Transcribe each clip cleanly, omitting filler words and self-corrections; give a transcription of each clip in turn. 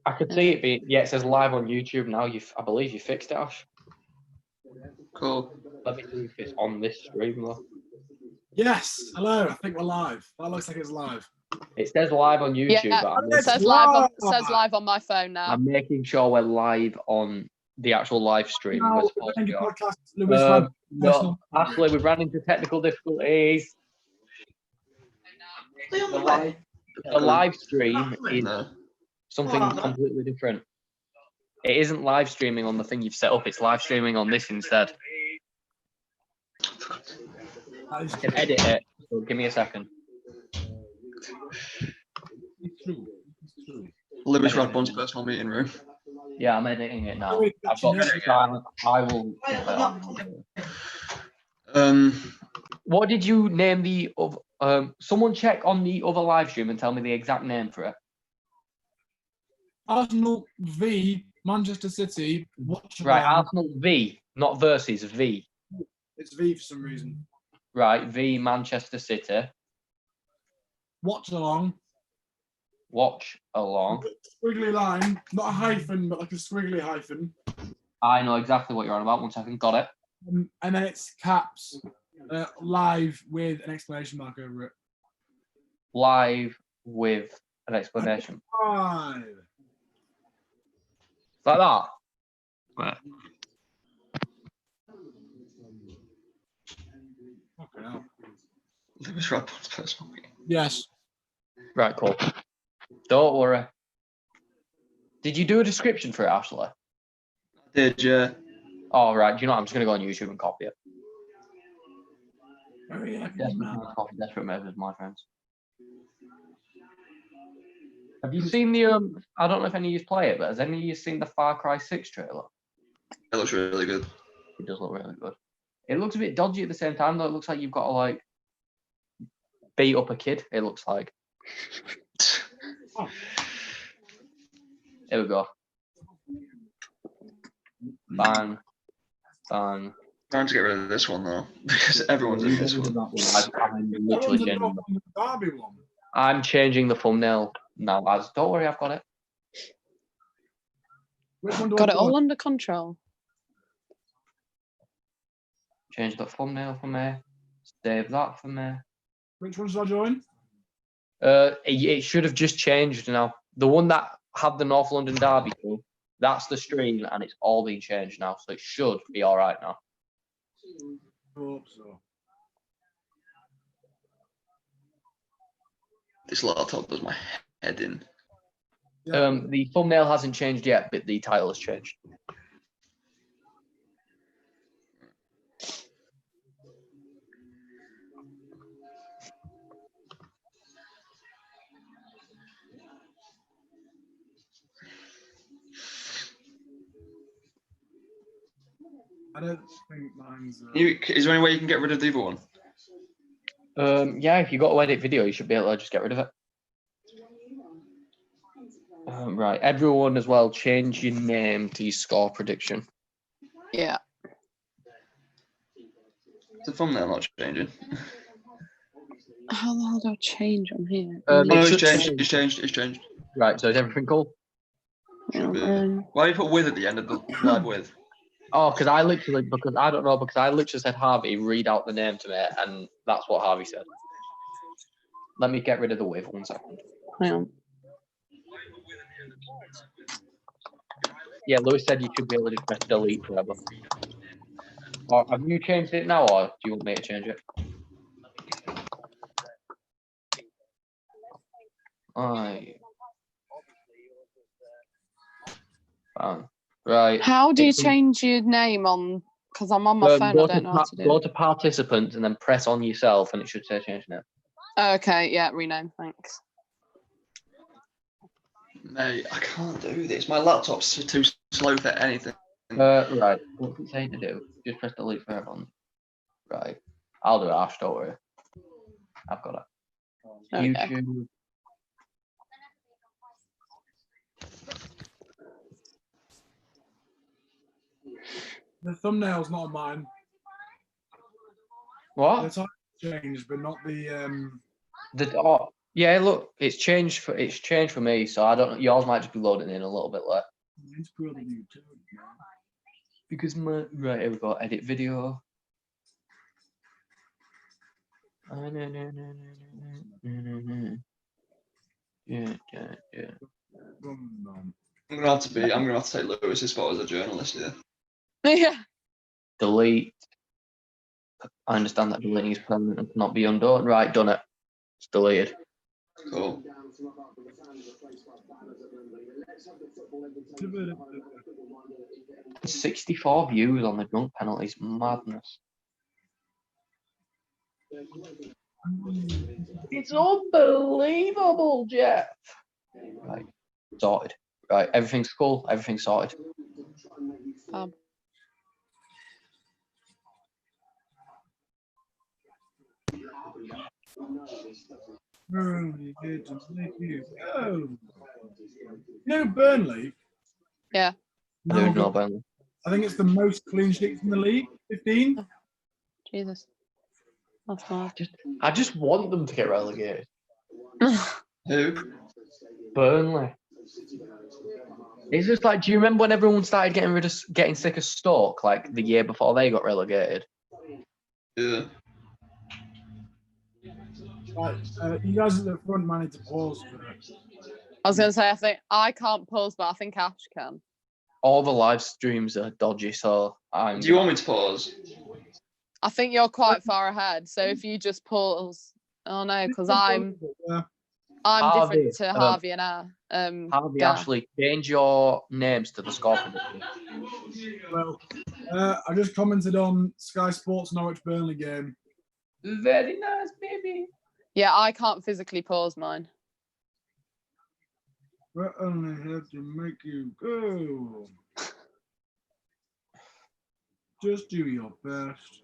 I could see it being. Yeah, it says live on YouTube now. I believe you fixed it, Ash. Cool. Let me see if it's on this stream though. Yes. Hello. I think we're live. That looks like it's live. It says live on YouTube, Yeah, but it says live on my phone now. I'm making sure we're live on the actual live stream. No, podcast, Lewis, no, Ashlee, we've ran into technical difficulties. The live stream is something completely different. It isn't live streaming on the thing you've set up. It's live streaming on this instead. I can edit it. So give me a second. Lewis Radburn's personal meeting room. Yeah, I'm editing it now. I've got I will. What did you name the of? Someone check on the other live stream and tell me the exact name for it. Arsenal v Manchester City. Right, Arsenal v, not versus V. It's V for some reason. Right, v Manchester City. Watchalong. Watch along. Squiggly line, not a hyphen, but like a squiggly hyphen. I know exactly what you're on about. 1 second, got it. And then it's caps, live with an exclamation mark over it. Live with an explanation. Live. Like that. Right. Okay, now. Lewis Radburn's personal meeting. Yes. Right, cool. Don't worry. Did you do a description for it, Ashlee? I did, yeah. Oh, right. Do you know what? I'm just going to go on YouTube and copy it. Oh, yeah. Copy Desperate Measures, my friends. Have you seen the, I don't know if any of you play it, but has any of you seen the Far Cry 6 trailer? It looks really good. It does look really good. It looks a bit dodgy at the same time, though. It looks like you've got to, like, beat up a kid, it looks like. Oh. Here we go. Bang. Bang. Trying to get rid of this one though, because everyone's in this one. I'm changing the thumbnail now, lads. Don't worry, I've got it. Got it all under control. Change the thumbnail for me. Save that for me. Which one should I join? It should have just changed now. The one that had the North London Derby thing, that's the stream, and it's all been changed now, so it should be all right now. Hope so. This laptop does my head in. The thumbnail hasn't changed yet, but the title has changed. I don't think mine's. Is there any way you can get rid of the other one? Yeah, if you got to edit video, you should be able to just get rid of it. Right, everyone as well, change your name to your score prediction. Yeah. The thumbnail not changing. How the hell do I change on here? No, it's changed. Right, so is everything cool? Why do you put with at the end of the live with? Oh, because I literally said Harvey, read out the name to me, and that's what Harvey said. Let me get rid of the with 1 second. Hang on. Yeah, Lewis said you should be able to just press delete forever. Or have you changed it now, or do you want me to change it? Right. How do you change your name on? Because I'm on my phone, I don't know how to do it. Go to participants and then press on yourself, and it should say change name. Okay, yeah, rename, thanks. Mate, I can't do this. My laptop's too slow for anything. Right. What's it saying to do? Just press delete for everyone. Right. I'll do it, Ash, don't worry. I've got it. Okay. YouTube. The thumbnail's not on mine. What? The title changed, but not the. Yeah, look, it's changed for me, so I don't. Yours might just be loading in a little bit late. Because right here we go. Edit video. Yeah. I'm gonna have to take Lewis's spot as a journalist. Yeah. Yeah. Delete. I understand that deleting is permanent and cannot be undone. Right, done it. It's deleted. Cool. 64 views on the drunk penalties. Madness. It's unbelievable, Jeff. Right, sorted. Right, everything's cool. Everything's sorted. Burnley here to make you go. You know Burnley? Yeah. I don't know about them. I think it's the most clean sheets in the league, 15. Jesus. That's mad. I just want them to get relegated. Who? Burnley. It's just like, do you remember when everyone started getting sick of Stoke, like the year before they got relegated? Yeah. Right, you guys at the front might need to pause for it. I was going to say, I think I can't pause, but I think Ash can. All the live streams are dodgy, so Do you want me to pause? I think you're quite far ahead. So if you just pause, oh no, because I'm Harvey, different to Harvey and Harvey yeah. Ashlee, change your names to the score prediction. Well, I just commented on Sky Sports Norwich Burnley game. Very nice, baby. Yeah, I can't physically pause mine. We're only here to make you go. Just do your best.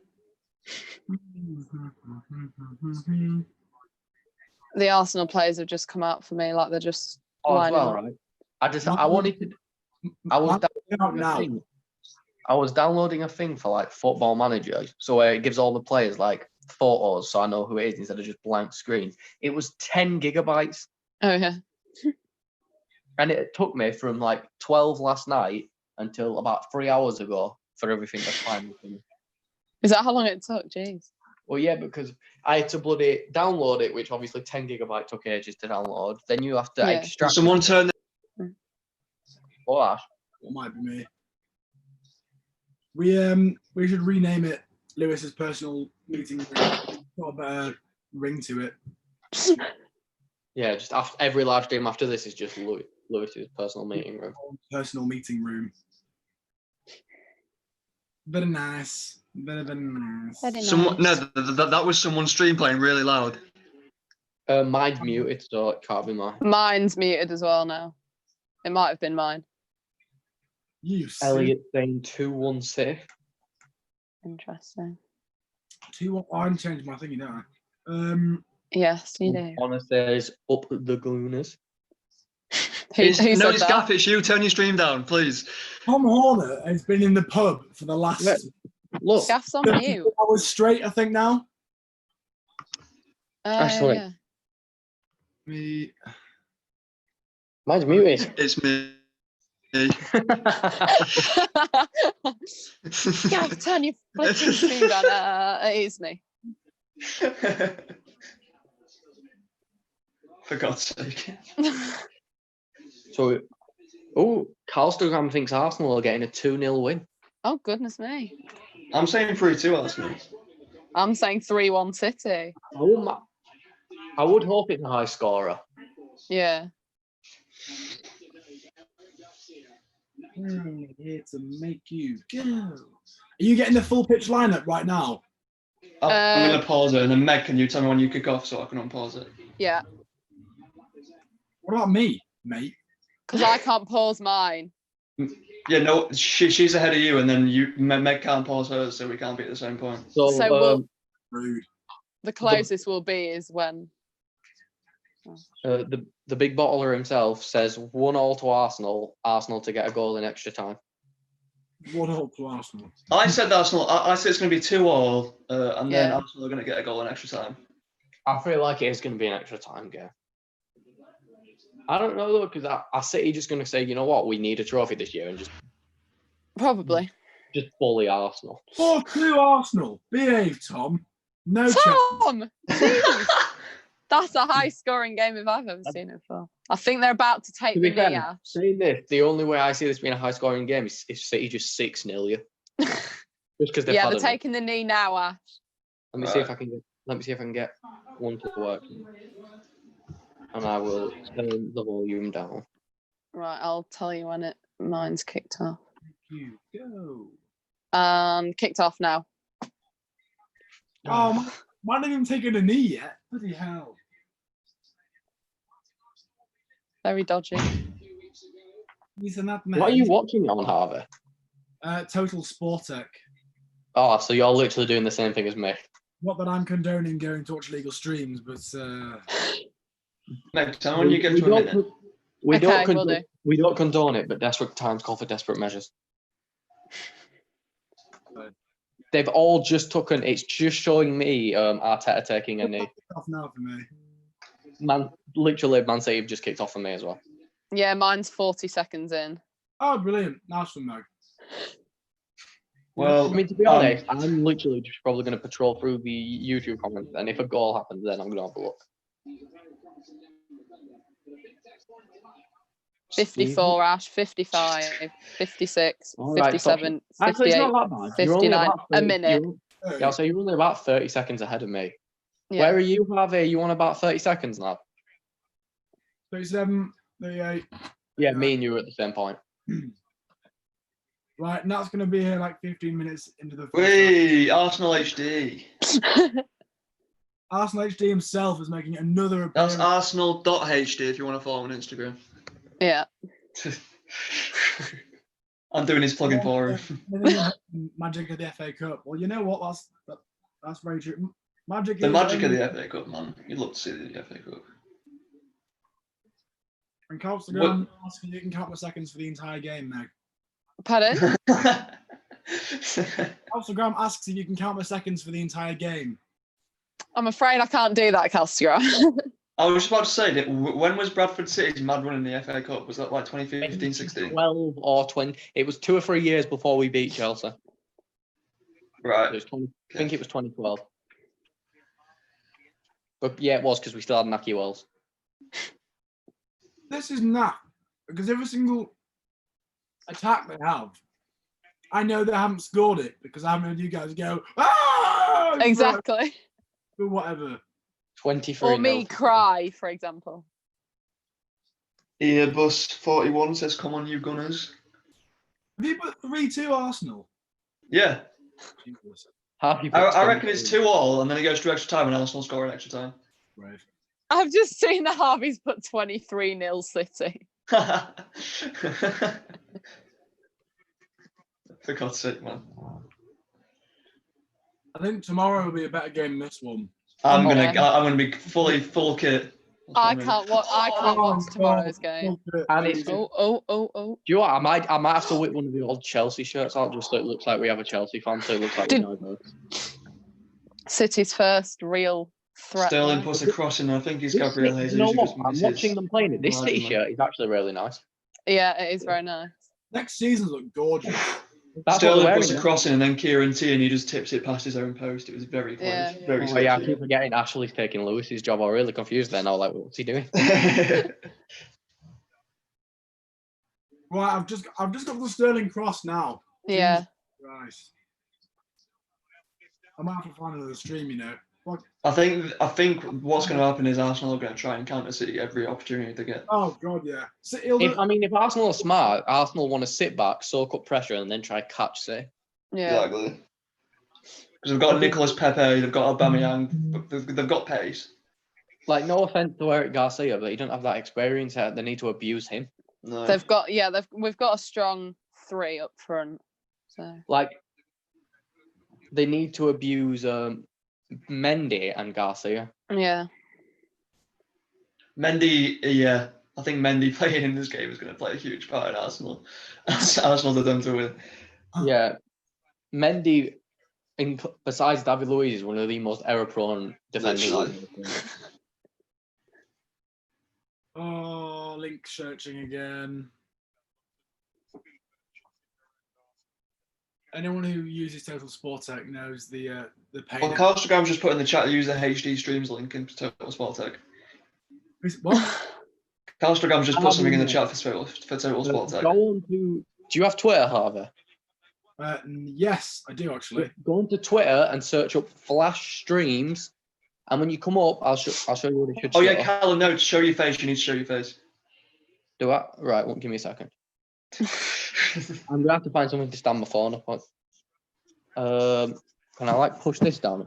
The Arsenal players have just come out for me, like they're just Oh, as lining well, up. right? I wanted to. I was downloading a thing. I was downloading a thing for like Football Manager, so it gives all the players like photos, so I know who it is instead of just blank screens. It was 10 gigabytes, Oh yeah. and it took me from like 12 last night until about 3 hours ago for everything to find. Is that how long it took? Jeez. Well, yeah, because I had to bloody download it, which obviously 10 gigabyte took ages to download. Then you have to Yeah. extract. Someone turn. Oh, Ash. It might be me. We should rename it Lewis's personal meeting room. Got a better ring to it. Yeah, just after every live stream after this is just Lewis's personal meeting room. Personal meeting room. Very nice. Very, very nice. Very Someone. nice. No, that was someone's stream playing really loud. Mine's muted, so it can't be mine. Mine's muted as well now. It might have been mine. You see. Elliot saying 2-1 City. Interesting. 2-1. I changed my thingy, don't I? Yes, you do. Honor says up the Gooners. Who No, said it's that? Gaff. It's you. Turn your stream down, please. Tom Horner has been in the pub for the last Look, Gaff's on 34 mute. hours straight, I think now. Actually. Yeah. Me. mine's muted. It's me. Gaff, turn your flipping stream down. It is me. For God's sake. So, Carlstogram thinks Arsenal are getting a 2-0 win. Oh, goodness me. I'm saying 3-2 Arsenal. I'm saying 3-1 City. I would hope it's a high scorer. Yeah. We're only here to make you go. Are you getting the full pitch lineup right now? I'm going to pause it, and then Meg, can you tell me when you kick off so I can unpause it? Yeah. What about me, mate? Because I can't pause mine. Yeah, no, she's ahead of you, and then Meg can't pause hers, so we can't be at the same point. So, Rude. The closest will be is when. the big bottler himself says 1-1 to Arsenal. Arsenal to get a goal in extra time. 1-0 to Arsenal. I said Arsenal. I said it's going to be 2-2, and then Yeah. Arsenal are going to get a goal in extra time. I feel like it is going to be an extra time game. I don't know though, because our City just going to say, you know what, we need a trophy this year, and just Probably. bully Arsenal. 4-2 Arsenal. Behave, Tom. No chance. Tom! Jeez. That's a high-scoring game if I've ever seen it before. I think they're about to take To the be knee fair, out. saying this, the only way I see this being a high-scoring game is if City just 6-0 you. Just because they're Yeah, they're taking the knee now, Ash. Let me see if I can get one to work, and I will turn the volume down. Right, I'll tell you when mine's kicked off. You go. Kicked off now. Oh, mine haven't even taken a knee yet. Bloody hell. Very dodgy. He's an What are you watching on, Harvey? Total Sportec. Oh, so you're literally doing the same thing as me. Not that I'm condoning going to watch legal streams, but Next time when you get to a minute. We will do. We don't condone it, but desperate times call for desperate measures. They've all just taken. It's just showing me Arteta taking a knee. off now for me. Man City have just kicked off for me as well. Yeah, mine's 40 seconds in. Oh, brilliant. Nice one, Meg. Well, I mean, to be honest, I'm literally just probably going to patrol through the YouTube comments, and if a goal happens, then I'm going to have a look. 54, Ash, 55, 56, All right, 57, Actually, 58, it's not that bad. You're only 59, about a minute. Yeah, I'll say you're only about 30 seconds ahead of me. Yeah. Where are you, Harvey? You on about 30 seconds now? 37, 38. Yeah, me and you are at the same point. Right, and that's going to be here like 15 minutes into the first Wait, Arsenal HD. Arsenal HD himself is making another appearance. That's arsenal.hd if you want to follow him on Instagram. Yeah. I'm doing his plugging for him. Magic of the FA Cup. Well, you know what? That's very true. Magic. The is magic of only- the FA Cup, man. You'd love to see the FA Cup. And Callum asking you can count the seconds for the entire game, Meg. Pardon? Instagram asks if you can count the seconds for the entire game. I'm afraid I can't do that, Calstra. I was just about to say, when was Bradford City's mad run in the FA Cup? Was that like 2015, 16? 12 or 20. It was 2 or 3 years before we beat Chelsea. Right. It was 20, I think it was 2012. But yeah, it was because we still had Naki Wells. This is not because every single attack they have, I know they haven't scored it because I haven't heard you guys go, ah! Exactly. Or whatever. 23. Or me cry, for example. Earbus 41 says, "Come on, you Gunners." Have you put 3-2 Arsenal? Yeah. Jesus. I reckon it's 2-2, and then it goes to extra time, and Arsenal score in extra time. Brave. I've just seen that Harvey's put 23-0 City. For God's sake, man. I think tomorrow will be a better game than this one. I'm gonna be full kit. I can't watch tomorrow's game. And it's, Oh. do you know what? I might have to whip one of the old Chelsea shirts out just so it looks like we have a Chelsea fan, so it looks like we know those. City's first real threat. Sterling puts a cross in. I think he's Gabriel Jesus. You know who what? just I'm misses. watching them playing it. This City shirt is actually really nice. Yeah, it is very nice. Next season's look gorgeous. That's Sterling what puts wearing, a cross in, and then Kieran Tierney just tips it past his own post. It was very close. Yeah. Very Oh, yeah, I sketchy. keep forgetting Ashley's taking Lewis's job. I'm really confused then. I was like, what's he doing? Right, I've just got the Sterling cross now. Yeah. Right. I might have to find another stream, you know. Fuck. I think what's going to happen is Arsenal are going to try and counter City every opportunity they get. Oh god, yeah. If Arsenal are smart, Arsenal want to sit back, soak up pressure, and then try catch City. Yeah. Exactly. Because they've got Nicolas Pepe, they've got Aubameyang, they've got pace. Like, no offense to Eric Garcia, but he don't have that experience. They need to abuse him. No. We've got a strong 3 up front. So Like, they need to abuse Mendy and Garcia. yeah. Mendy, yeah. I think Mendy playing in this game is going to play a huge part in Arsenal. Arsenal are done to win. Yeah. Mendy, besides David Luiz, is one of the most error-prone defenders. Literally. Oh, link searching again. Anyone who uses Total Sport Tech knows the pain. Well, Carlstagram's just put in the chat, use the HD Streams link in Total Sport Tech. What? Carlstagram's just put something in the chat for Total Sport Tech. Go on to. Do you have Twitter, Harvey? Yes, I do actually. Go on to Twitter and search up Flash Streams, and when you come up, I'll show you what it should. Oh yeah, Callum, no, to show your face, you need to show your face. Do I? Right, well, give me a second. I'm gonna have to find something to stand my phone up on. Can I like push this down?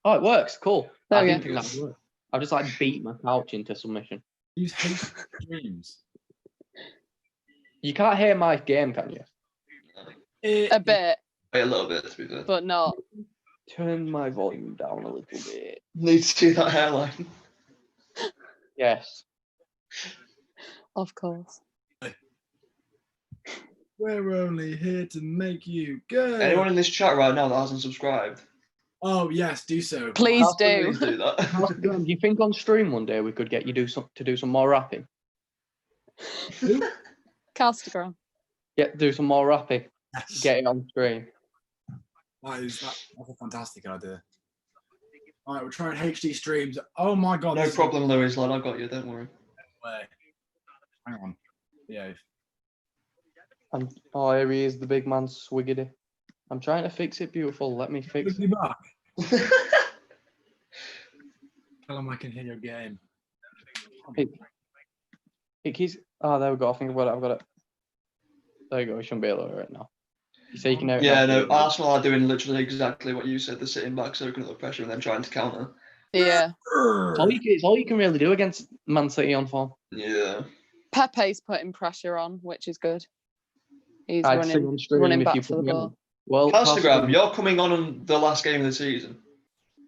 Oh, it works. Cool. There I we didn't go. think that would work. I just like beat my couch into submission. Use HD Streams. You can't hear my game, can you? A bit, Wait a little bit, to be fair. but not. Turn my volume down a little bit. Need to see that hairline. Yes. Of course. We're only here to make you good. Anyone in this chat right now that hasn't subscribed? Oh yes, do so. Please do. Please do that. Do you think on stream one day we could get you to do some more rapping? Castagram. Yeah, do some more rapping. Yes. Get it on stream. That's a fantastic idea. All right, we're trying HD Streams. Oh my god. No this is- problem, Louis, lad. I've got you, don't worry. Wait. Hang on. Yeah. And oh, here he is, the big man, Swiggity. I'm trying to fix it, beautiful. Let me fix Look it. me back. Callum, I can hear your game. It keeps. Oh, there we go. I think I've got it. There you go. You shouldn't be able to hear it now. You say you can hear it. Yeah, now. no, Arsenal are doing literally exactly what you said. They're sitting back, soaking up the pressure, and then trying to counter. Yeah. It's all you can really do against Man City on form. Yeah. Pepe's putting pressure on, which is good. He's I'd see on stream running if back you for put the me on. ball. Well, Castagram, you're coming on the last game of the season.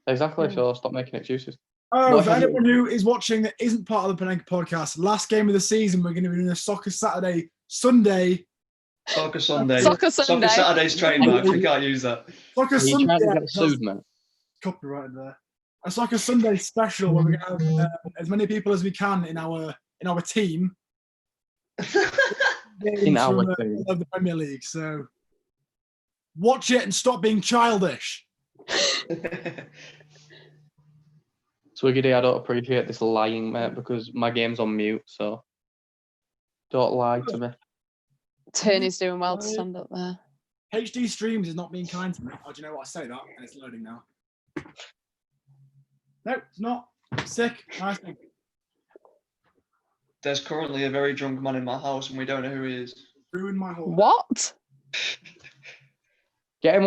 Exactly. Yeah. So stop making excuses. Oh, What for have you- anyone who is watching that isn't part of the Panenka podcast, last game of the season, we're going to be doing a Soccer Sunday. Soccer Sunday. Soccer Sunday. Soccer Saturday's trademark. We can't use that. Soccer Are you Sunday. trying to get That's sued, man? copyrighted there. A Soccer Sunday special where we're going to have as many people as we can in our team. In our team. Of the Premier League. So watch it and stop being childish. Swiggity, I don't appreciate this lying, mate, because my game's on mute, so don't lie to me. Tierney's doing well to stand up there. HD Streams is not being kind to me. Oh, do you know what? I say that and it's loading now. No, it's not. Sick. Nice thing. There's currently a very drunk man in my house, and we don't know who he is. Ruined my whole. What? Get him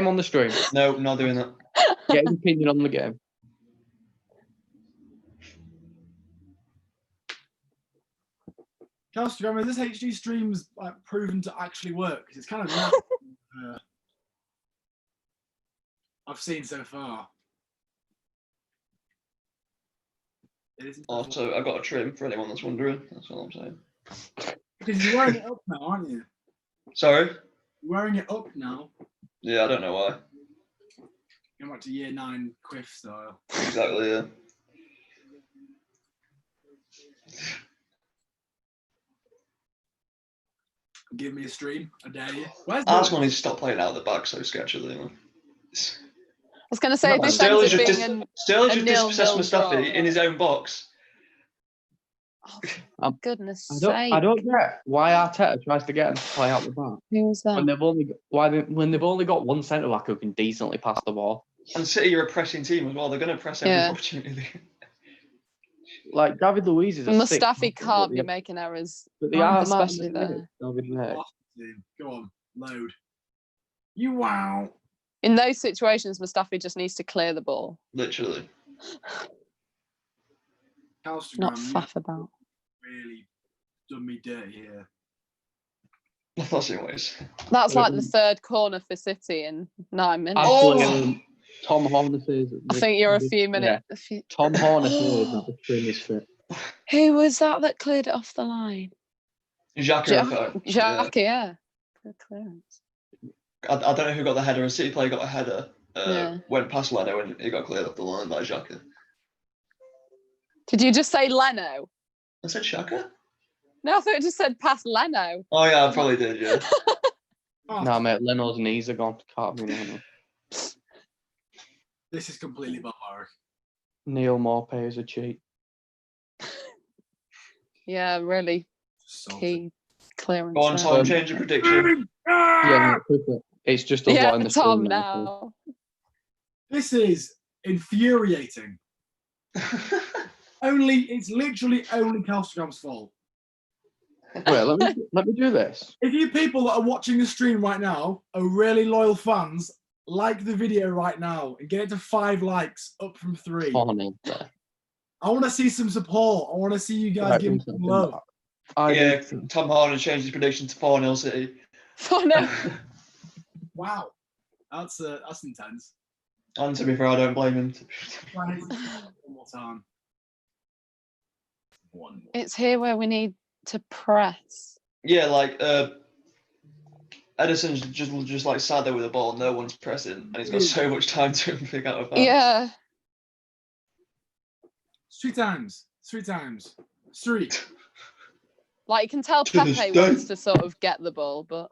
on the stream. No, not doing that. Get his opinion on the game. Castagram, is this HD Streams like proven to actually work? 'Cause it's kind of I've seen so far. It isn't. Also, I got a trim for anyone that's wondering. That's all I'm saying. Because you're wearing it up now, aren't you? Sorry? You're wearing it up now. Yeah, I don't know why. Going back to year 9 quiff style. Exactly, yeah. Give me a stream. I dare you. Where's Arsenal needs to stop playing out the back so sketchily, man. I was going to say, No, if this Sterling ends up just, being Sterling a just nil-nil dispossessed Mustafi draw. in his own box. Oh, goodness I sake. don't get why Arteta tries to get him to play out the back Who was that? when they've only got one centre back who can decently pass the ball. And City are a pressing team as well. They're going to press every Yeah. opportunity. Like David Luiz is a sick Mustafi passer, can't but be they- making errors. But they are especially David there. Luiz. Go on, load. You wow. In those situations, Mustafi just needs to clear the ball, Literally. Castagram, not you faff about. really done me dirty here. That's in ways. That's like the third corner for City in 9 minutes. Actually, Tom Horner says. I think you're a few minutes. Tom Horner says that the string is fit. Who was that cleared it off the line? Xhaka. Xhaka, yeah. Good clearance. I don't know who got the header. A City player got a header. Yeah. Went past Leno and he got cleared off the line by Xhaka. Did you just say Leno? I said Shaka. No, I thought it just said past Leno. Oh yeah, I probably did. Yeah. Oh, Nah, mate, Leno's knees are gone. Can't be Leno. this is completely barbaric. Neil Maupay is a cheat. Yeah, really So key clearance. Go on, there. Tom. Change your prediction. Yeah, quickly. It's just us Yeah, lot in the Tom stream now. now. This is infuriating. It's literally only Calstram's fault. Wait, let me do this. If you people that are watching the stream right now are really loyal fans, like the video right now and get it to 5 likes, up from 3. 4-0 there. I want to see some support. I want to see you guys Right, give me one some second. love. Yeah, Tom Harden changed his prediction to 4-0 City. Oh, no. Wow, that's intense. And to be fair, I don't blame him. Right, one more time. One more. It's here where we need to press. Yeah, like Edison's just like sat there with the ball, no one's pressing, and he's got so much time to pick out a pass. Yeah. 3 times. 3 times. 3. Like, you can tell To this Pepe day. wants to sort of get the ball, but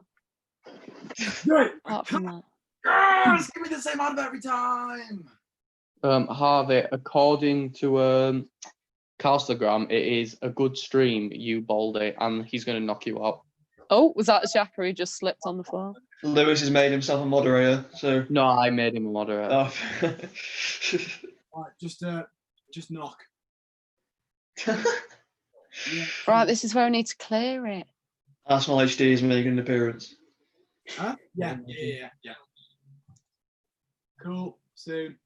Good. apart from that. Yes, give me the same out of every time. Harvey, according to Calstagram, it is a good stream, you Baldy, and he's going to knock you out. Oh, was that Xhaka who just slipped on the floor? Lewis has made himself a moderator, so. No, I made him a moderator. Oh. Right, just knock. Yeah. Right, this is where I need to clear it. Arsenal HD is making an appearance. Huh? Yeah. Cool. Soon.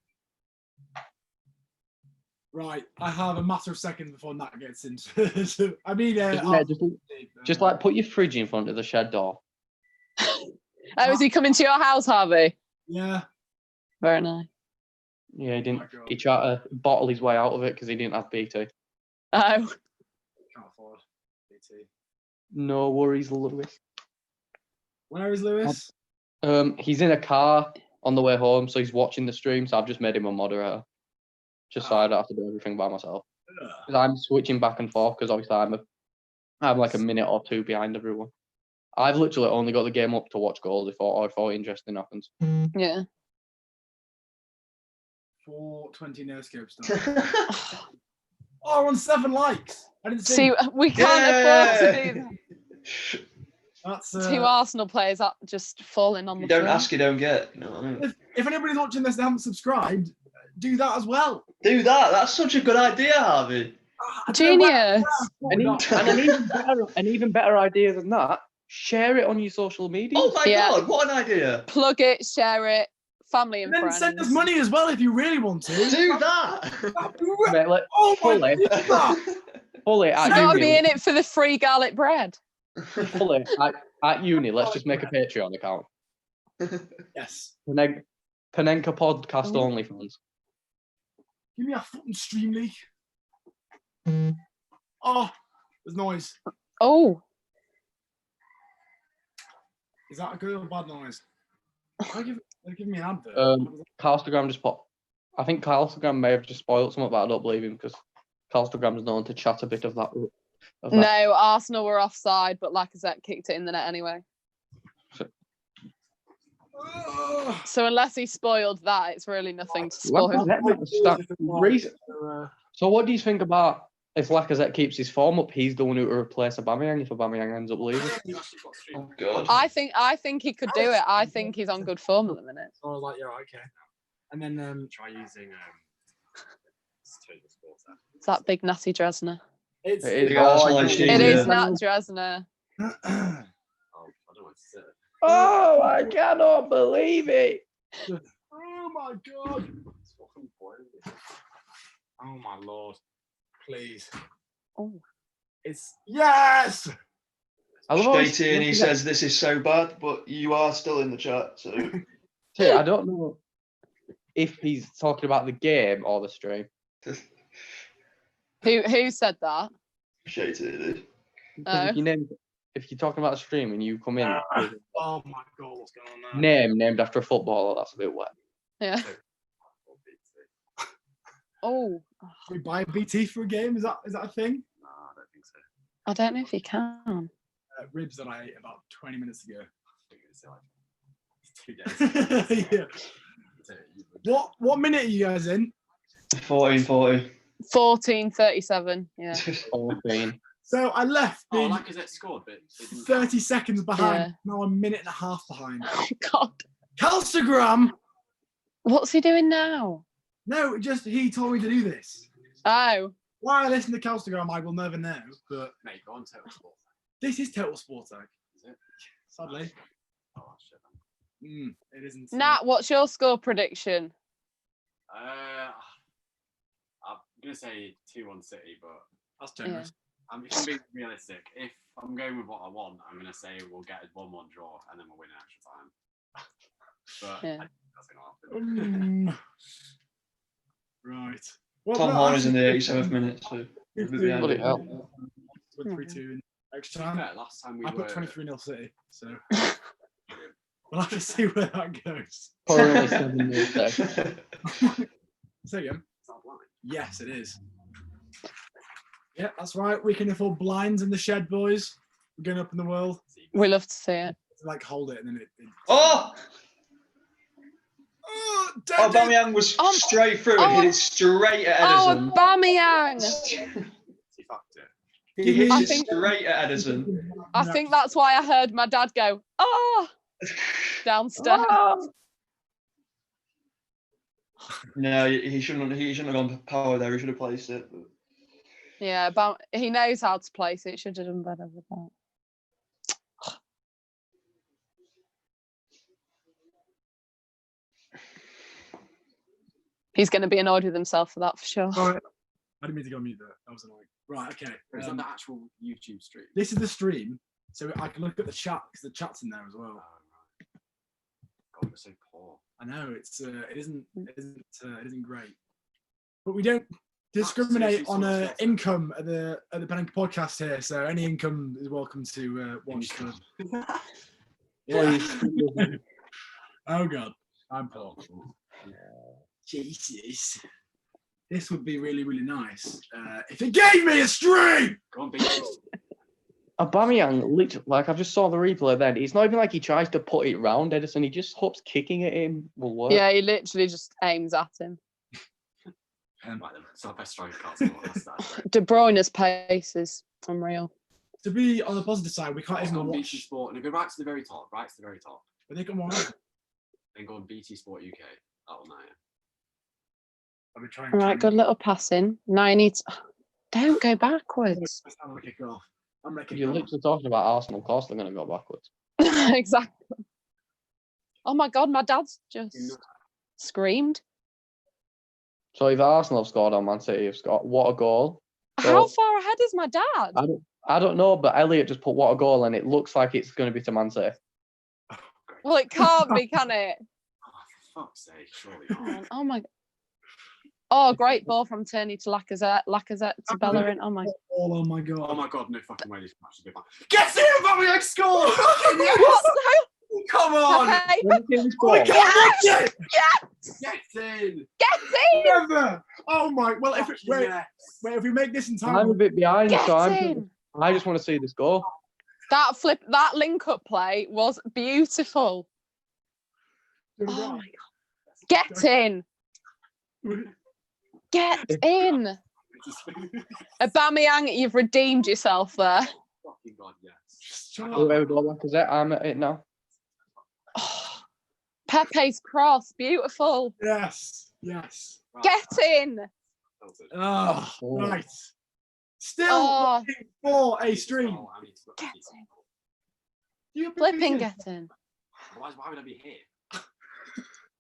Right, I have a matter of seconds before Nat gets into. I mean, Yeah, just like put your fridge in front of the shed door. Oh, is he coming to your house, Harvey? Yeah. Very nice. Yeah, he Oh didn't. my God. He tried to bottle his way out of it because he didn't have BT. Oh, Can't afford BT. No worries, Lewis. Where is Lewis? He's in a car on the way home, so he's watching the stream. So I've just made him a moderator, just so I don't have to do everything by myself. Ugh. 'Cause I'm switching back and forth because obviously I'm like a minute or 2 behind everyone. I've literally only got the game up to watch goals if interesting happens. yeah. 420 no scope stuff. Oh, we're on 7 likes. I didn't see. See, we can't afford to do that. That's 2 Arsenal players are just falling on You the don't floor. ask, you don't get. You know what I mean? if anybody's watching this and haven't subscribed, do that as well. Do that. That's such a good idea, Harvey. I don't know where- Genius. An even better idea than that, share it on your social media. Oh my Yeah. God! What an idea. Plug it, share it, family and And then friends. send us money as well if you really want to. Do that. Mate, like, Oh my fully, God. fully You at gotta be uni, in it for the free garlic bread. fully at uni. Let's just make a Patreon account. Yes. Panenka podcast only fans. Give me a fucking stream leak. Oh, there's noise. Oh, Is that a good or bad noise? They're giving me an advert. Calstagram just put. I think Calstagram may have just spoiled something, but I don't believe him because Calstagram is known to chat a bit of that. no, Arsenal were offside, but Lacazette kicked it in the net anyway. Ugh. So unless he spoiled that, it's really nothing to spoil. So what do you think about if Lacazette keeps his form up? He's the one who will replace Aubameyang if Aubameyang ends up leaving. Oh God. I think he could do it. I think he's on good form at the minute. So I was like, yeah, okay. And then try using It's that big Natty Dresner. it's It is. Yeah, Arsenal HD, It yeah. is Nat Dresner. Oh, I cannot believe it! Oh my God. Oh my Lord. Please. Oh. It's yes. I love how Shady, and he says this is so bad, but you are still in the chat, so. I don't know if he's talking about the game or the stream. Who said that? Shady. Because if you're talking about a stream and you come in, Oh my God, what's going on now? named after a footballer, that's a bit wet. Yeah. Oh, Can we buy BT for a game? Is that a thing? No, I don't think so. I don't know if you can. Ribs that I ate about 20 minutes ago. Like 2 days. Yeah. What minute are you guys in? 14:40. 14:37. Yeah. 14. So I left Oh, being like it scored, but it didn't 30 count. seconds behind. Yeah. Now I'm a minute and a half behind. Oh God. Calstagram! What's he doing now? No, just he told me to do this. Oh. Why I listen to Calstagram, I will never know. But Mate, go on Total Sport. this is Total Sport Tag. Is it? Sadly. Oh, shit. It isn't. Nat, what's your score prediction? I'm going to say 2-1 City, but That's generous. if I'm being realistic, if I'm going with what I want, I'm going to say we'll get a 1-1 draw and then we'll win in extra time. But Yeah. I think that's going to happen. Right. Well, Tom no, Horner's in the actually, 87th minute, so we'll be behind Bloody it. hell. With 3-2 in extra time. Yeah, last time we I were... put 23-0 City, so we'll have to see where that goes. Currently 7 minutes there. Say again. Is that blind? Yes, it is. Yeah, that's right. We can afford blinds in the shed, boys. We're going up in the world. We love to see it. Like, hold it and then it Oh! oh, don't do- Aubameyang was straight through and hit it straight at Oh, Ederson. Aubameyang! He fucked it. He hits I it think- straight at Ederson. I think that's why I heard my dad go, oh, downstairs. No, he shouldn't have gone power there. He should have placed it. But... Yeah, but he knows how to place it. Should have done better with that. He's going to be annoyed with himself for that, for sure. All right. I didn't mean to go mute there. That was annoying. Right, okay. Is that the actual YouTube stream? This is the stream, so I can look at the chat because the chat's in there as Oh, well. right. God, we're so poor. I know it isn't great, but we don't discriminate on income at the Penning podcast here. So any income is welcome to watch. Yeah. Oh God, I'm poor. Jesus, this would be really nice if it gave me a stream. Go on, beat us. Aubameyang, literally, like I've just saw the replay then. It's not even like he tries to put it round Ederson. He just hopes kicking at him will work. Yeah, he literally just aims at him. Right then, it's our best striker. That's great. De Bruyne's pace is unreal. To be on the positive side, we can't Go even on watch. BT Sport and go right to the very top. Right to the very top. But they come on. Then go on BT Sport UK. That will know you. I'll be trying. All right, good little passing. Now you need to... Don't go backwards. I'm gonna kick off. I'm gonna kick You're off. literally talking about Arsenal. Of course they're going to go backwards. Exactly. Oh my God, my dad's just screamed. So if Arsenal have scored on Man City have scored, what a goal. How far ahead is my dad? I don't know, but Elliot just put what a goal and it looks like it's going to be to Man City. Well, it can't be, can it? Oh, for fuck's sake, surely not. Oh my. Oh, great ball from Tierney to Lacazette. Lacazette to Bellerin. Oh my. Oh my God. Oh my God, no fucking way this match should be back. Get in, Aubameyang scored! What the Come on! hell? Hey, Oh my God, yes! Get in! get in! Never! Oh my! Well, if if we make this in I'm a time, bit behind, Get so in! I just want to see this goal. That link-up play was beautiful. Oh my God. Get in! Get in! Aubameyang, you've redeemed yourself there. Fucking God, yes. Whoever got Lacazette, I'm at it now. Oh, Pepe's cross, beautiful. yes. Right. Get in! Oh, Oh. right. Still Oh. looking for a stream. Oh, I need to look Get at these. in. You Flipping get in. Why would I be here?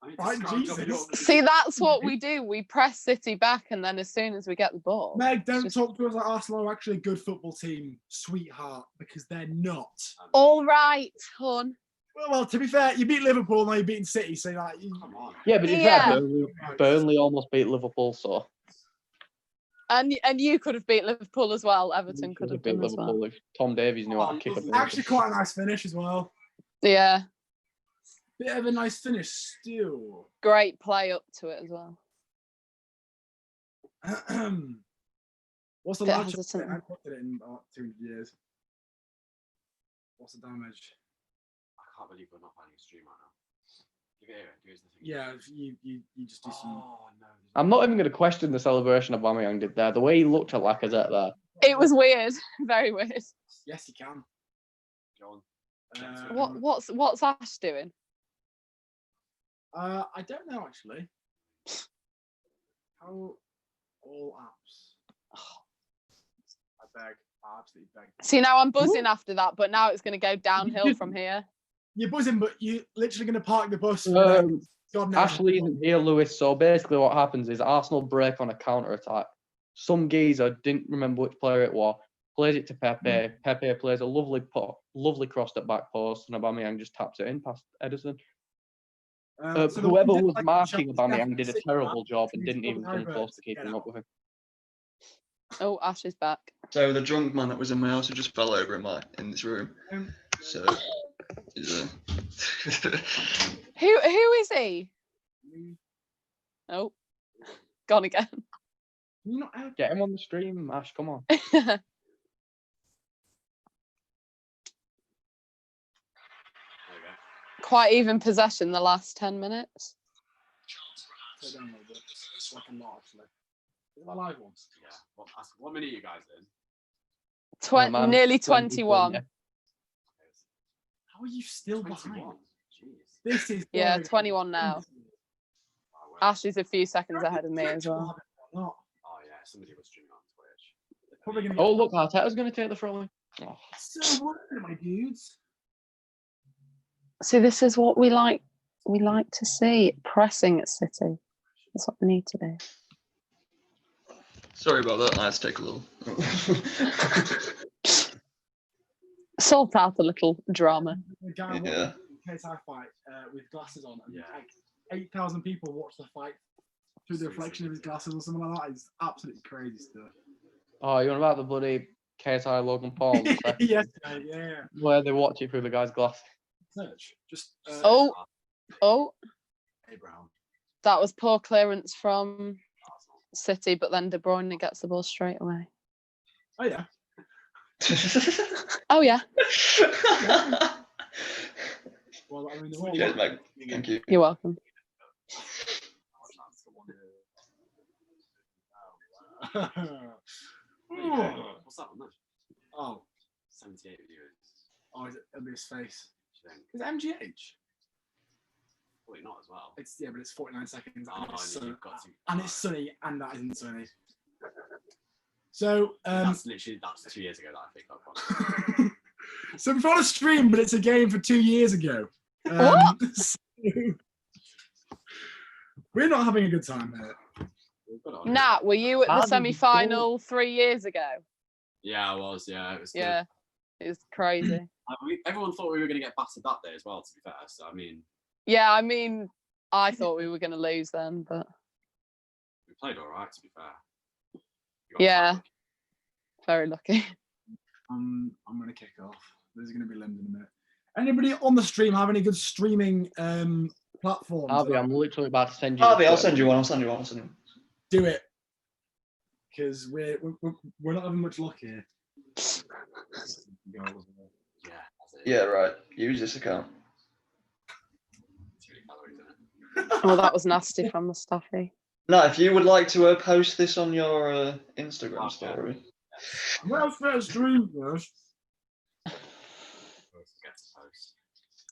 I need to Right, scroll down Jesus. the- See, that's what we do. We press City back, and then as soon as we get the ball, Meg, don't Just- talk to us like Arsenal are actually a good football team, sweetheart, because they're not. all right, hon. Well, to be fair, you beat Liverpool, now you're beating City, so like, Come on. Yeah, but it's Yeah. Burnley almost beat Liverpool, so And you could have beat Liverpool as well. Everton could have beat done as well. Liverpool if Tom Davies knew how to kick a ball. actually quite a nice finish as well. Yeah, Bit of a nice finish still. great play up to it as well. What's the Bit largest hesitant. I put it in about 200 years? What's the damage? I can't believe we're not playing a stream right now. Give it here. Here's the thing. Yeah, you just do some. Oh no. I'm not even going to question the celebration Aubameyang did there. The way he looked at Lacazette there. It was weird. Very weird. Yes, you can. Go on. What's Ash doing? I don't know actually. How all apps? I beg. I absolutely beg. See, now I'm buzzing after that, but now it's going to go downhill from here. You're buzzing, but you're literally going to park the bus. God knows. Ashley isn't here, Lewis. So basically, what happens is Arsenal break on a counter attack. Some geezer didn't remember which player it was. Plays it to Pepe. Pepe plays a lovely cross at back post, and Aubameyang just taps it in past Ederson. So Whoever the- was marking Chelsea Aubameyang did a definitely terrible job and He's didn't even probably come close to get keeping out. up with him. Oh, Ash is back. So the drunk man that was in my house who just fell over in this room. So Who is he? Oh, gone again. You're not out. Get him on the stream, Ash. Come on. There we go. Quite even possession the last 10 minutes. Slow down a little bit. Like a lot, actually. Is that live ones? Yeah. What minute are you guys in? Man, Nearly 21, 21. yeah. How are you still 21. behind? Jeez. This is Yeah, boring. 21 now. Oh, wait. Ash is a few seconds ahead of me as well. Not. Oh yeah, somebody was streaming on Twitch. Probably gonna Oh, look, Arteta's going to take the throw. Oh. So working, my dudes. So this is what we like. We like to see pressing at City. That's what we need to do. sorry about that. I had to take a little. Sort out a little drama. The guy Yeah. KSI fight with glasses on, and Yeah. like 8,000 people watch the fight through the reflection of his glasses or something like that. It's absolutely crazy stuff. Oh, you're on about the bloody KSI Logan Paul, the second, Yes, mate, yeah. where they watch it through the guy's glass. Search. Just Oh, Abraham. that was poor clearance from City, but then De Bruyne gets the ball straight away. Oh yeah. Oh yeah, Well, I mean, they're all Cheers, mate. Thank you. you're welcome. What's that on there? Oh, 78 viewers. it'll be his face. What do you think? Is it MGH? Probably not as well. It's but it's 49 seconds. Oh, And it's, and you've got to- and it's sunny, and that isn't sunny. So, that's 2 years ago that I picked up on. so we've on a stream, but it's a game for 2 years ago. What? So we're not having a good time here. We've got it on. Nat, were you at the Harvey, semi-final 3 years ago? Yeah, I was. Yeah, it was. Good. Yeah, it was crazy. Everyone thought we were going to get battered that day as well. To be fair, so I mean, Yeah, I mean, I thought we were going to lose then, but we played all right. To be fair. We got Yeah. quite lucky. very lucky. I'm going to kick off. There's going to be Lind in a minute. Anybody on the stream have any good streaming platforms? Harvey, I'm literally about to send you. Harvey, the I'll send you one. I'll send you one. Do it. Because we're not having much luck here. Yeah. That's it. Yeah, right. Use this account. Too many calories in it. Oh, that was nasty from Mustafi. No, if you would like to post this on your Instagram Okay. story. Well, first stream first. Get to post.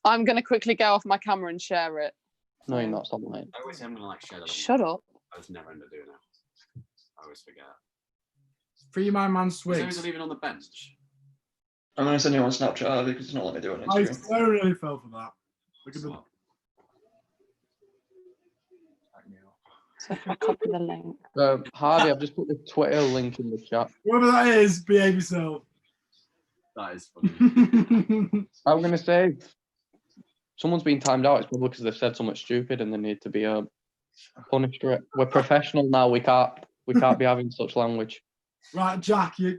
I'm going to quickly go off my camera and share it. No, you're not. Stop, mate. I always say I'm gonna share that. Shut up. I just never end up doing it. I always forget. Free my man Is there Swigs. even on the bench? I'm going to send you on Snapchat, Harvey, because it's not letting me do it on I Instagram. so really fell for that. Look at the. What? So if I copy the link. Harvey, I've just put the Twitter link in the chat. Whoever that is, behave yourself. That is funny. I'm going to say, someone's been timed out. It's probably because they've said something stupid and they need to be punished for it. We're professional now. We can't be having such language. Right, Jack, you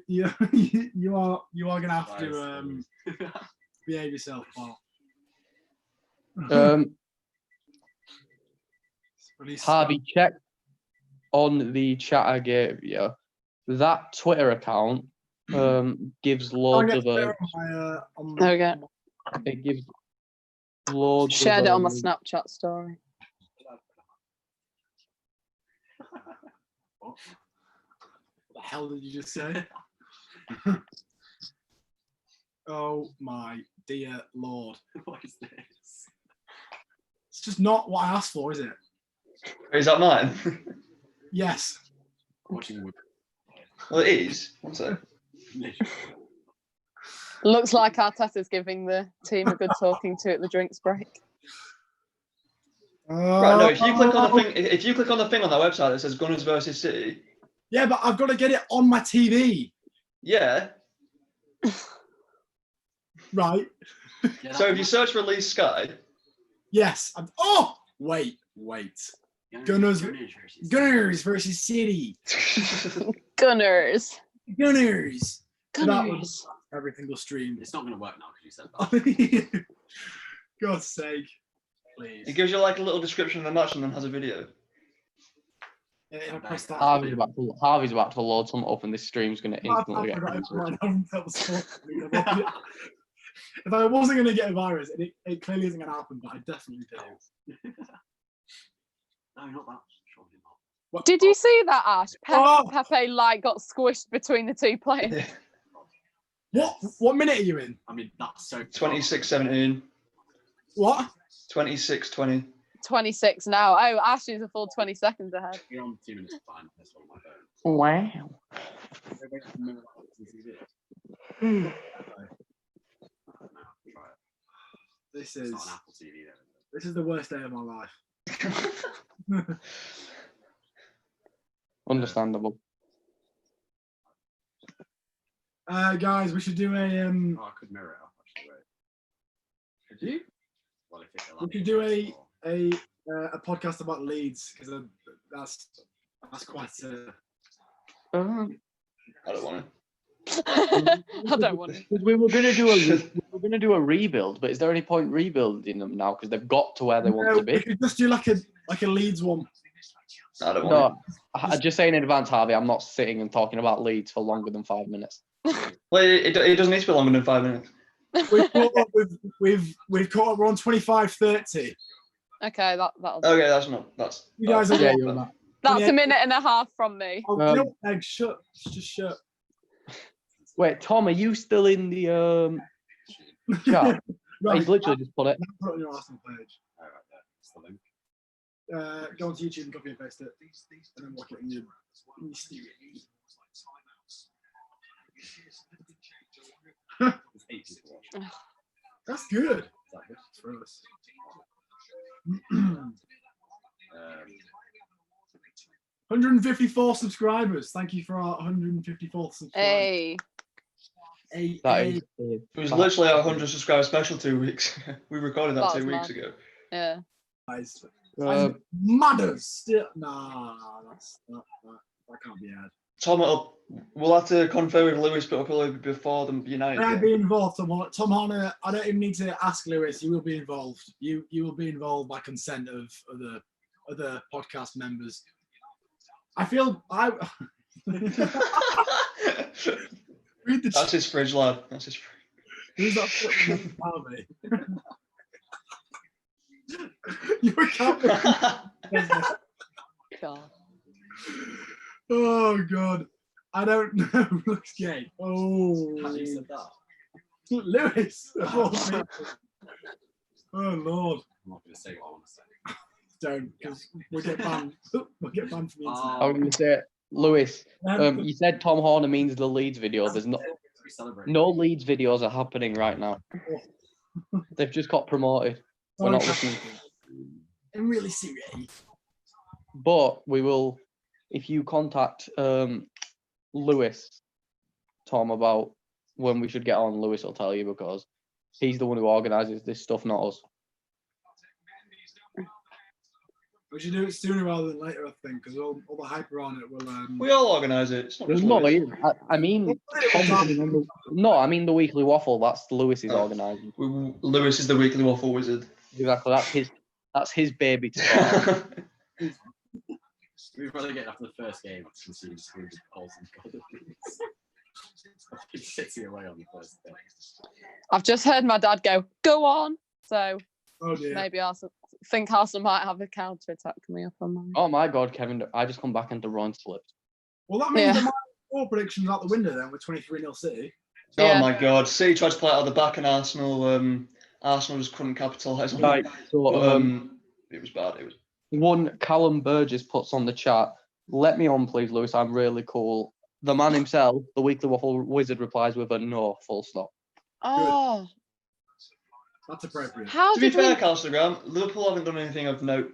are gonna have That to is funny. behave yourself, pal. Um, Release Harvey, check on the chat I gave you, that Twitter account gives I'll loads get of Twitter on my, Okay. it gives loads Shared it of on my Snapchat story. What the hell did you just say? Oh my dear Lord. What is this? It's just not what I asked for, is it? Is that mine? Yes. Watching with Well, it is. One sec. Looks like Arteta's giving the team a good talking to at the drinks break. Right, no, if you click on the thing on that website that says Gunners versus City, Yeah, but I've got to get it on my TV. yeah. Right. Yeah, So if you search for Lee Sky, Yes. Oh, wait. Gunners versus City. Gunners. Gunners. So that was Gunners. every single stream. It's not going to work now because you said that. God's sake. Please. it gives you like a little description of the match and then has a video. If I press that. Harvey's about to load something up, and this stream's going to instantly get cancelled. If I wasn't going to get a virus, it clearly isn't going to happen, but I definitely do. No, not that. Surely not. Did you see that, Ash? Oh! Pepe got squished between the two players. What minute are you in? I mean, that's so. 26-17. What? 26-20. 26 now. Oh, Ash is a full 20 seconds ahead. You're on 2 minutes behind. That's one of my phone. Wow. No, try it. This It's is not an Apple TV though. this is the worst day of my life. Understandable. Guys, we should do a Oh, I could mirror it up actually. Wait. Could you? Well, if it We could do a podcast about Leeds because that's quite. I don't want to. I don't want to. We were going to do a rebuild, but is there any point rebuilding them now because they've got to where they want to We be? could just do like a Leeds one. I don't want No, just saying in advance, Harvey. I'm not sitting and talking about Leeds for longer than 5 minutes. it. Well, it doesn't need to be longer than 5 minutes. We've caught up. We've caught up. We're on 25:30. Okay, that'll do. Okay, that's. You guys are Yeah, on you're that. That's Yeah. a minute and a half from me. Oh, you know what, Meg, shut. Just shut. Wait, Tom, are you still in the chat? Right. He's literally just put it. Put it on your Arsenal page. Oh, right there. It's the link. Go onto YouTube and copy and paste it, and then watch it in your stereo. There's 8 people watching. That's good. Is that good? For us. 154 subscribers. Thank you for our 154th subscriber. Hey. That is. It was literally our 100 subscriber special 2 weeks. We recorded that That's 2 weeks mad. ago. Yeah. Guys, Matters still. Nah, that can't be had. Tom, we'll have to confer with Lewis, but probably before the United. I'd game. be involved, Tom Horner. I don't even need to ask Lewis. You will be involved. You will be involved by consent of other podcast members. I feel read the That's his fridge, lad. That's his fridge. Who's that putting Harvey? You can't. God. Oh God, I don't know. Looks gay. Oh, How you said that? Lewis. Of all people. Oh Lord, I'm not going to say what I want to say. don't, because we'll get banned. We'll get banned from the internet. I was going to say, Lewis, you said Tom Horner means the Leeds video. There's no Leeds videos are happening right now. They've just got promoted. We're not listening. I'm really serious. But we will, if you contact Lewis, Tom, about when we should get on, Lewis will tell you because he's the one who organises this stuff, not us. We should do it sooner rather than later, I think, because all the hype around it will. We all organise it. It's not just No, Lewis. I mean, the weekly waffle. That's Lewis's organising. Lewis is the weekly waffle wizard. Exactly. That's his baby to start. We'd rather get after the first game to see 200 goals and goals. City away on the first day. I've just heard my dad go on. So Oh dear. maybe Arsenal might have a counter attack coming up on mine. Oh my God, Kevin! I just come back into Ryan slipped. Well, that means Yeah. that my score predictions out the window then with 23-0 City. Oh Yeah. my God, City tried to play it out of the back, and Arsenal just couldn't capitalise on Right. it. So But, it was bad. It was. one Callum Burgess puts on the chat. Let me on, please, Lewis. I'm really cool. The man himself, the Weekly Waffle Wizard, replies with a no. Full stop. Oh, That's appropriate. how To be did we? fair, Instagram, Liverpool haven't done anything of note.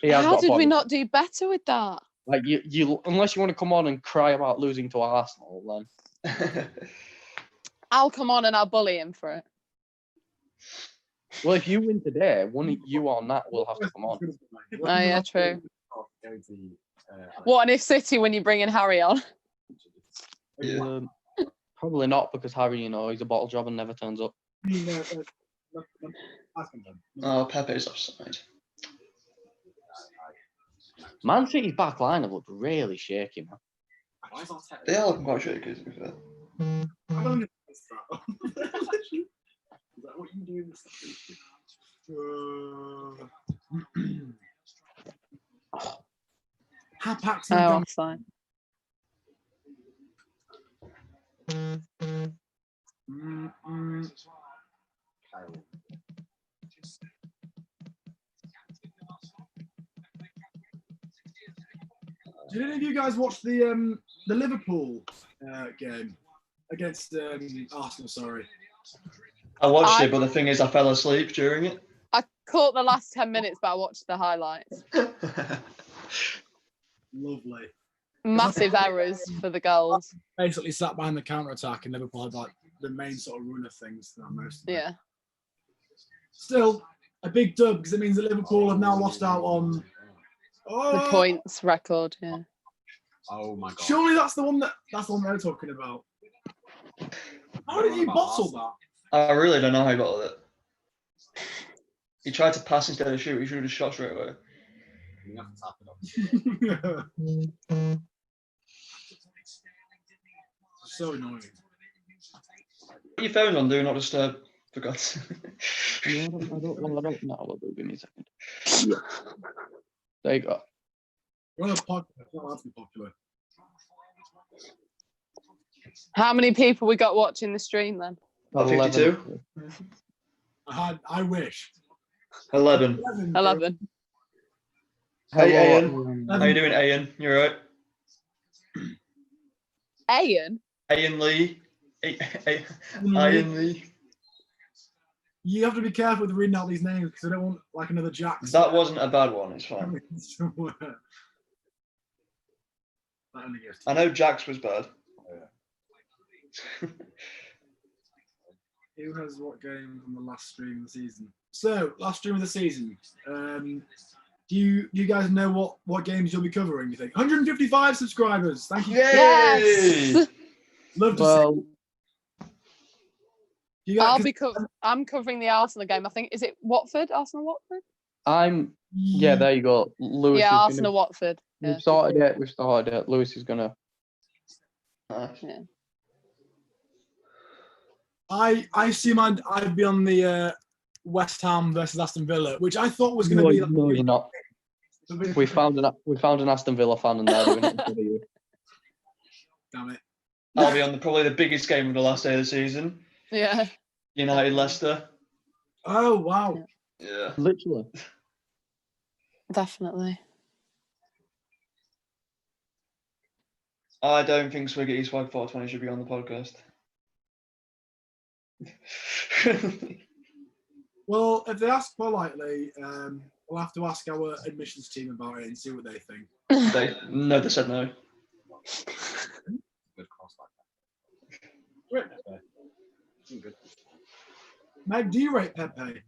He has How got a did we point. not do better with that? Like you, unless you want to come on and cry about losing to Arsenal, then. I'll come on and I'll bully him for it. Well, if you win today, one of you on that will have to come on. Oh yeah, true. Go to the, What, and if City when you bring in Harry on? Yeah. Probably not, because Harry, he's a bottle job and never turns up. Oh, Pepe's offside. Man City's back line have looked really shaky, man. Why is Arteta? They are looking quite shaky, to be fair. Is that what you do in this? How packed Oh, in I'm fine. Kyle. Did any of you guys watch the Liverpool game against Arsenal? Sorry. I watched it, but the thing is, I fell asleep during it. I caught the last 10 minutes, but I watched the highlights. Lovely. Massive errors for the goals. Basically sat behind the counter attack, and Liverpool had like the main sort of run of things throughout most of it. Yeah. Still a big dub because it means that Liverpool have now lost out on The points record, yeah. Oh my God. Surely that's the one they're talking about. How did he bottle that? I really don't know how he bottled it. He tried to pass instead of shoot. He should have just shot straight away. You have to tap it up. So annoying. Put your phone on, do not disturb. For God's sake. Yeah, I don't know. I'll give me a second. There you go. We're on a podcast. It's not allowed to be popular. How many people we got watching the stream then? 52? I wish. 11. 11. Hey, Hello, Ian. How you doing, Ian? You alright? Ian? Ian Lee. Ian Lee. You have to be careful with reading out these names because I don't want like another Jackson. That wasn't a bad one, it's fine. That only goes to- I know Jax was bad. Who has what game on the last stream of the season? So, last stream of the season. Do you guys know what games you'll be covering? You think 155 subscribers? Thank you. Yes. Love to Well, see. You guys, I'm covering the Arsenal game. I think is it Watford? Arsenal Watford? yeah, there you go. Lewis Yeah, is Arsenal Watford. Yeah. We've started it. Lewis is gonna. Yeah. I assume I'd be on the West Ham versus Aston Villa, which I thought was going to be. No, you're not. We found an Aston Villa fan and they're doing it instead of you. Damn it. I'll be on probably the biggest game of the last day of the season. Yeah. United Leicester. Oh wow. Yeah. Literally. Definitely. I don't think Swiggy Swag 420 should be on the podcast. Well, if they ask politely, we'll have to ask our admissions team about it and see what they think. They said no. Good cross like Great. that. Good. Meg, do you rate Pepe?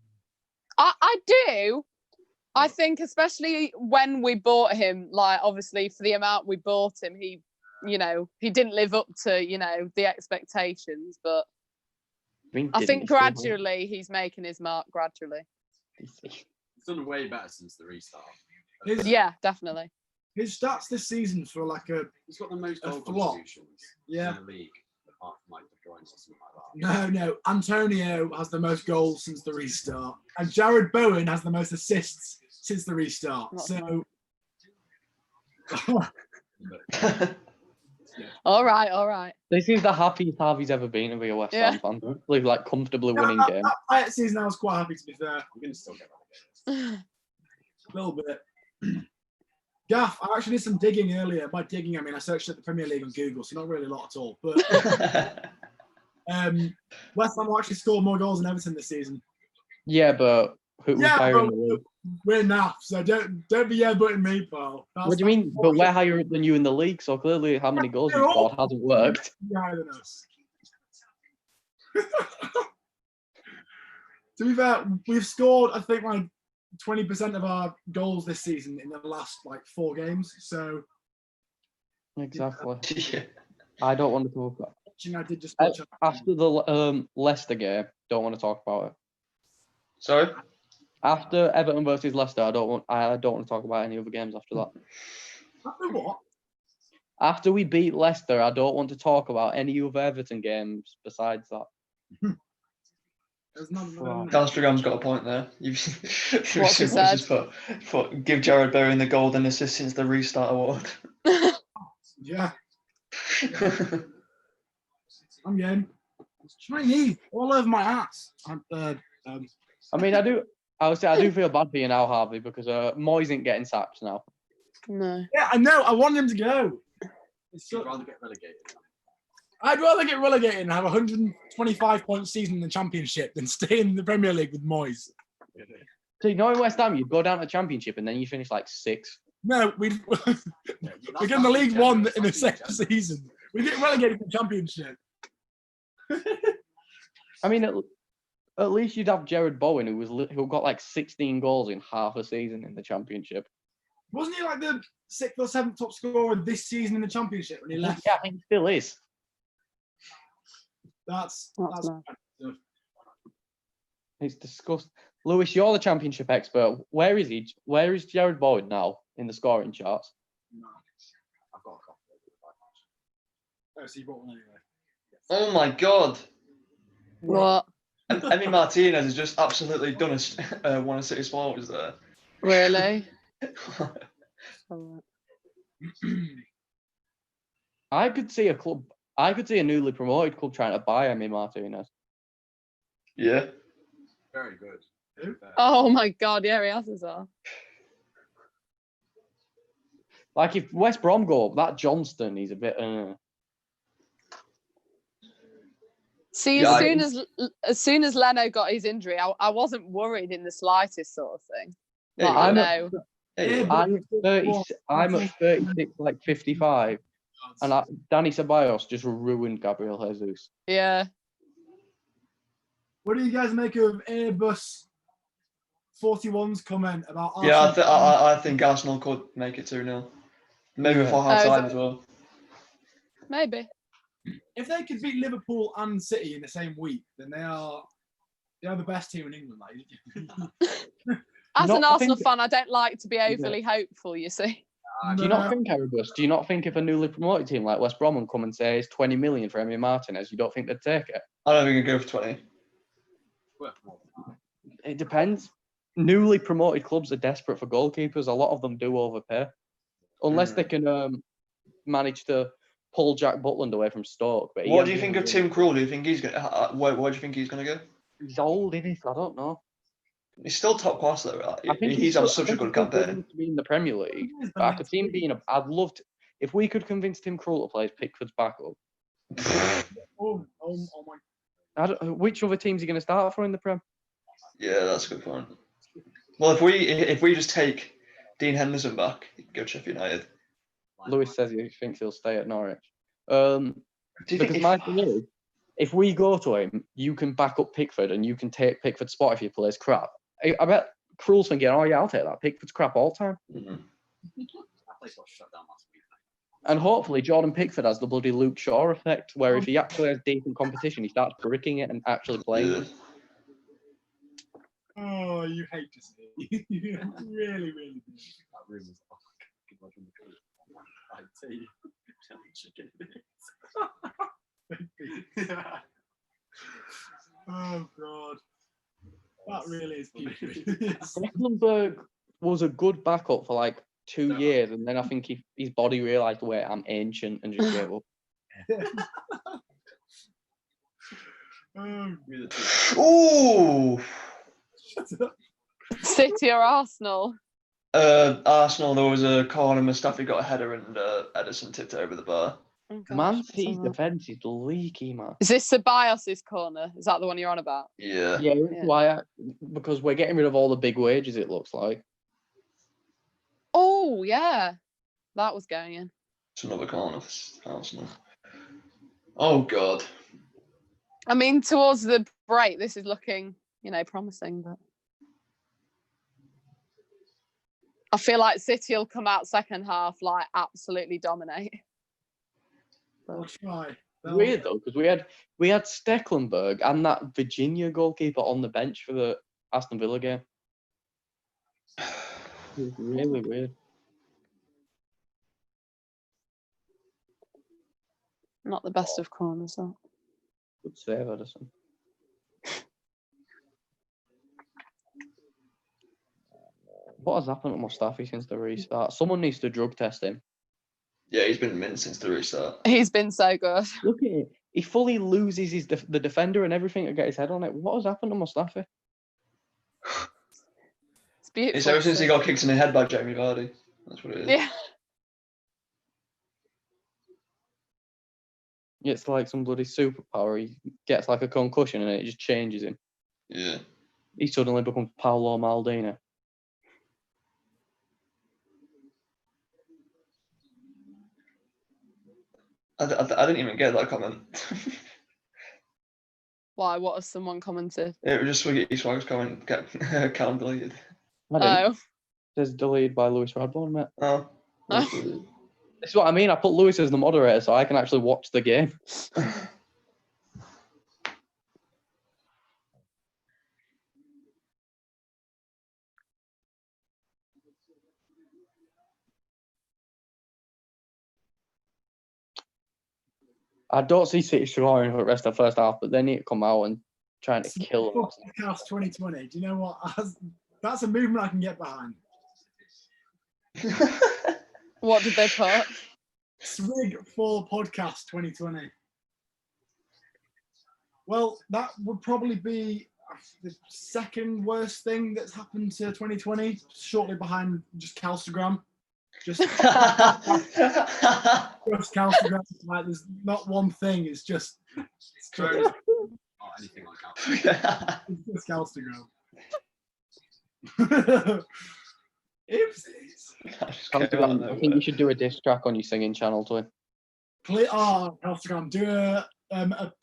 I do. I think especially when we bought him, like obviously for the amount we bought him, he didn't live up to, the expectations, but I think gradually he's making his mark gradually. He's done way better since the restart. His, Yeah, definitely. His stats this season for like a He's got the most A goal flop. contributions Yeah. in the league, apart from like the drawings or something like that. no. Antonio has the most goals since the restart, and Jared Bowen has the most assists since the restart. Not So All right. This is the happiest Harvey's ever been to be a West Ham fan. Like, comfortably winning games. that season I was quite happy, to be fair. I'm gonna still get relegated. A little bit. Gaff, I actually did some digging earlier. By digging, I mean I searched at the Premier League on Google, so not really a lot at all. But West Ham will actually score more goals than Everton this season. Yeah, but who was higher in the league? We're naff, so don't be butting me, pal. What do you mean? But we're higher up than you in the league, so clearly how many goals you scored hasn't worked. Higher than us. To be fair, we've scored, I think, like 20% of our goals this season in the last like 4 games. So Exactly. Yeah. I don't want to talk about I did just it. After the Leicester game, don't want to talk about it. Sorry? After Everton versus Leicester, I don't want to talk about any other games after that. After what? After we beat Leicester, I don't want to talk about any other Everton games besides that. There's none. Instagram's got a point there. You've What's he said? just put give Jared Bowen the golden assist since the restart award. Yeah, I'm game. It's Chinese all over my ass. I mean, I do feel bad for you now, Harvey, because Moyes ain't getting sacked now. No. Yeah, I know. I want him to go. I'd rather get relegated. I'd rather get relegated and have a 125-point season in the Championship than stay in the Premier League with Moyes. So you know, in West Ham, you'd go down to the Championship and then you finish like 6th. No, we get in the League One in the second season. We get relegated to the Championship. I mean, at least you'd have Jared Bowen, who got like 16 goals in half a season in the Championship. Wasn't he like the 6th or 7th top scorer this season in the Championship when he left? Yeah, I think he still is. That's mad. It's disgusting. Lewis, you're the Championship expert. Where is he? Where is Jared Bowen now in the scoring charts? No. I've got a copy of it. Oh, so you brought one anyway. Oh my god. What? Emi Martinez has just absolutely done one of City Sports there. Really? I could see a newly promoted club trying to buy Emi Martinez. Yeah. Very good. Oh my God, yeah, he has as well. Like if West Brom go up, that Johnston, he's a bit. See, Yeah, as soon as Leno got his injury, I wasn't worried in the slightest sort of thing. There you But I go. know. There you go. I'm at 36, like 55, and Danny Ceballos just ruined Gabriel Jesus. Yeah. What do you guys make of Airbus 41's comment about Arsenal? Yeah, I think Arsenal could make it 2-0. Maybe Yeah. before half time as well. Maybe. If they could beat Liverpool and City in the same week, then they are the best team in England. Like, As No, an I Arsenal think- fan, I don't like to be overly hopeful, you see. Do you not think, Erebus? Do you not think if a newly promoted team like West Brom come and say it's 20 million for Emi Martinez, you don't think they'd take it? I don't think I'd go for 20. Worth more than that. It depends. Newly promoted clubs are desperate for goalkeepers. A lot of them do overpay, unless they can manage to pull Jack Butland away from Stoke. But What do you think of Tim Krul? Do you think he's gonna? Where do you think he's gonna go? He's old, isn't he? I don't know. He's still top class though. Right? I think He's had such a good still good campaign. enough to be in the Premier League. But I could see him being. I'd love to if we could convince Tim Krul to play as Pickford's backup. oh my. Which other teams are going to start for in the Prem? Yeah, that's a good point. Well, if we just take Dean Henderson back, he can go to Sheffield United. Lewis says he thinks he'll stay at Norwich. Do you Because think my thing is, if we go to him, you can back up Pickford and you can take Pickford's spot if he plays crap. I bet Krul's thinking, oh yeah, I'll take that. Pickford's crap all the time. Mhm. That place got shut down last week. And hopefully Jordan Pickford has the bloody Luke Shaw effect, where if he actually has decent competition, he starts bricking it and actually playing. Yeah. Oh, you hate to see it. You really, really do. That room was IT. Chicken. Oh God, that really is putrid. Mecklenburg was a good backup for like 2 years, and then I think his body realised, wait, I'm ancient, and just gave up. Oh, Ooh. shut up. City or Arsenal? Arsenal, there was a corner, Mustafi got a header and Edison tipped it over the bar. Oh, gosh, Man what's City's on that? defence is leaky, man. Is this Ceballos' corner? Is that the one you're on about? Yeah. Yeah, that's Yeah. why because we're getting rid of all the big wages, it looks like. Oh, yeah. That was going in. It's another corner for Arsenal. Oh, God. I mean, towards the break, this is looking, promising, but I feel like City will come out second half, like, absolutely dominate. I'll try. Weird though, because we had Stecklenburg and that Virginia goalkeeper on the bench for the Aston Villa game. It was really weird. Not the best of corners, though. Good save, Edison. What has happened to Mustafi since the restart? Someone needs to drug test him. Yeah, he's been mint since the restart. He's been so good. Look at it. He fully loses the defender and everything to get his head on it. What has happened to Mustafi? It's beautiful. It's ever to since he see. got kicked in the head by Jamie Vardy. That's what it is. Yeah. It's like some bloody superpower. He gets like a concussion and it just changes him. Yeah. He suddenly becomes Paolo Maldini. I didn't even get that comment. Why? What has someone commented? It was just Swiggy Swag's comment. Callum deleted. I didn't. Oh. It says deleted by Lewis Radbourne, mate. Oh. Oh. This is what I mean. I put Lewis as the moderator so I can actually watch the game. I don't see City scoring for the rest of the first half, but they need to come out and trying to kill them. Podcast 2020. Do you know what? That's a movement I can get behind. What did they put? Swig for podcast 2020. Well, that would probably be the second worst thing that's happened to 2020, shortly behind just Calstagram. Just Calstagram. Like, there's not one thing. It's just Not anything like that. it's just Calstagram. Oopsies. Calstagram, I think you should do a diss track on your singing channel to him. Calstagram, do a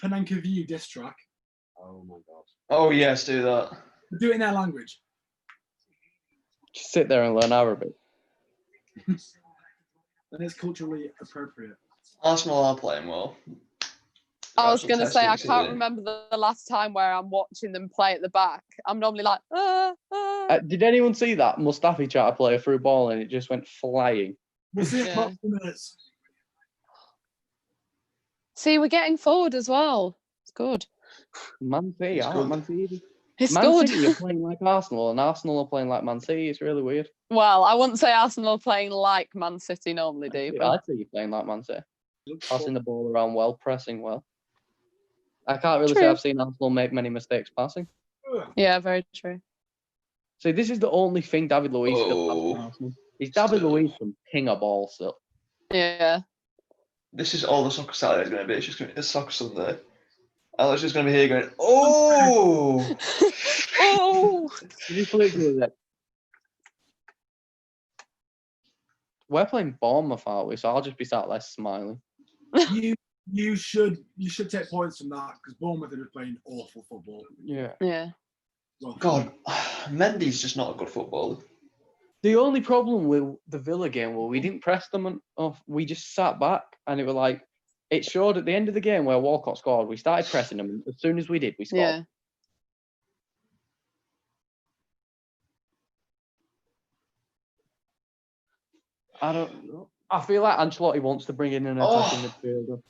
Panenka View diss track. Oh my god. Oh yes, do that. Do it in their language. Just sit there and learn Arabic. And it's culturally appropriate. Arsenal are playing well. I was going to say, I Fantastic can't today. remember the last time where I'm watching them play at the back. I'm normally like, Did anyone see that Mustafi try to play a through ball and it just went flying? We'll see it Yeah. for 2 minutes. See, we're getting forward as well. It's good. Man City, It's I good. like Man City. It's Man good. City are playing like Arsenal and Arsenal are playing like Man City. It's really weird. Well, I wouldn't say Arsenal playing like Man City normally do, but I'd say you're playing like Man City. Passing the ball around well, pressing well. I can't really say True. I've seen Arsenal make many mistakes passing. yeah, very true. See, this is the only thing David Luiz still has Oh. for Arsenal. Is David Still. Luiz can ping a ball still. Yeah. This is all the soccer Saturday is going to be. It's just going to be a soccer Sunday. Alex is going to be here going, oh! Oh, Did you play with it? We're playing Bournemouth, aren't we? So I'll just be sat there smiling. You should take points from that because Bournemouth are playing awful football. Yeah. yeah. Well, God, Mendy's just not a good footballer. The only problem with the Villa game was we didn't press them off. We just sat back and it was like, it showed at the end of the game where Walcott scored, we started pressing them. And as soon as we did, we scored. Yeah. I don't know. I feel like Ancelotti wants to bring in an attacking midfielder.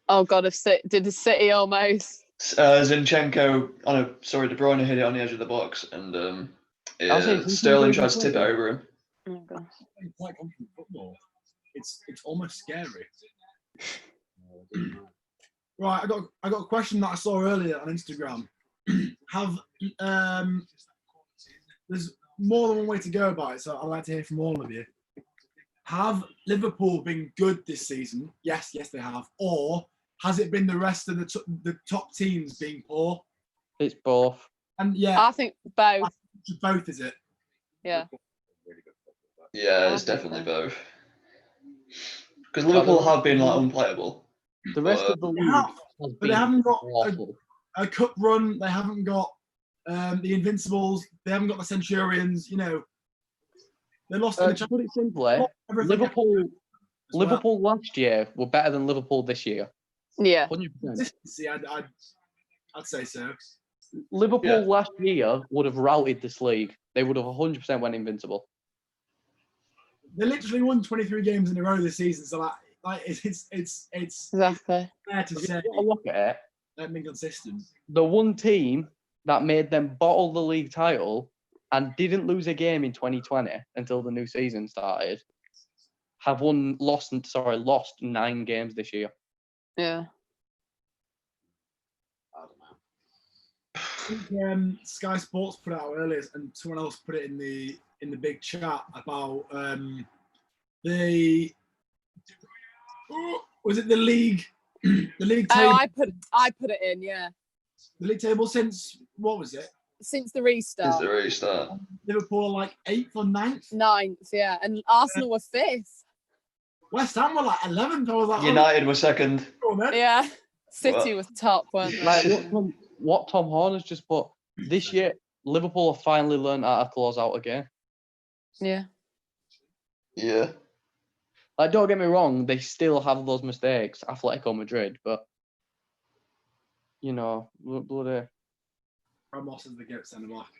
Oh God, did the City almost? Zinchenko, De Bruyne hit it on the edge of the box, and Sterling tried to tip it over him. Oh God. Quite confident football. It's almost scary. Right, I got a question that I saw earlier on Instagram. There's more than one way to go about it, so I'd like to hear from all of you. Have Liverpool been good this season? Yes, they have. Or has it been the rest of the top teams being poor? It's both. And yeah, I think both. Both, is it? Yeah. Yeah, it's definitely both. Because Liverpool have been like unplayable. The rest of the league, but they haven't got awful. a cup run. They haven't got the Invincibles. They haven't got the Centurions. You know, they lost. To put it simply, Liverpool last year were better than Liverpool this year. Yeah. 100%. I'd say so. Liverpool last year would have routed this league. They would have 100% went invincible. They literally won 23 games in a row this season. So it's Exactly. fair to say Look at it. they've been consistent. The one team that made them bottle the league title and didn't lose a game in 2020 until the new season started have lost 9 games this year. Yeah. I don't know. I think Sky Sports put it out earlier, and someone else put it in the big chat about was it the league the league table? Oh, I put it in, yeah. The league table since what was it? Since the restart. Since the restart. Liverpool are like 8th or 9th. 9th, yeah, and Arsenal were 5th. West Ham were like 11th. I was like, United were second. Yeah. City was top, weren't they? Like what Tom Horner's just put, this year, Liverpool have finally learned how to close out a game. Yeah. Yeah. Like, don't get me wrong, they still have those mistakes, Atletico Madrid, but, you know, bloody... Ramos is the GOAT centre-back.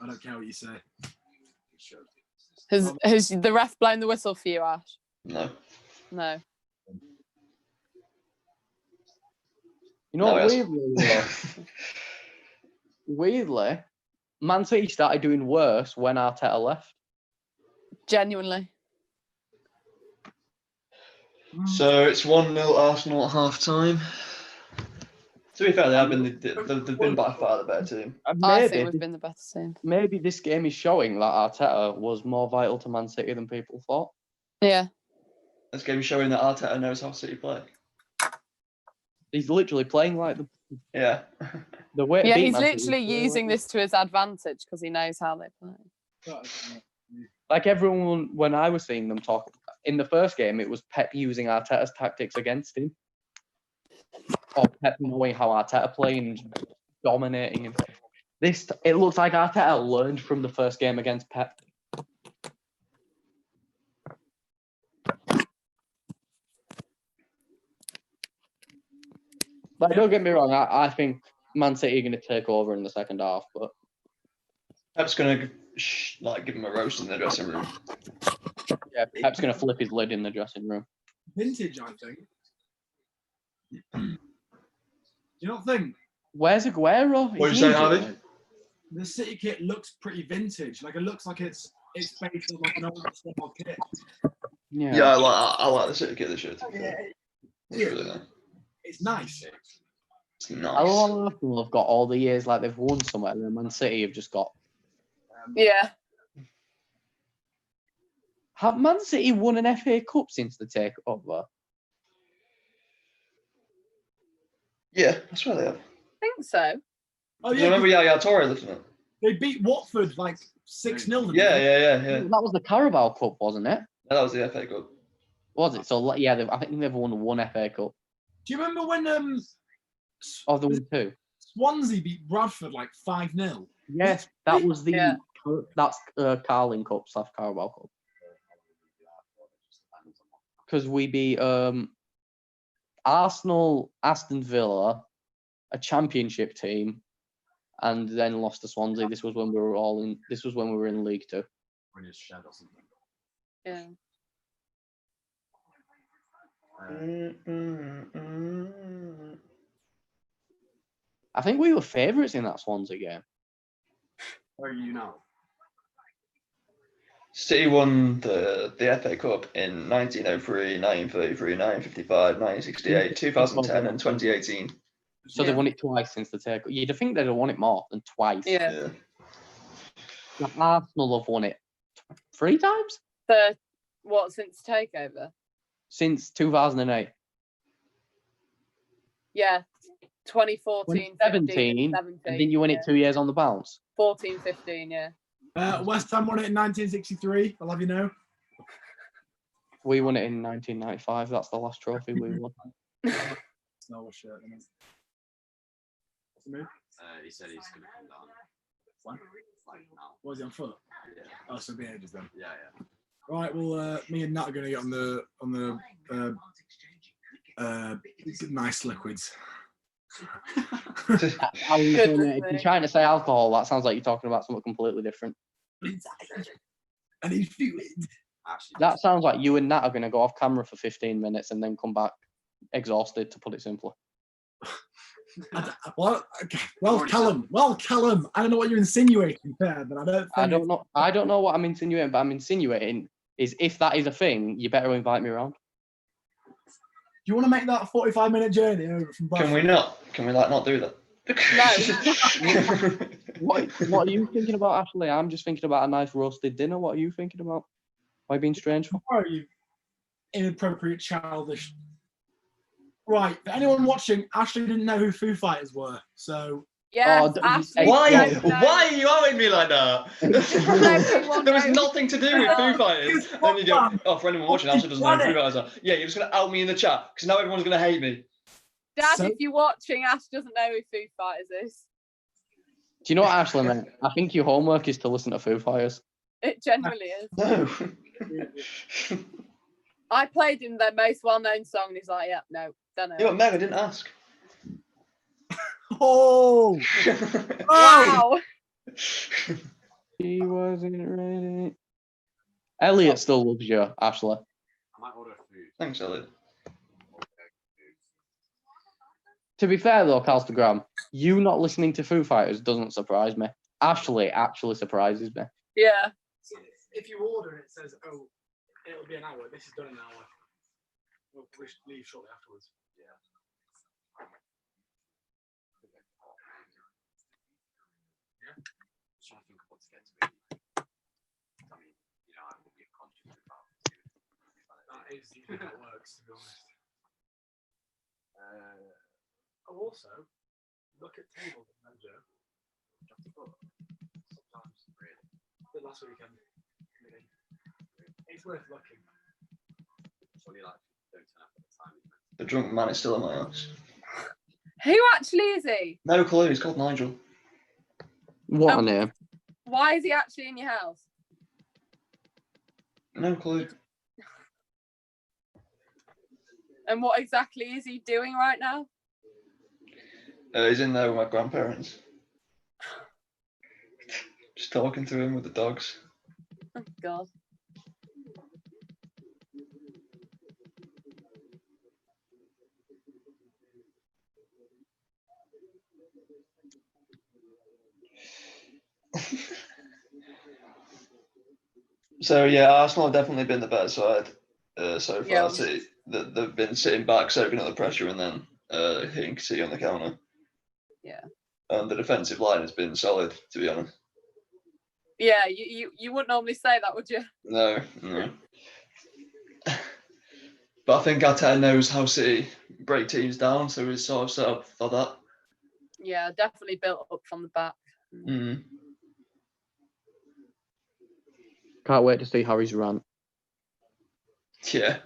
I don't care what you say. Has the ref blown the whistle for you, Ash? No. No. You know, No, weirdly, Man City started doing worse when Arteta left. Genuinely. So it's 1-0 Arsenal at half time. To be fair, they've been by far the better team. I think we've been the better team. Maybe this game is showing that Arteta was more vital to Man City than people thought. Yeah. This game is showing that Arteta knows how City play. He's literally playing like them. Yeah. The way Yeah, he's literally using this to his advantage because he knows how they play. Like everyone, when I was seeing them talk, in the first game, it was Pep using Arteta's tactics against him. Or Pep knowing how Arteta played and dominating him. It looks like Arteta learned from the first game against Pep. But don't get me wrong, I think Man City are going to take over in the second half, but Pep's going to give him a roast in the dressing room. yeah, Pep's going to flip his lid in the dressing room. Vintage, I think. Do you not think? Where's Aguero? What are you saying, Harvey? The City kit looks pretty vintage. Like, it looks like it's based on like an old style kit. Yeah, I like the City kit this year. Yeah. It's really nice. It's nice. It's nice. A lot of Arsenal have got all the years like they've won somewhere, and Man City have just got. Yeah. Have Man City won an FA Cup since the takeover? Yeah, I swear they have. I think so. Oh Do yeah, you remember Yaya Toure lifting it? they beat Watford like 6-0. Yeah. That was the Carabao Cup, wasn't it? That was the FA Cup. Was it? So yeah, I think they've won one FA Cup. Do you remember when Oh, they won two. Swansea beat Bradford like 5-0? Yes, that was the Yeah. that's Carling Cup / Carabao Cup. Because we beat Arsenal, Aston Villa, a Championship team, and then lost to Swansea. This was when we were in League Two. Or in his shed or something. Yeah. I think we were favourites in that Swansea game. Where are you now? City won the FA Cup in 1903, 1933, 1955, 1968, 2010, and 2018. So they won it twice since the takeover. You'd think they'd have won it more than twice. Yeah. Like Arsenal have won it 3 times Since takeover? since 2008. Yeah. 2014, 2017, 15, 17. And then you win it 2 years on the bounce. 14, 15, yeah. West Ham won it in 1963. I'll have you know. We won it in 1995. That's the last trophy we won. Snow shirt. Isn't it? What's the move? He said he's going to come down. When? Like now. Was he on foot? Yeah. Oh, so it'll be ages then. Yeah. Right. Well, me and Nat are going to get on the nice liquids. If you're trying to say alcohol, that sounds like you're talking about something completely different. And he's fluid. Actually, That sounds like you and Nat are going to go off camera for 15 minutes and then come back exhausted, to put it simply. Well, Callum. I don't know what you're insinuating there, but I don't know. I don't know what I'm insinuating, but I'm insinuating is if that is a thing, you better invite me around. Do you want to make that a 45-minute journey over from Bradford? Can we not? Can we not do that? What are you thinking about, Ashley? I'm just thinking about a nice roasted dinner. What are you thinking about? Why are you being strange for? Why are you inappropriate, childish? Right, for anyone watching, Ashley didn't know who Foo Fighters were, so... Yes, Oh, Ashley. Why are you outing me like that? There was nothing to do with Foo Fighters. Then you go, for anyone watching, Ashley doesn't know who Foo Fighters are. Yeah, you're just going to out me in the chat, because now everyone's going to hate me. Dad, if you're watching, Ash doesn't know who Foo Fighters is. Do you know what, Ashley, man? I think your homework is to listen to Foo Fighters. It generally is. No. I played him their most well-known song, and he's like, yeah, no, don't know. Yeah, but Meg, I didn't ask. Oh! Wow! He wasn't ready. Elliot still loves you, Ashley. I might order food. Thanks, Elliot. To be fair, though, Calstagram, you not listening to Foo Fighters doesn't surprise me. Ashley actually surprises me. Yeah. If you order and it says, oh, it'll be an hour, this is done in an hour. We'll leave shortly afterwards. Just trying to think of what to get to eat. I mean, I will be conscious about food. That is how it works, to be honest. Also, look at tables at Mojo. Sometimes, really. The last weekend. It's worth looking. Surely, don't turn up at the time. The drunk man is still in my house. Who actually is he? No clue, he's called Nigel. What a name. Why is he actually in your house? No clue. And what exactly is he doing right now? He's in there with my grandparents. Just talking to him with the dogs. Oh, God. So yeah, Arsenal have definitely been the better side so far. Yeah. They've been sitting back, soaking up the pressure, and then hitting City on the counter. Yeah. And the defensive line has been solid, to be honest. Yeah, you wouldn't normally say that, would you? No. But I think Arteta knows how City break teams down, so he's sort of set up for that. Yeah, definitely built up from the back. Mm. Can't wait to see Harry's rant. Yeah.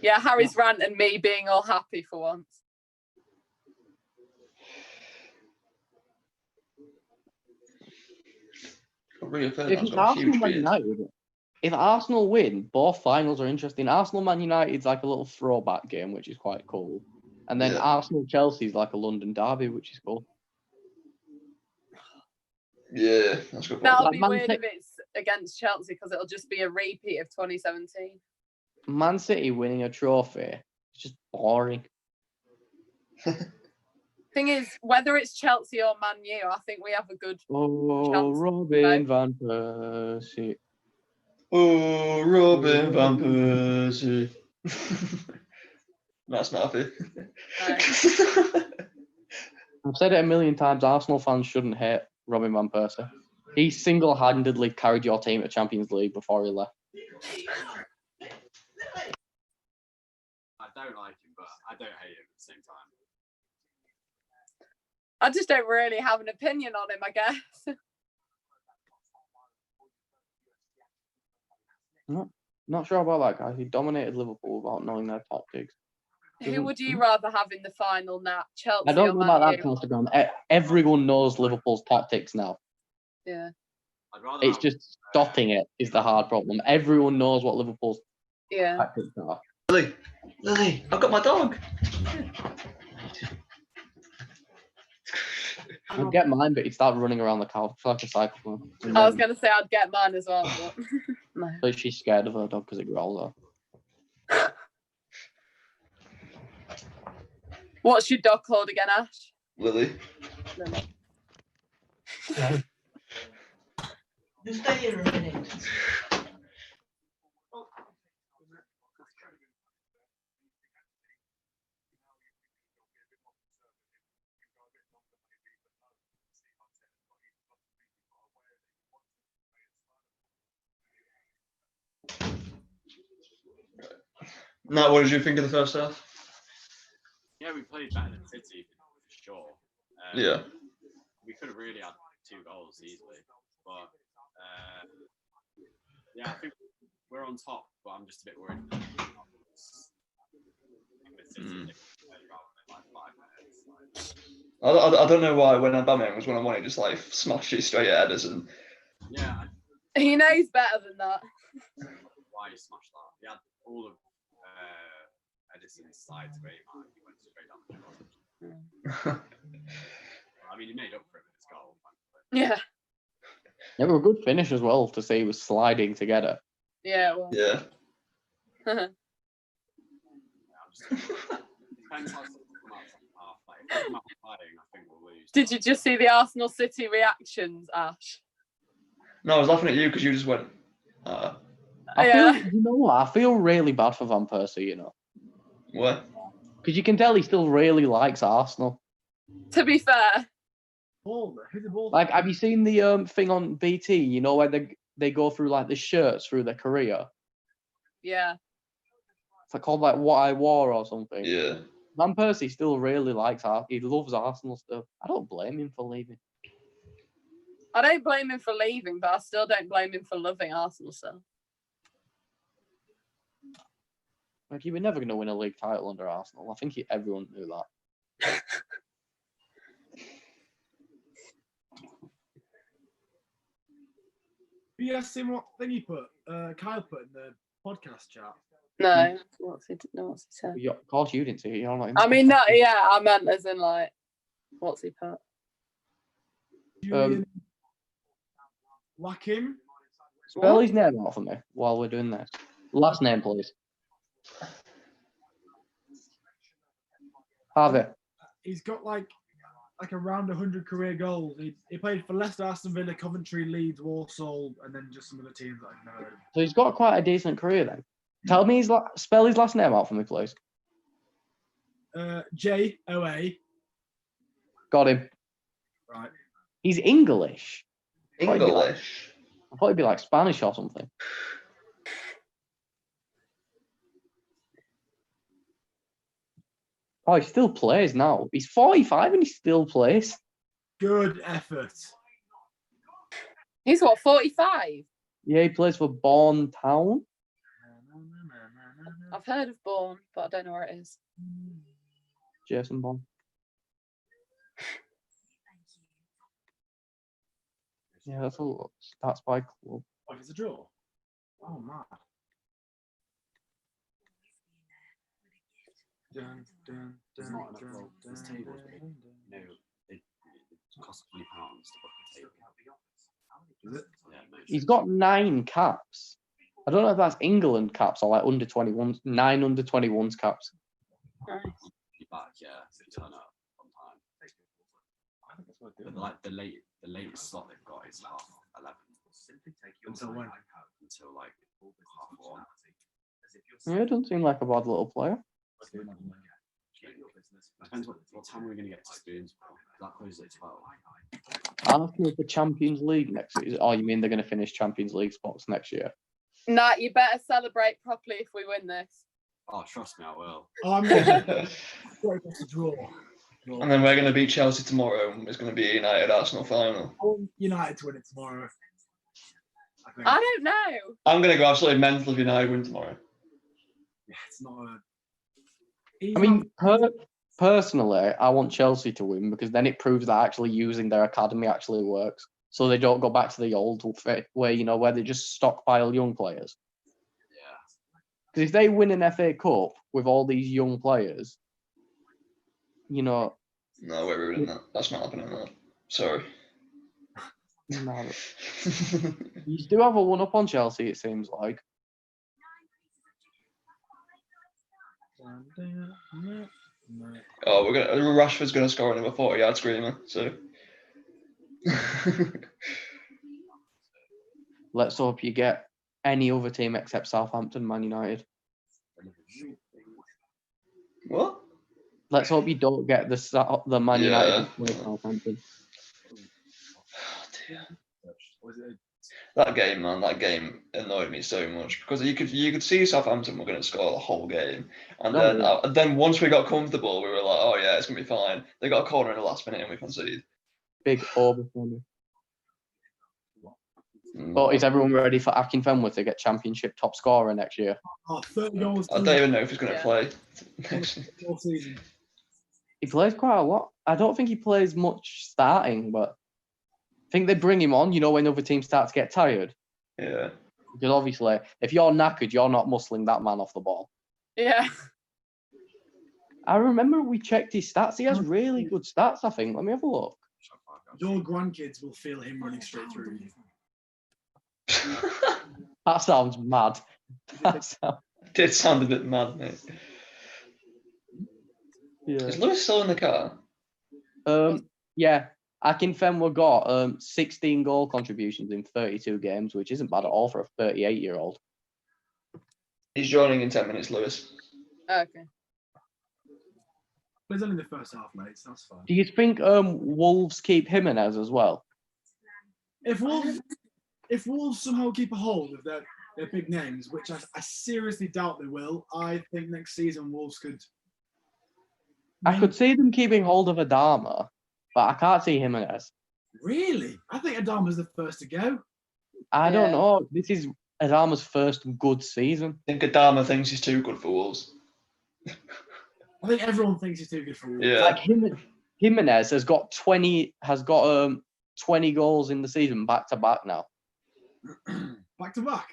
Yeah, Harry's rant and me being all happy for once. If Arsenal win, both finals are interesting. Arsenal Man United's like a little throwback game, which is quite cool. And then Arsenal Chelsea's like a London derby, which is cool. Yeah, that's good. That'll Like be Man weird City- if it's against Chelsea because it'll just be a repeat of 2017. Man City winning a trophy, it's just boring. Thing is, whether it's Chelsea or Man U, I think we have a good Oh, chance. Robin van Persie. Oh, Robin van Persie. That's not happy. I've said it a million times. Arsenal fans shouldn't hate Robin van Persie. He single-handedly carried your team to Champions League before he left. I don't like him, but I don't hate him at the same time. I just don't really have an opinion on him, I guess. Not sure about that guy. He dominated Liverpool without knowing their tactics. Who would you rather have in the final now, Chelsea I don't or know Man about U? that close to ground. Everyone knows Liverpool's tactics now. Yeah. I'd rather It's have, just stopping it is the hard problem. Everyone knows what Liverpool's Yeah. tactics are. Lily, I've got my dog. I'd get mine, but he'd start running around the couch like a cyclone. I was going to say I'd get mine as well, but no. But she's scared of her dog because it growls her. What's your dog called again, Ash? Lily. Lily. You stay here a minute. Now, what did you think of the first half? Yeah, we played better than City for sure. Yeah. We could have really had 2 goals easily, but yeah, I think we're on top. But I'm just a bit worried. I don't know why when Aubameyang was one-on-one, he just like smashed it straight at headers and. Yeah. He knows better than that. Why he smashed that? He had all of Edison's sides where he went straight down the middle. I mean, he made up for it with his goal. Yeah. It was a good finish as well to say he was sliding together. Yeah. Well. Yeah. Depends how City come out from half. Like, if they come out fighting, I think we'll lose. Did you just see the Arsenal City reactions, Ash? No, I was laughing at you because you just went. You know what? I feel really bad for Van Persie, you know. What? Because you can tell he still really likes Arsenal. To be fair. Who's the ball? Like, have you seen the thing on BT? You know where they go through like the shirts through their career. Yeah. It's like called like What I Wore or something. Yeah. Van Persie still really likes Arsenal. He loves Arsenal stuff. I don't blame him for leaving. I don't blame him for leaving, but I still don't blame him for loving Arsenal still. Like, he was never going to win a league title under Arsenal. I think everyone knew that. You guys seen what thing he put? Kyle put in the podcast chat. No. What's he said? Of course, you didn't see it. You're not I mean, no, yeah, I meant as in like, what's he put? Julian Wackham. Spell his name out for me while we're doing this. Last name, please. Harvey. He's got like around 100 career goals. He played for Leicester, Aston Villa, Coventry, Leeds, Walsall, and then just some other teams that I've never heard of. So he's got quite a decent career then. Tell me spell his last name out for me, please. J-O-A. Got him. Right. He's English. English. I thought he'd be like Spanish or something. Oh, he still plays now. He's 45 and he still plays. Good effort. He's what, 45? Yeah, he plays for Bourne Town. I've heard of Bourne, but I don't know where it is. Jason Bourne. Yeah, that's a look. Stats by club. Oh, it's a draw. Oh, man. Dun, dun, It's dun, not enough dun, goals. dun, This table's dun, big. dun. No, it costs £20 to book the table. Is it? Yeah, mate. He's got 9 caps. I don't know if that's England caps or like under 21s, 9 under 21s caps. Be back, yeah, to turn up on time. But like the latest slot they've got is 11:30. Until when? Until like 1:30. Yeah, it doesn't seem like a bad little player. Depends what time we're going to get to Spoons for. That closes at 12. I'm looking for Champions League next season. Oh, you mean they're going to finish Champions League spots next year? Nah, you better celebrate properly if we win this. Oh, trust me, I will. Oh, I'm going to draw. And then we're going to beat Chelsea tomorrow. It's going to be a United Arsenal final. I want United to win it tomorrow. I don't know. I'm going to go absolutely mental if United win tomorrow. Yeah, it's not a. I mean, personally, I want Chelsea to win because then it proves that actually using their academy actually works. So they don't go back to the old way, where they just stockpile young players. Yeah. Because if they win an FA Cup with all these young players, No, we're ruining that. That's not happening. That. Sorry. no. You do have a one-up on Chelsea, it seems like. Oh, Rashford's gonna score another 40-yard screamer. So. Let's hope you get any other team except Southampton, Man United. What? Let's hope you don't get the Man United with Southampton. Oh, dear. That game, man, that game annoyed me so much because you could see Southampton were going to score the whole game, and then once we got comfortable, we were like, oh yeah, it's going to be fine. They got a corner in the last minute and we conceded. Big overperformance. But is everyone ready for Akinfenwa to get Championship top scorer next year? 30 goals. I don't even know if he's going to play. All season. He plays quite a lot. I don't think he plays much starting, but I think they bring him on, when other teams start to get tired. Yeah. Because obviously, if you're knackered, you're not muscling that man off the ball. Yeah. I remember we checked his stats. He has really good stats, I think. Let me have a look. Your grandkids will feel him running straight through you. That sounds mad. Did sound a bit mad, mate. Yeah. Is Lewis still in the car? Yeah. Akinfenwa got 16 goal contributions in 32 games, which isn't bad at all for a 38-year-old. He's joining in 10 minutes, Lewis. Okay. But it's only the first half, mate. So that's fine. Do you think Wolves keep Jimenez as well? If Wolves somehow keep a hold of their big names, which I seriously doubt they will, I think next season Wolves could. I could see them keeping hold of Adama, but I can't see Jimenez. Really? I think Adama's the first to go. I don't know. This is Adama's first good season. I think Adama thinks he's too good for Wolves. I think everyone thinks he's too good for Wolves. Yeah. Like Jimenez has got 20 goals in the season back to back now. Back to back.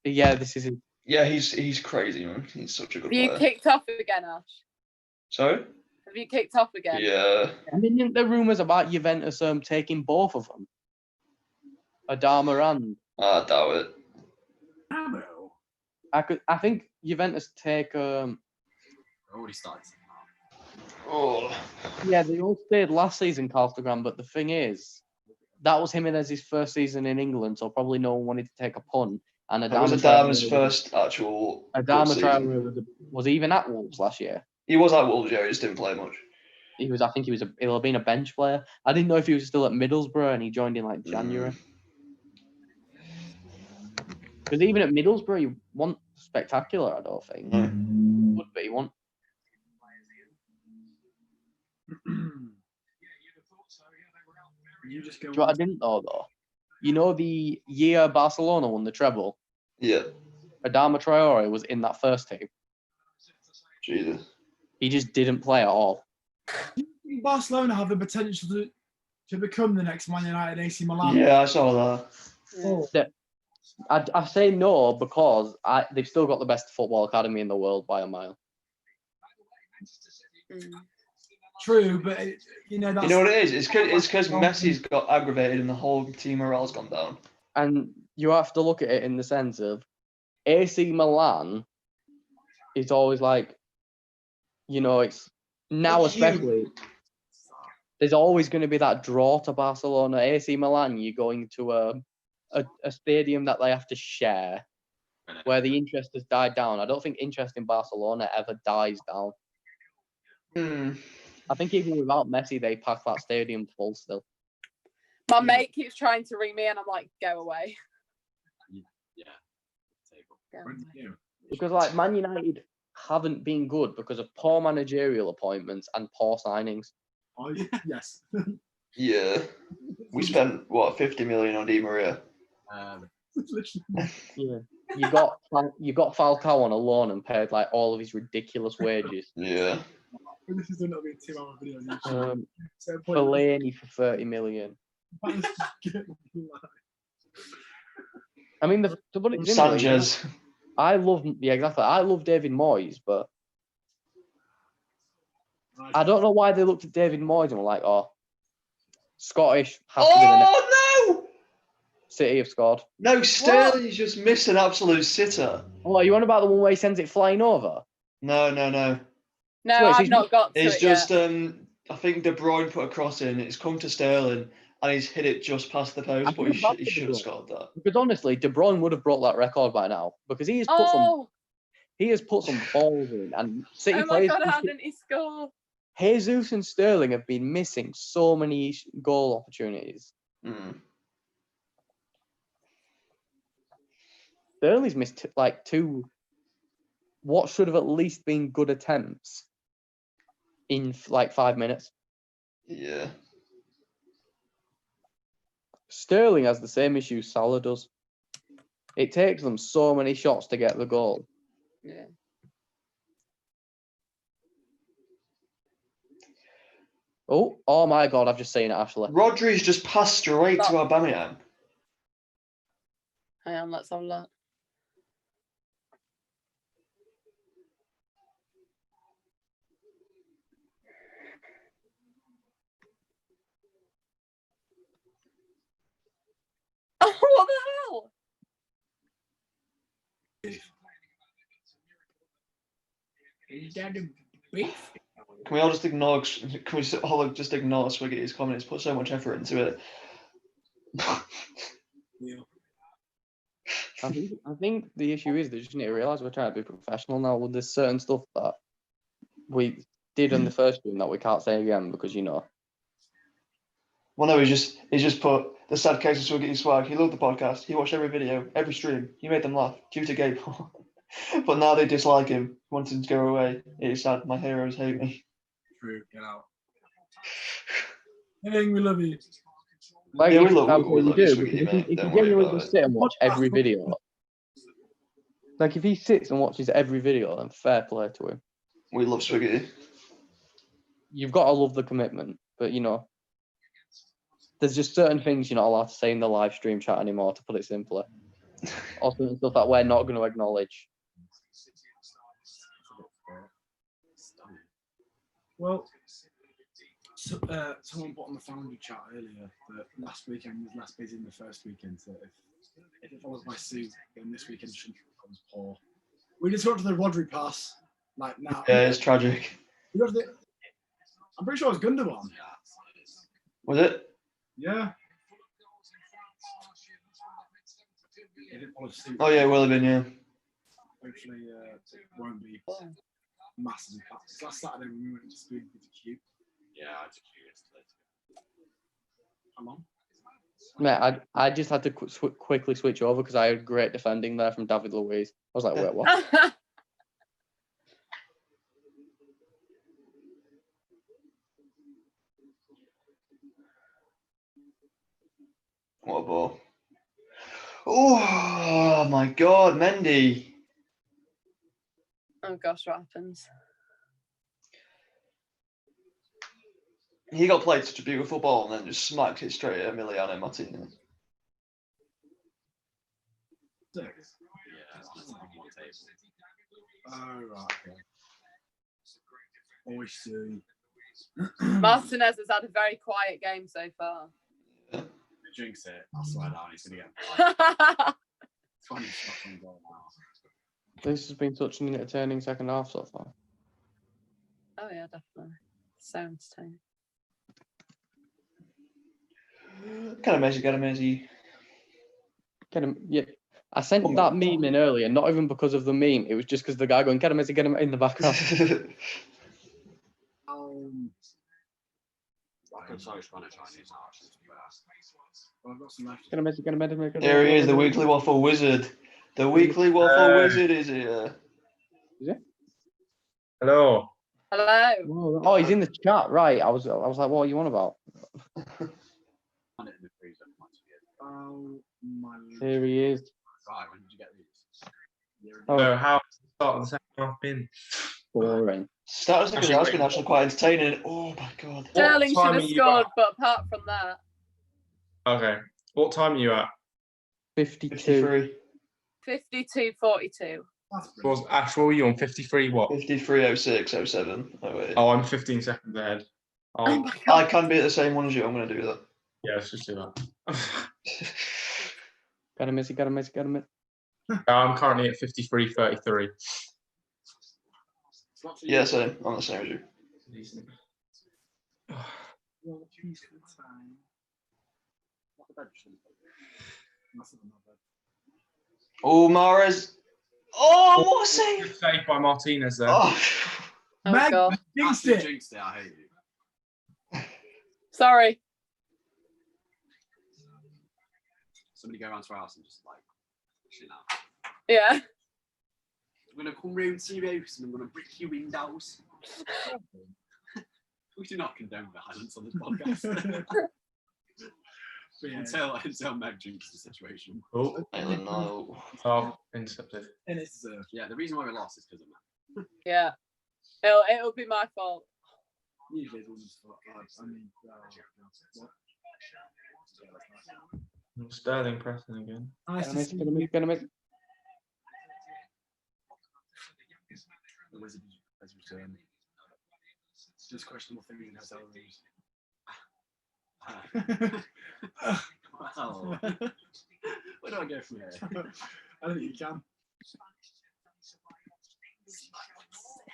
Yeah, this is. Yeah, he's crazy, man. He's such a good Have you player. kicked off again, Ash? Sorry? Have you kicked off again? Yeah. I mean, isn't there rumours about Juventus taking both of them? Adama and. I doubt it. I think Juventus take. Already started. Oh. Yeah, they all stayed last season, Carlstagram, but the thing is, that was Jimenez's first season in England, so probably no one wanted to take a punt. And That was Adama's first actual. Adama Traore was even at Wolves last year. He was at Wolves, yeah, he just didn't play much. I think he'll have been a bench player. I didn't know if he was still at Middlesbrough and he joined in like January. Because even at Middlesbrough, he wasn't spectacular, I don't think. Would be one. You just go. Do you know what I didn't know though? The year Barcelona won the treble? Yeah. Adama Traore was in that first team. Jesus. He just didn't play at all. Do you think Barcelona have the potential to become the next Man United AC Milan? Yeah, I saw that. I say no because they've still got the best football academy in the world by a mile. True, but that's, you know what it is? It's because Messi's got aggravated and the whole team morale's gone down. And you have to look at it in the sense of AC Milan is always like, it's now especially. There's always going to be that draw to Barcelona. AC Milan, you're going to a stadium that they have to share, where the interest has died down. I don't think interest in Barcelona ever dies down. I think even without Messi, they pack that stadium full still. My mate keeps trying to ring me, and I'm like, go away. Yeah. Because like Man United haven't been good because of poor managerial appointments and poor signings. Oh, yes. Yeah. We spent, 50 million on Di Maria? Yeah. You got Falcao on a loan and paid like all of his ridiculous wages. Yeah. This is not being 2 hour video. on YouTube. Fellaini for 30 million. I mean, to put it simply, Sanchez. I love David Moyes, but I don't know why they looked at David Moyes and were like, oh, Scottish has to be the next No! City have scored. No, Sterling's just missed an absolute sitter. Oh, are you on about the one where he sends it flying over? No. No, Wait, I've not got to It's it just, yet. I think De Bruyne put a cross in, it's come to Sterling, and he's hit it just past the post, but he should have scored that. Because honestly, De Bruyne would have broke that record by now because he has put some balls in, and City Oh my players. God, how didn't he score? Jesus and Sterling have been missing so many goal opportunities. Sterling's missed like 2 what should have at least been good attempts in like 5 minutes. Yeah. Sterling has the same issue Salah does. It takes them so many shots to get the goal. Yeah. Oh my God, I've just seen it, Ashlee. Rodri's just passed straight to Aubameyang. Hang on, let's have a look. What the hell? Is that a beef? Can we all just ignore? Can we all just ignore Swiggy's comment? He's put so much effort into it. I think the issue is they just need to realise we're trying to be professional now. Well, there's certain stuff that we did in the first stream that we can't say again because Well, no, he's just put the sad case of Swiggy Swag. He loved the podcast. He watched every video, every stream. He made them laugh due to gay porn. But now they dislike him. Want him to go away. It is sad. My heroes hate me. True. Get out. Hey, we love you. Like, Yeah, we if love you, you Swiggy, don't worry genuinely about just it. sit and watch every video, like if he sits and watches every video, then fair play to him. We love Swiggy. You've got to love the commitment, but there's just certain things you're not allowed to say in the live stream chat anymore, to put it simply. Or certain stuff that we're not going to acknowledge. Well, someone put on the family chat earlier that last weekend was less busy than the first weekend. So if it follows my suit, then this weekend shouldn't become poor. We just got to the Rodri pass. Like now. Yeah, it's tragic. We got to the, I'm pretty sure it was Gundogan. Was it? Yeah. If it follows suit, Oh yeah, it will have been, yeah. hopefully it won't be massive. It's last Saturday when we went to speak with the Q. Yeah, I took you yesterday. Come on. Mate, I just had to quickly switch over because I had great defending there from David Luiz. I was like, wait, what? What a ball. Oh my God, Mendy. Oh gosh, what happens? He got played such a beautiful ball and then just smacked it straight at Emiliano Martinez. Yeah, that's on one table. Oh, right. Okay. I see. Martinez has had a very quiet game so far. If he drinks it, I swear down, he's going to get 20 shots on goal now. This has been such an entertaining second half so far. Oh yeah, definitely. Sounds tame. Kind of messy, kind of messy. Get him, yeah. I sent that meme in earlier, not even because of the meme. It was just because the guy going, get him in the background. I could so Spanish Chinese now. I've got some left. Get him. There he is, the weekly waffle wizard. The weekly waffle wizard is here. Is it? Hello. Hello. Oh, he's in the chat, right? I was like, what are you on about? Oh my. Here he is. Right, when did you get these? So how start of the second half been? Boring. Start of the second half's been actually quite entertaining. Oh my god. Sterling should time have are you scored, at? but apart from that, Okay. What time are you at? 52. 52-42. Was Ash, what were you on? 53 what? 53.06, 07. Oh, wait. Oh, I'm 15 seconds ahead. Oh Oh, my I god. can be at the same one as you. I'm going to do that. yeah, let's just do that. Got him. I'm currently at 53.33. Yeah, same. I'm the same as you. Oh, Mahrez. Oh, what a save! Good save by Martinez there. Oh. Oh Meg, god. jinxed After it. jinxed it, I hate you. Sorry. Somebody go around to our house and just like, shit now. Yeah. I'm going to come round to your house and I'm going to brick your windows. We do not condone violence on this podcast. until Meg jinxes the situation. Oh, No. oh, intercepted. And it's Yeah, the reason why we lost is because of Meg. Yeah. It'll be my fault. usually it's women's fault. I mean, what? Sterling pressing again. Nice to see Get him. the Wizard has returned. Just questionable things in hotel rooms. Wow. Where do I go from here? I don't think you can.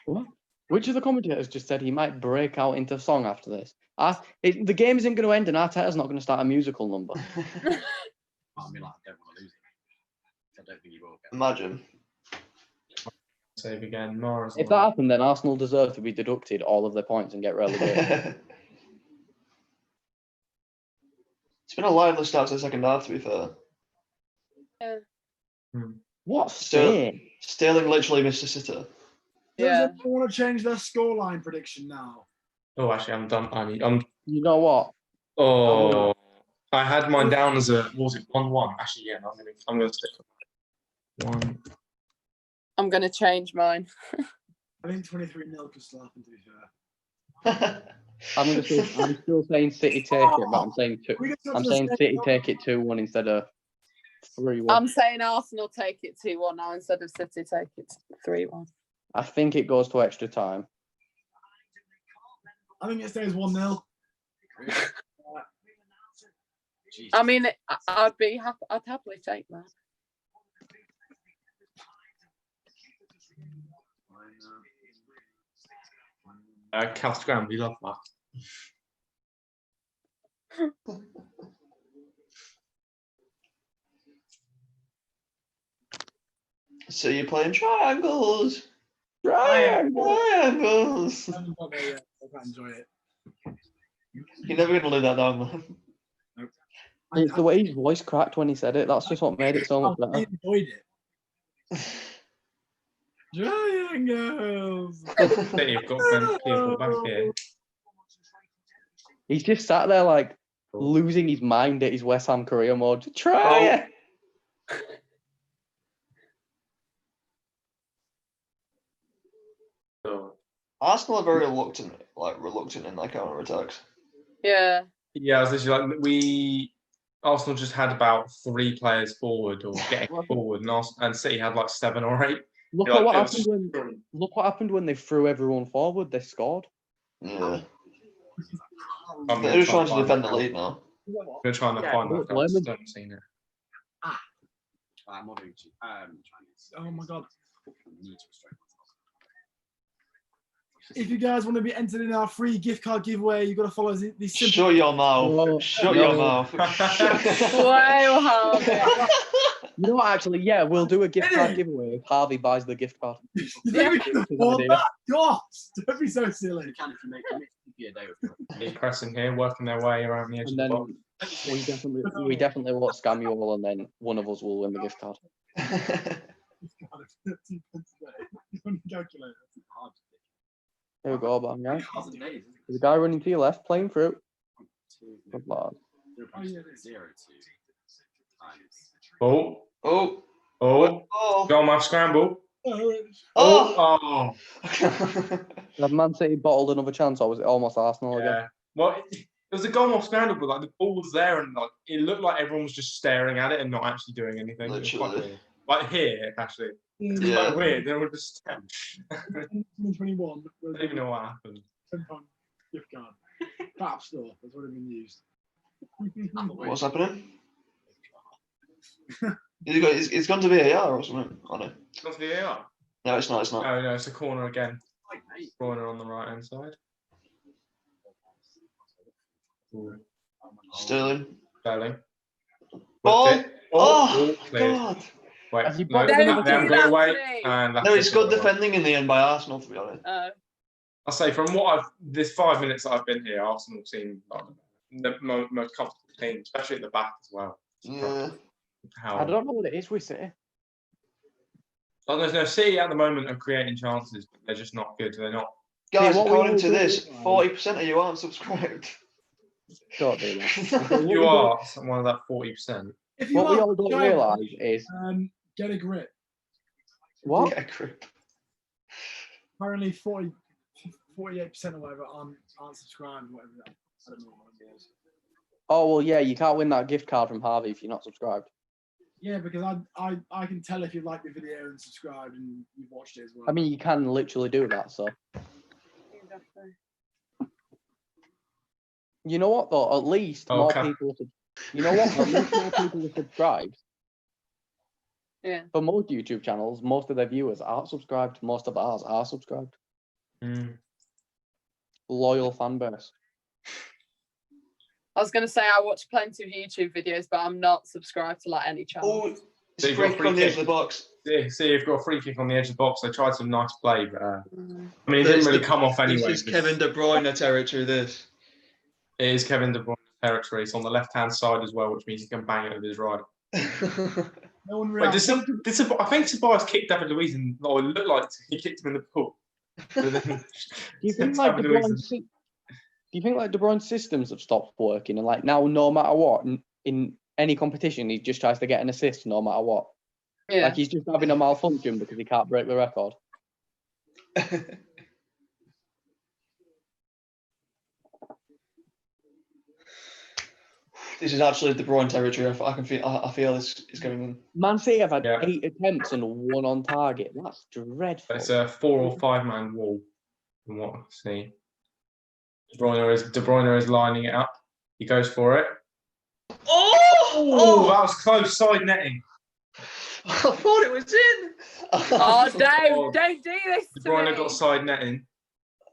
What? Which of the commentators just said he might break out into song after this? The game isn't going to end and Arteta's not going to start a musical number. I mean, like, I don't want to lose it. I don't think he will get. Imagine. Save again. Mars. If that happened, then Arsenal deserve to be deducted all of their points and get relegated. It's been a lively start to the second half, to be fair. Yeah. What Spain? Sterling literally missed a sitter. Yeah. Does anyone want to change their scoreline prediction now? Oh, actually, I'm done. I'm. You know what? Oh, I had mine down as a. What was it 1-1? Actually, yeah. I'm gonna stick with 1. I'm going to change mine. I think 23-0 could still happen, to be fair. I'm still saying City take it, but I'm saying City take it 2-1 instead of 3-1. I'm saying Arsenal take it 2-1 now instead of City take it 3-1. I think it goes to extra time. I think it stays 1-0. I mean, I'd happily take that. Calstram, we love that. So you're playing triangles. I Triangles. haven't got there yet. I can't enjoy it. You're never going to live that down, man. It's the way his voice cracked when he said it. That's just what made it so much I better. enjoyed it. Triangles. You've got people back here. He's just sat there like losing his mind at his West Ham career mode. Try it. So, Arsenal are very reluctant in their counter attacks. Yeah. yeah, I was literally like Arsenal just had about 3 players forward or getting forward, and City had like 7 or 8. Look what happened when they threw everyone forward. They scored. Yeah. I'm They're gonna just trying to find defend that the out. lead now. I'm gonna try and Yeah, find look, that out. I Lemon. just haven't seen it. I'm ordering Chinese. Oh my god. I need to restrain myself. If you guys want to be entered in our free gift card giveaway, you've got to follow these simple. Shut your mouth. Oh, Shut no. your mouth. Wow, Harvey. You know what? Actually, yeah, we'll do a gift card Hey! giveaway if Harvey buys the gift card. You think we can afford that? God, don't be so silly. You can if you make it a day with Keep pressing here, working their way around the edge And of the then box. we definitely won't scam you all, and then one of us will win the gift card. Calculator. hard. Here we go, bang, yeah. How's it days? There's a guy running to your left, playing through. Good lad. 0.02 times. Oh, Oh. oh, Oh. go on, my scramble. Oh. Oh, Have Man City bottled another chance, or was it almost Arsenal again? yeah. Well, it was a goal off scramble, but like the ball was there, and like it looked like everyone was just staring at it and not actually doing anything. It was quite Literally. weird. Like here, actually, it's Yeah. quite weird. They were just. I 2021. don't even know what happened. £10 gift card. App store. That's already been used. What's happening? It's gone to VAR or something. Oh no. It's not VAR. No, it's not. It's not. No, it's a corner again. Like, mate. Corner on the right hand side. Sterling. Sterling. Ball. Whipped it. Oh, cleared. God. Wait, Has he no, bottled they another haven't chance? got it away. That's me. And that's No, it's it. good defending in the end by Arsenal, to be honest. I'll say from what this 5 minutes that I've been here, Arsenal seem like the most comfortable team, especially at the back as well. Yeah. I don't know what it is with City. Oh, there's no City at the moment are creating chances, but they're just not good. They're not. Guys, what we according all to do this, is- 40% of you aren't subscribed. Don't do that. You are one of that 40%. If you What we are all don't China, realise is get a grip. what? Get a grip. Apparently 48% or whatever aren't subscribed or whatever. I don't know what it was. Oh well, yeah, you can't win that gift card from Harvey if you're not subscribed. Yeah, because I can tell if you like the video and subscribed and you've watched it as well. I mean, you can literally do that. So you know what though? At least more Okay. people. You know what? At least more people are subscribed. Yeah. For most YouTube channels, most of their viewers aren't subscribed. Most of ours are subscribed. Loyal fan base. I was going to say I watch plenty of YouTube videos, but I'm not subscribed to like any channel. Oh, So it's you've got free free on the edge kick. of the box. See, you've got a free kick on the edge of the box. They tried some nice play, but I mean, it didn't really come off anyway. This is Kevin De Bruyne territory, this. It is Kevin De Bruyne territory. It's on the left-hand side as well, which means he can bang it with his right. No one Wait, reacts. I think Tobias kicked David Luiz, and it looked like he kicked him in the pool. But then, Do you think like David Luiz Do you think like De Bruyne's systems have stopped working, and like now no matter what in any competition he just tries to get an assist no matter what? Yeah. Like he's just having a malfunction because he can't break the record. This is actually De Bruyne territory. I feel this is going in. Man City have had Yeah. 8 attempts and 1 on target. That's dreadful. it's a 4 or 5 man wall. From what I see, De Bruyne is lining it up. He goes for it. Oh, that was close. Side netting. I thought it was in. Oh, don't do this De to Bruyne me. got side netting.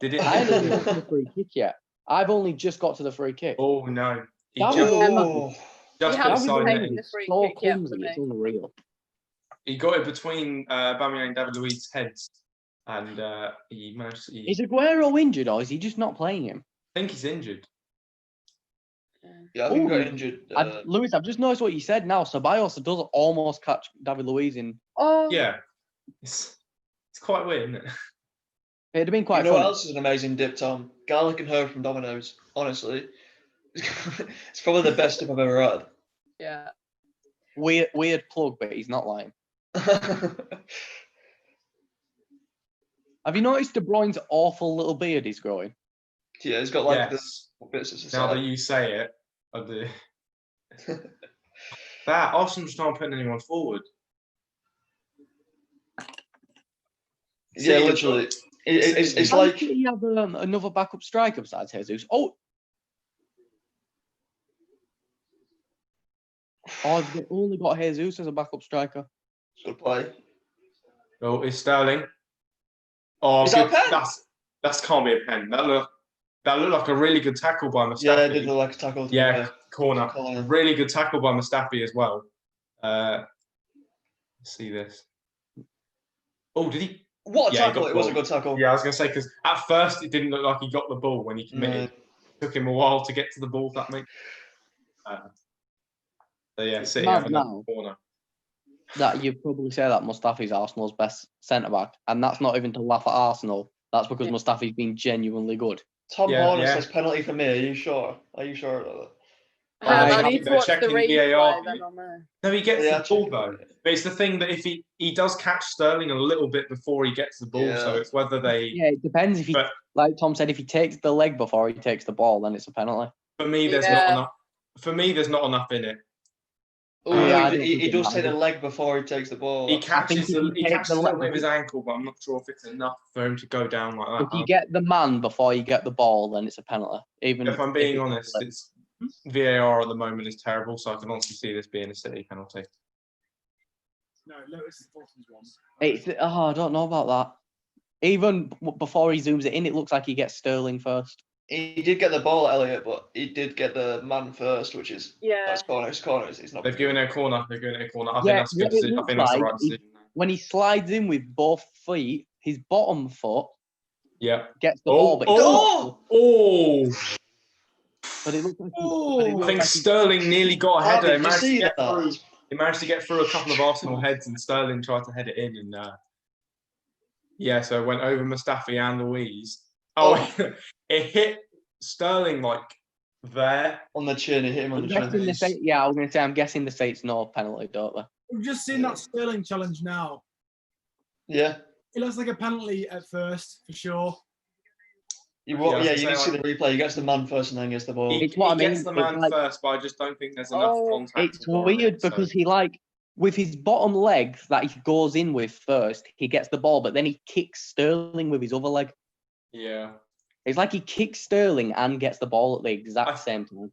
Did it? I haven't even got to the free kick yet. I've only just got to the free kick. Oh no! He That just, Oh. just You got haven't side taken netting. the free So kick yet clumsy, for me. it's unreal. He got it between Aubameyang and David Luiz's heads, and he managed. Is Aguero injured or is he just not playing him? I think he's injured. Yeah, I think he got Ooh. injured. Lewis, I've just noticed what you said now. Ceballos does almost catch David Luiz in. Oh, Yeah, it's quite weird, isn't it? It'd have been quite you know what fun. else is an amazing dip, Tom? Garlic and herb from Domino's. Honestly, it's probably the best dip I've ever had. yeah. Weird plug, but he's not lying. Have you noticed De Bruyne's awful little beard he's growing? Yeah, he's got like Yes. this bits of Now that society. you say it, I do. That Arsenal's not putting anyone forward. Yeah, See, literally. It's How like did he have another backup striker besides Jesus? Oh, they only got Jesus as a backup striker. good play. Oh, it's Sterling. Oh, Is that a pen? That's can't be a pen. That looked like a really good tackle by Mustafi. Yeah, it did look like a tackle. Yeah, corner. Really good tackle by Mustafi as well. Let's see this. Oh, did he? What a Yeah, tackle! It was a good tackle. Yeah, I was gonna say because at first it didn't look like he got the ball when he committed. It took him a while to get to the ball. If that makes. So yeah, City have another corner. That you'd probably say that Mustafi's Arsenal's best centre back, and that's not even to laugh at Arsenal. That's because Mustafi's been genuinely good. Tom Horner says penalty for me. Are you sure? Are you sure about that? I need to watch the replay then on there. No, he gets the ball though. But it's the thing that if he does catch Sterling a little bit before he gets the ball, so it's whether they. Yeah, it depends. If he, like Tom said, if he takes the leg before he takes the ball, then it's a penalty. For me, there's not enough. For me, there's not enough in it. Oh, he does take the leg before he takes the ball. He catches the leg with his ankle, but I'm not sure if it's enough for him to go down like that. If you get the man before you get the ball, then it's a penalty. Even if I'm being honest, it's VAR at the moment is terrible, so I can honestly see this being a City penalty. No, Lewis is Bolton's one. I don't know about that. Even before he zooms it in, it looks like he gets Sterling first. He did get the ball, Elliot, but he did get the man first, which is that's corner. It's not. They've given it a corner. I think that's a good decision. I think that's the right decision. When he slides in with both feet, his bottom foot gets the ball. But but it looks like I think Sterling nearly got a header. He managed to get through a couple of Arsenal heads, and Sterling tried to head it in, and so it went over Mustafi and Louise. It hit Sterling like there on the chin. It hit him on the chin. I was going to say. I'm guessing the States no penalty, don't they? We've just seen that Sterling challenge now. Yeah. It looks like a penalty at first, for sure. You see the replay. He gets the man first and then gets the ball. He gets the man first, but I just don't think there's enough contact. It's weird because he with his bottom leg that he goes in with first, he gets the ball, but then he kicks Sterling with his other leg. Yeah. It's like he kicks Sterling and gets the ball at the exact same time.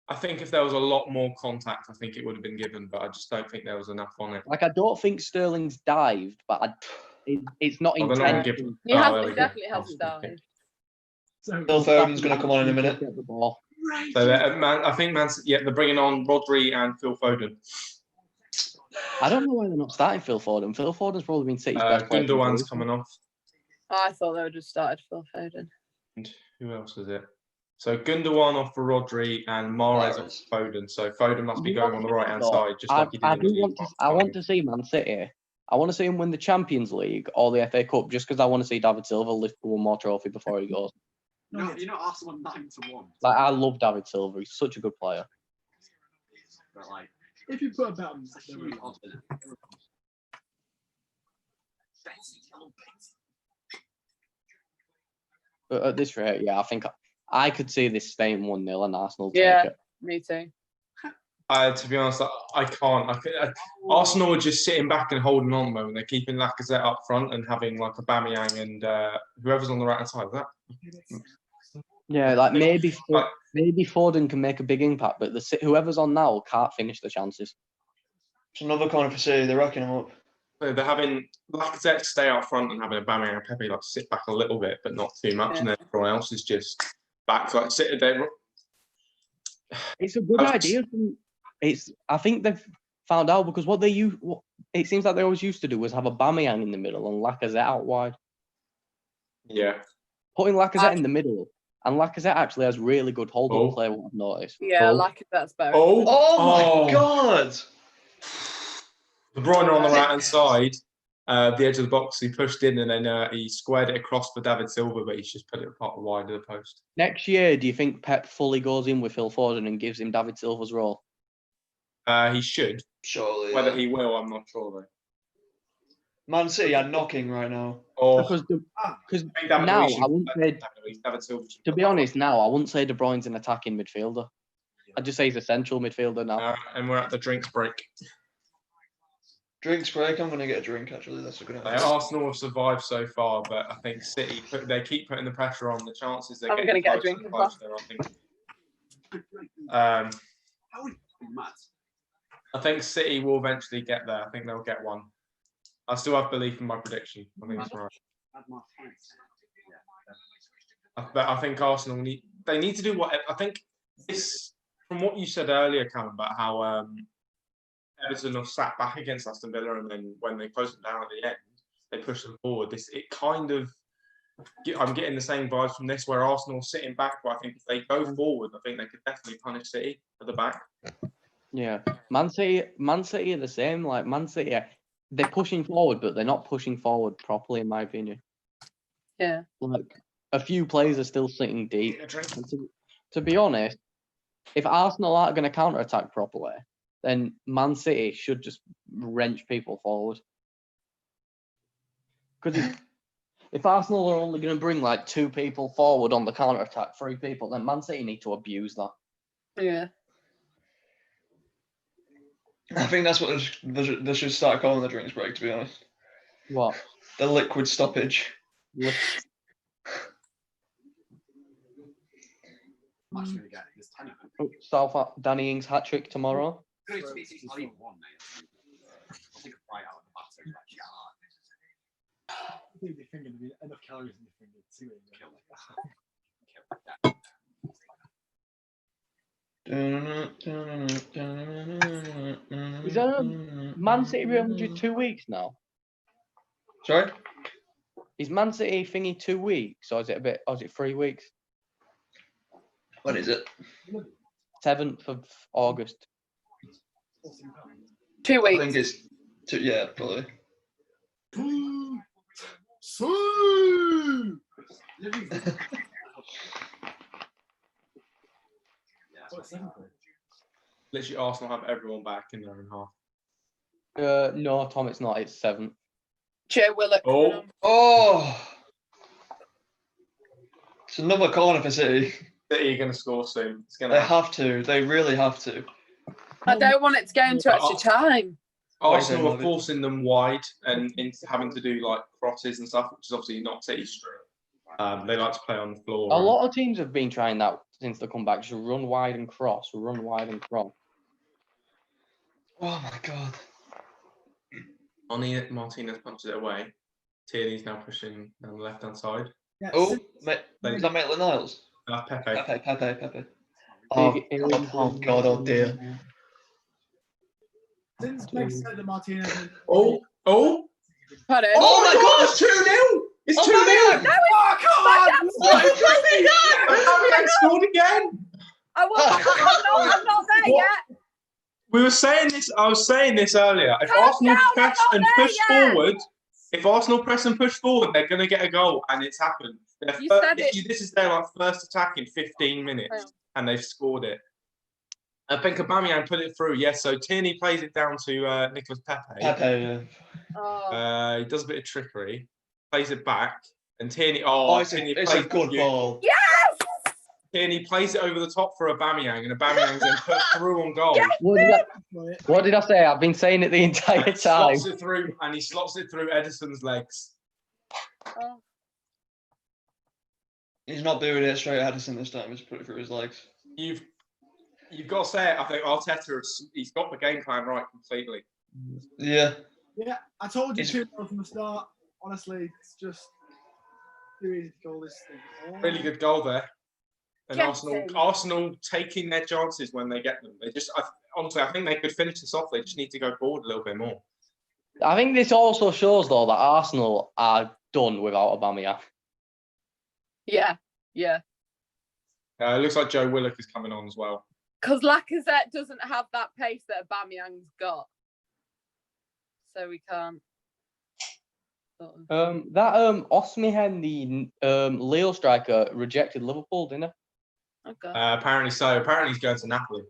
I think if there was a lot more contact, I think it would have been given, but I just don't think there was enough on it. I don't think Sterling's dived, but it's not intentional. He definitely hasn't dived. Phil Foden's going to come on in a minute. Get the ball. So I think they're bringing on Rodri and Phil Foden. I don't know why they're not starting Phil Foden. Phil Foden's probably been City's best player. Gundogan's coming off. I thought they would have started Phil Foden. And who else is it? So Gundogan off for Rodri and Mahrez off for Foden. So Foden must be going on the right hand side, just like he did in the League. I want to see Man City. I want to see him win the Champions League or the FA Cup, just because I want to see David Silva lift one more trophy before he goes. No, you know Arsenal 9-1. I love David Silva. He's such a good player. But if you put a bet on But at this rate, I think I could see this staying 1-0 and Arsenal take it. Me too. To be honest, I can't. Arsenal are just sitting back and holding on at the moment. They're keeping Lacazette up front and having Aubameyang and whoever's on the right hand side. Maybe Foden can make a big impact, but whoever's on now can't finish the chances. It's another corner for City. They're racking them up. So they're having Lacazette stay up front and having Aubameyang and Pepe sit back a little bit, but not too much, and then everyone else is just back sitting there. It's a good idea. I think they've found out because it seems like they always used to do was have Aubameyang in the middle and Lacazette out wide. Yeah. Putting Lacazette in the middle, and Lacazette actually has really good hold-up play, what I've noticed. Yeah, Lacazette's better. Oh my God! De Bruyne on the right-hand side, the edge of the box, he pushed in and then he squared it across for David Silva, but he's just put it apart wide of the post. Next year, do you think Pep fully goes in with Phil Foden and gives him David Silva's role? He should. Surely. Whether he will, I'm not sure though. Man City are knocking right now. Because now I wouldn't say. To be honest, now I wouldn't say De Bruyne's an attacking midfielder. I'd just say he's a central midfielder now. And we're at the drinks break. Drinks break. I'm going to get a drink, actually. That's a good idea. Arsenal have survived so far, but I think City, they keep putting the pressure on. The chances they're I'm going to get a drink. I Mad. think City will eventually get there. I think they'll get one. I still have belief in my prediction. I think it's right. But I think Arsenal need to do what I think this, from what you said earlier, Callum, about how Everton have sat back against Aston Villa, and then when they closed them down at the end, they pushed them forward. I'm getting the same vibes from this, where Arsenal are sitting back, but I think if they go forward, I think they could definitely punish City at the back. Yeah, Man City are the same. Like Man City, they're pushing forward, but they're not pushing forward properly, in my opinion. Yeah. Like a few players are still sitting deep. And to be honest, if Arsenal aren't going to counter-attack properly, then Man City should just wrench people forward. Because if Arsenal are only going to bring like 2 people forward on the counter-attack, 3 people, then Man City need to abuse that. Yeah. I think that's what they should start calling the drinks break, to be honest. What? The liquid stoppage. Danny Ings hat-trick tomorrow. Great to be I'll eat one, mate. I'll take a fry out of the batter. I think the finger would be enough calories in the finger to Kill it. Is that Man City only do 2 weeks now? Sorry? Is Man City thingy 2 weeks, or is it 3 weeks? When is it? 7th of August. 2 weeks. I think it's 2. Yeah, probably. Literally, Arsenal have everyone back in their own half. No, Tom, it's not. It's 7th. Joe Willock. Oh! It's another corner for City. City are going to score soon. They have to. They really have to. I don't want it to go into extra time. Arsenal are forcing them wide and into having to do like crosses and stuff, which is obviously not City's strength. They like to play on the floor. A lot of teams have been trying that since they come back. Just run wide and cross. Run wide and cross. Oh my god. Martinez punches it away. Tierney's now pushing down the left-hand side. Yeah, Oh, is that Maitland-Niles? Pepe. Pepe. Oh god, oh dear. Since Meg said that Martinez. Oh! Pardon? Oh my god, it's 2-0! It's 2-0! No, Aubameyang scored again! I'm not there yet. We were saying this. I was saying this earlier. If Arsenal press and push forward, they're going to get a goal, and it's happened. This is their first attack in 15 minutes, and they've scored it. I think Aubameyang put it through. Yes, so Tierney plays it down to Nicolas Pepe. He does a bit of trickery, plays it back, and Tierney. It's a good ball. Yes! Tierney plays it over the top for Aubameyang, and Aubameyang's then put through on goal. What did I say? I've been saying it the entire time. He slots it through Edison's legs. Oh. He's not doing it straight at Edison this time. He's put it through his legs. You've got to say it. I think Arteta, he's got the game plan right completely. Yeah. Yeah, I told you 2-0 from the start. Honestly, it's just too easy to call this thing. Really good goal there. And Arsenal taking their chances when they get them. Honestly, I think they could finish this off. They just need to go forward a little bit more. I think this also shows, though, that Arsenal are done without Aubameyang. Yeah. It looks like Joe Willock is coming on as well. Because Lacazette doesn't have that pace that Aubameyang's got. So we can't. Osimhen, the Leo striker, rejected Liverpool, didn't he? Okay. Apparently so. Apparently he's going to Napoli.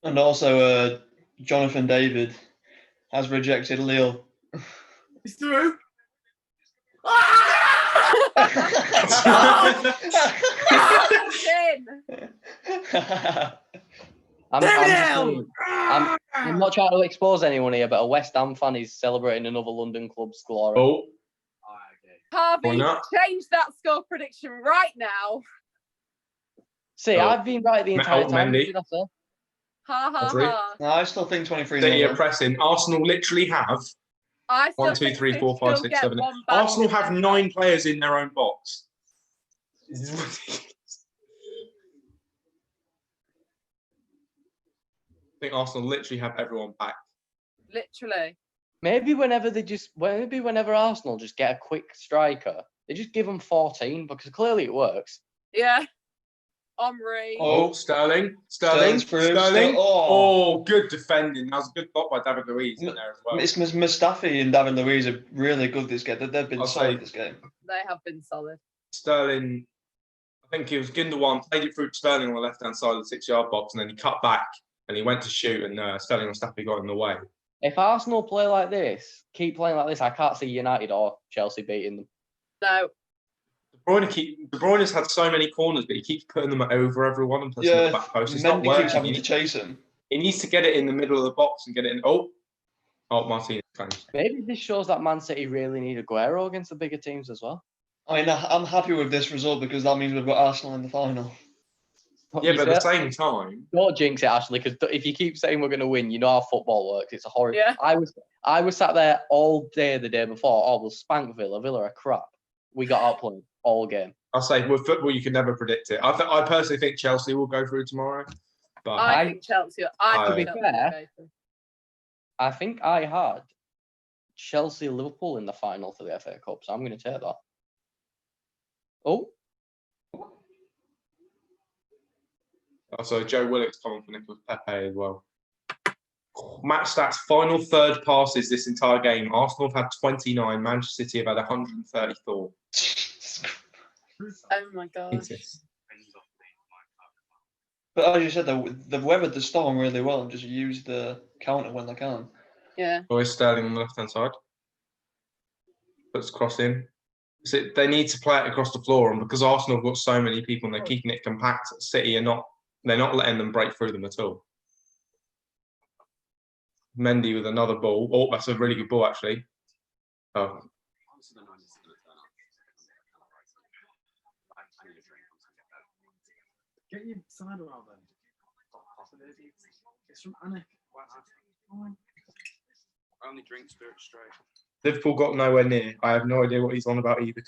And also, Jonathan David has rejected Lille. It's through. I'm not trying to expose anyone here, but a West Ham fan is celebrating another London club's glory. Oh, Okay. Harvey, Why not? change that score prediction right now. See, Oh. I've been right the entire time. Mendy. Did I say? Ha ha Rodri. ha. No, I still think 23 City are nil. pressing. Arsenal literally have I still 1, 2, think 3, 4, 5, City 6, will 7. get one back Arsenal in have their 9 players in their own box. This is ridiculous. I think Arsenal literally have everyone back. Literally. Maybe whenever Arsenal just get a quick striker, they just give them 14 because clearly it works. Yeah. Omri. Oh, Sterling. Sterling's through. Oh, good defending. That was a good block by David Luiz in there as well. It's Mustafi and David Luiz are really good this game. They've been solid this game. They have been solid. Sterling, I think it was Gundogan, played it through to Sterling on the left-hand side of the 6-yard box, and then he cut back and he went to shoot, and Sterling and Mustafi got in the way. If Arsenal play like this, keep playing like this, I can't see United or Chelsea beating them. No. De Bruyne's had so many corners, but he keeps putting them over everyone and pushing the back post. It's not Mendy working. keeps having to chase him. He needs to get it in the middle of the box and get it in. Oh, Martinez. Maybe this shows that Man City really need Aguero against the bigger teams as well. I mean, I'm happy with this result because that means we've got Arsenal in the final. Yeah, but at the same time, don't jinx it, Ashley, because if you keep saying we're going to win, you know how football works. It's a horrible. Yeah. I was sat there all day the day before. Oh, we'll spank Villa. Villa are crap. We got outplayed all game. I'll say with football, you can never predict it. I personally think Chelsea will go through tomorrow. But I think Chelsea. To be fair, I think I had Chelsea Liverpool in the final for the FA Cup, so I'm going to take that. Oh. Also, Joe Willock's coming for Nicolas Pepe as well. Match stats, final third passes this entire game. Arsenal have had 29. Manchester City have had 134. Oh my god. But as you said, they've weathered the storm really well and just used the counter when they can. Yeah. Always Sterling on the left-hand side. Puts cross in. So they need to play it across the floor, and because Arsenal have got so many people and they're keeping it compact, City are not. They're not letting them break through them at all. Mendy with another ball. Oh, that's a really good ball, actually. Oh. Get your cider out then. It's from Anik. I only drink spirit straight. Liverpool got nowhere near. I have no idea what he's on about either.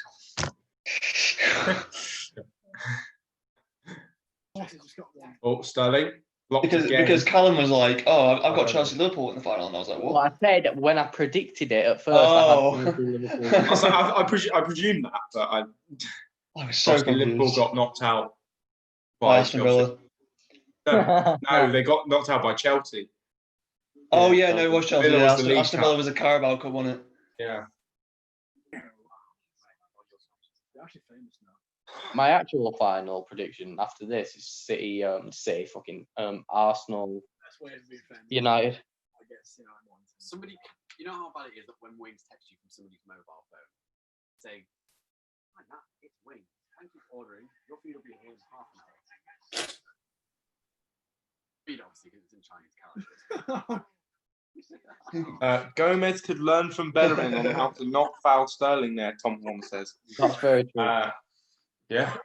Oh, Sterling. Because Callum was like, "Oh, I've got Chelsea Liverpool in the final," and I was like, "What?" Well, I said when I predicted it at first. Oh. I presume that, but I was so confused. Liverpool got knocked out by Aston Villa. No, they got knocked out by Chelsea. Oh yeah, no, it was Chelsea. Villa was the Aston Villa was a Carabao Cup, wasn't it? Yeah. My actual final prediction after this is City, Arsenal, United. Somebody, you know how bad it is that when Wings text you from somebody's mobile phone saying, "Hi, Matt, it's Wings. Thank you for ordering. Your food will be here in half an hour." Speed, obviously, because it's in Chinese characters. Gomez could learn from Bellerin on how to not foul Sterling there, Tom Horn says. That's very true. Yeah.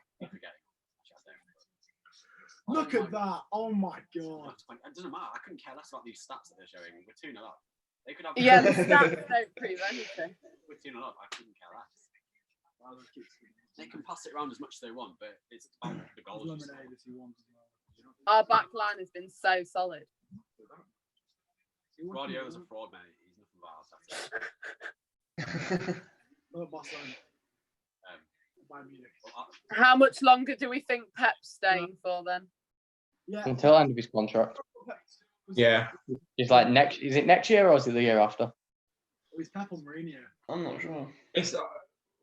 Look at that. Oh my god. It doesn't matter. I couldn't care less about these stats that they're showing. We're 2-0 up. They could have. Yeah, the stats don't prove anything. We're 2-0 up. I couldn't care less. They can pass it around as much as they want, but it's the goals. Our back line has been so solid. Guardiola's a fraud, mate. He's nothing but our How much longer do we think Pep's staying for then? Yeah. Until the end of his contract. Yeah. It's like is it next year or is it the year after? It's Pep or Mourinho. I'm not sure. It's.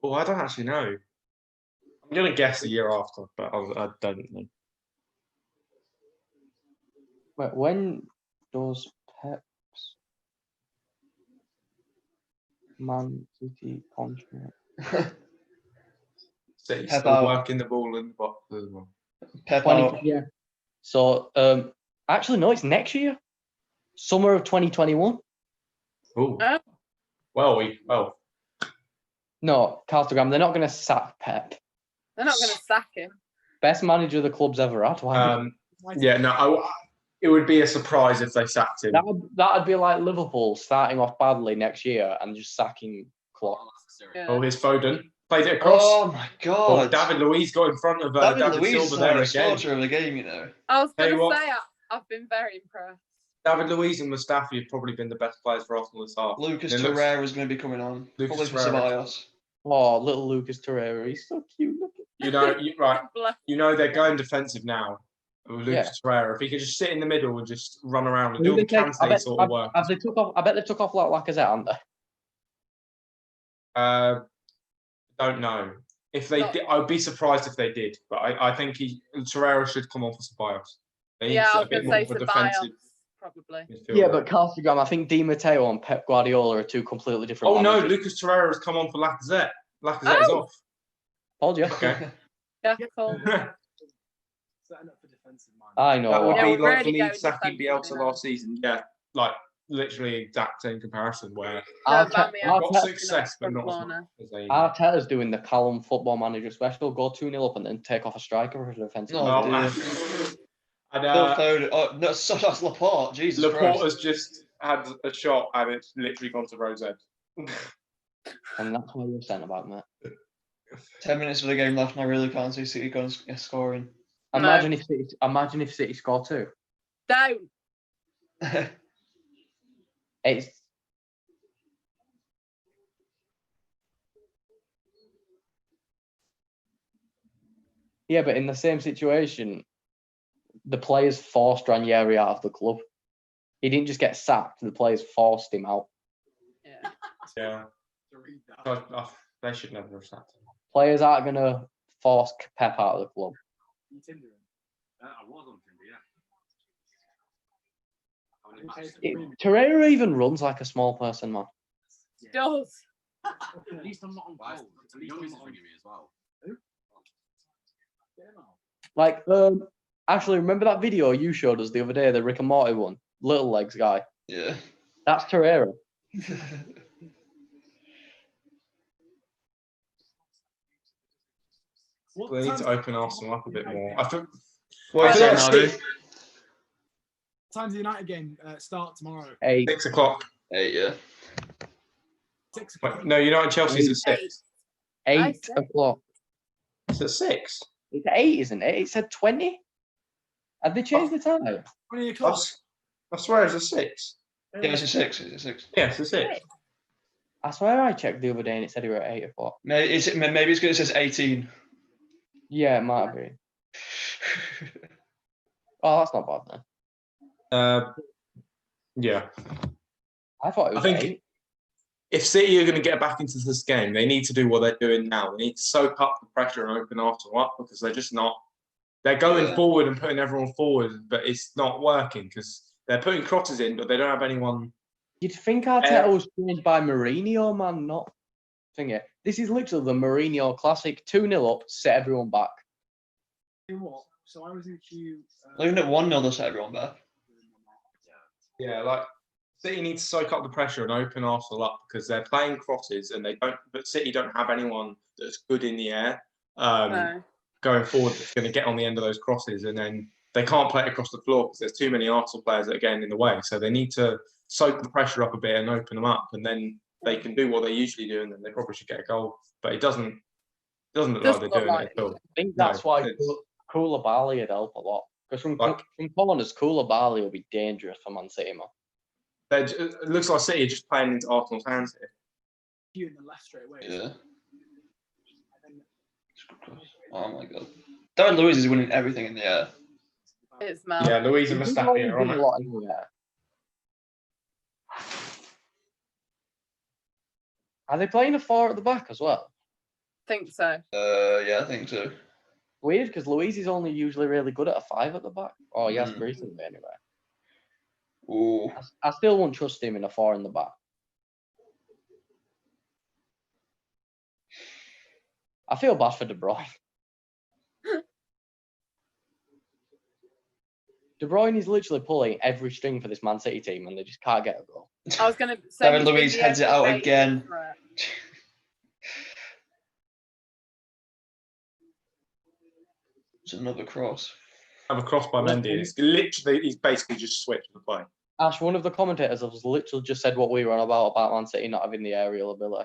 Well, I don't actually know. I'm gonna guess the year after, but I don't know. Wait, when does Pep's Man City contract? City's still working the ball in the box as well. Pep out. Yeah. So actually no, it's next year. Summer of 2021. Ooh. Oh. Well. No, Castergram, they're not going to sack Pep. They're not going to sack him. Best manager the club's ever had. Why? Yeah, no, it would be a surprise if they sacked him. That'd be like Liverpool starting off badly next year and just sacking Klopp. Yeah. Oh, here's Foden. Played it across. Oh my God! David Luiz got in front of David David Luiz Silva is there the again. scorcher of the game, you know. I was Tell going you to what. say I've been very impressed. David Luiz and Mustafi have probably been the best players for Arsenal this half. Lucas And it looks- Torreira is going to be coming on. Lucas Probably for Torreira. Ceballos. Oh, little Lucas Torreira, he's so cute. Look at They're going defensive now. With Lucas Torreira. If he could just sit in the middle and just run around and do all the Kante sort of work. I bet they took off like Lacazette, haven't they? Don't know. If they did, I'd be surprised if they did. But I think Torreira should come on for Ceballos. They need I a was bit going more to of say a defensive probably. midfielder. Yeah, but Castergram, I think Di Matteo and Pep Guardiola are two completely different. Oh no, managers. Lucas Torreira has come on for Lacazette. Lacazette's off. Told you. Okay. Yeah, cool. Setting up for defensive mind. I know. That would Yeah, be we're like really me going sacking defensive Bielsa now. last season. Yeah, like literally exact same comparison where Aubameyang got success but from not as corner. much as they. Arteta's doing the Callum football manager special, go 2-0 up and then take off a striker for a defensive. Oh, midfielder. dear. And Phil Foden. Oh, no, so that's Laporte. Jesus Laporte Christ. has just had a shot and it's literally gone to Rose End. And that's why you're saying about mate. 10 minutes of the game left and I really can't see City going scoring. Imagine if City score 2. Don't. It's yeah, but in the same situation, the players forced Ranieri out of the club. He didn't just get sacked; the players forced him out. Yeah. Yeah. To read that. They should never have sacked him. Players aren't gonna force Pep out of the club. You Tinder him. I was on Tinder, yeah. How many matches? Torreira even runs like a small person, man. Does. At least I'm not on Why is goal. At the least I'm youngest not on ringing me as well? Like, actually, remember that video you showed us the other day, the Rick and Morty one, little legs guy. Yeah. That's Torreira. They need to open Arsenal up a bit more. I think. What is I that, think Navi? Time's the United game start tomorrow. 8. 6 o'clock. 8, yeah. 6 Wait, o'clock. no, United Chelsea's at 6. 8 o'clock. It's at 6. It's 8, isn't it? It said 20. Have they changed the time? 20 o'clock. I swear it's at 6. Yeah, it's a 6. It's a 6. Yeah, it's at 6. I swear I checked the other day and it said we were at 8 o'clock. Maybe it's because it says 18. Yeah, it might be. Oh, that's not bad then. Yeah. I thought it was I think 8. if City are going to get back into this game, they need to do what they're doing now. They need to soak up the pressure and open Arsenal up because they're just not. They're going forward and putting everyone forward, but it's not working because they're putting crosses in, but they don't have anyone. You'd think Arteta was trained by Mourinho, man, not thingy. This is literally the Mourinho classic. 2-0 up, set everyone back. You know what? So I was in queue. Even at 1-0, they'll set everyone back. Yeah, like City need to soak up the pressure and open Arsenal up because they're playing crosses and they don't. But City don't have anyone that's good in the air No. going forward that's going to get on the end of those crosses, and then they can't play it across the floor because there's too many Arsenal players that are getting in the way. So they need to soak the pressure up a bit and open them up, and then they can do what they usually do, and then they probably should get a goal. But it doesn't look like they're doing it at all. I think that's why it's- Koulibaly would help a lot. Because from corners, Koulibaly will be dangerous for Man City, man. It looks like City are just playing into Arsenal's hands here. Queue in the left straight away. Yeah. Oh my god. David Luiz is winning everything in the air. It's Mel. Yeah, Luiz and Mustafi are on a it. lot in the air. Are they playing a 4 at the back as well? Think so. Yeah, I think so. Weird, because Luiz is only usually really good at a 5 at the back. Oh, he has recently anyway. Ooh. I still won't trust him in a 4 in the back. I feel bad for De Bruyne. De Bruyne is literally pulling every string for this Man City team, and they just can't get a goal. I was going to say. David Luiz heads it out again. It's another cross. Another cross by Mendy. It's literally, he's basically just switched the play. Ash, one of the commentators has literally just said what we were on about Man City not having the aerial ability.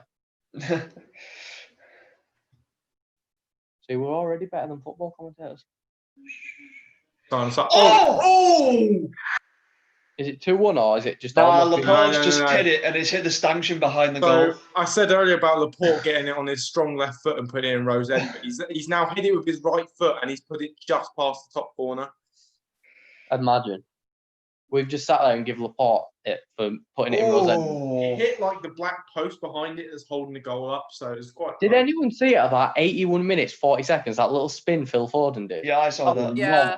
See, we're already better than football commentators. Oh! Is it 2-1 or is it just Laporte's just hit it and it's hit the stanchion behind the goal. I said earlier about Laporte getting it on his strong left foot and putting it in Rose End, but he's now hit it with his right foot and he's put it just past the top corner. Imagine. We've just sat there and give Laporte it for putting it in Rose End. He hit like the black post behind it as holding the goal up, so it was quite. Did anyone see it at about 81 minutes, 40 seconds? That little spin Phil Foden did. Yeah, I saw that. Yeah.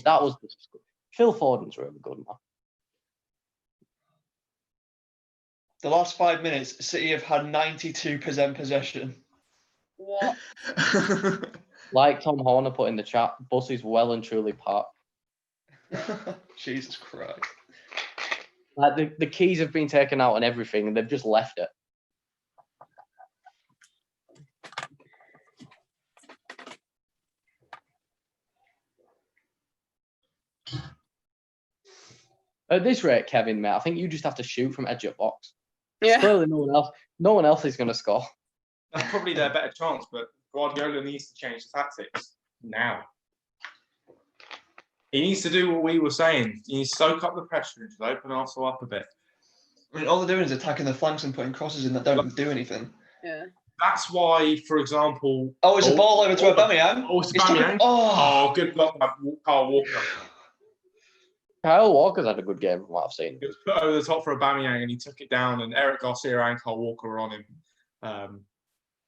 That was Phil Foden's really good, man. The last 5 minutes, City have had 92% possession. What? Like Tom Horner put in the chat, bus is well and truly parked. Jesus Christ. Like the keys have been taken out and everything, and they've just left it. At this rate, Kevin, mate, I think you just have to shoot from edge of box. Yeah. Clearly, no one else is going to score. That's probably their better chance, but Guardiola needs to change the tactics now. He needs to do what we were saying. He needs to soak up the pressure and just open Arsenal up a bit. I mean, all they're doing is attacking the flanks and putting crosses in that don't do anything. Yeah. That's why, for example... Oh, it's a ball over to Aubameyang. Oh, it's Aubameyang. Oh, good luck by Kyle Walker. Kyle Walker's had a good game from what I've seen. It was put over the top for Aubameyang and he took it down, and Eric Garcia and Kyle Walker were on him.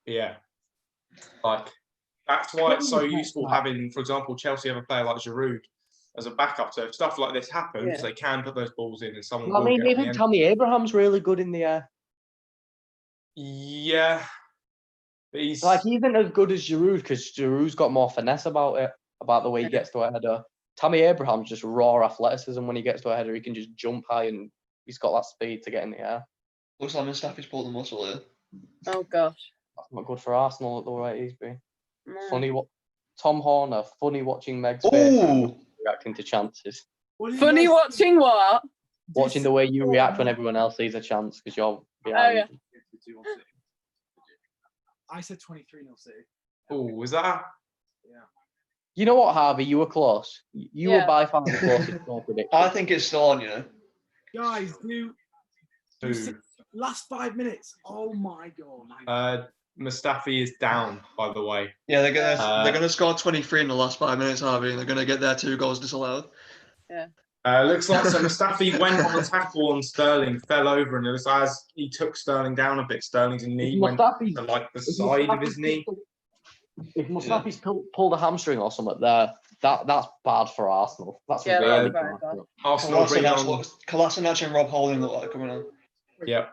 Yeah. Like, that's why it's so useful having, for example, Chelsea have a player like Giroud as a backup. So if stuff like this happens, they can put those balls in and someone will get even Tammy Abraham's really good in the air. Yeah. But he isn't as good as Giroud because Giroud's got more finesse about it, about the way he gets to a header. Tammy Abraham's just raw athleticism when he gets to a header. He can just jump high and he's got that speed to get in the air. Looks like Mustafi's pulled the muscle here. Oh, gosh. That's not good for Arsenal at the rate he's been. No. Funny Tom Horner, funny watching Meg's face reacting to chances. Funny watching what? Watching the way you react when everyone else sees a chance because you're behind. Oh, yeah. I said 23-0 City. Oh, was that? Yeah. You know what, Harvey? You were close. You were by far the closest goal prediction. I think it's still on, you know. Guys, last 5 minutes. Oh my god. Mustafi is down, by the way. Yeah, they're gonna score 23 in the last 5 minutes, Harvey, and they're gonna get their 2 goals disallowed. Yeah. Looks like so Mustafi went on a tackle on Sterling, fell over, and it was as he took Sterling down a bit, Sterling's knee went to like the side of his knee. If Mustafi's pulled a hamstring or something there, that's bad for Arsenal. That's really bad. Arsenal Kolasinac and Rob Holding look like coming on. Yeah.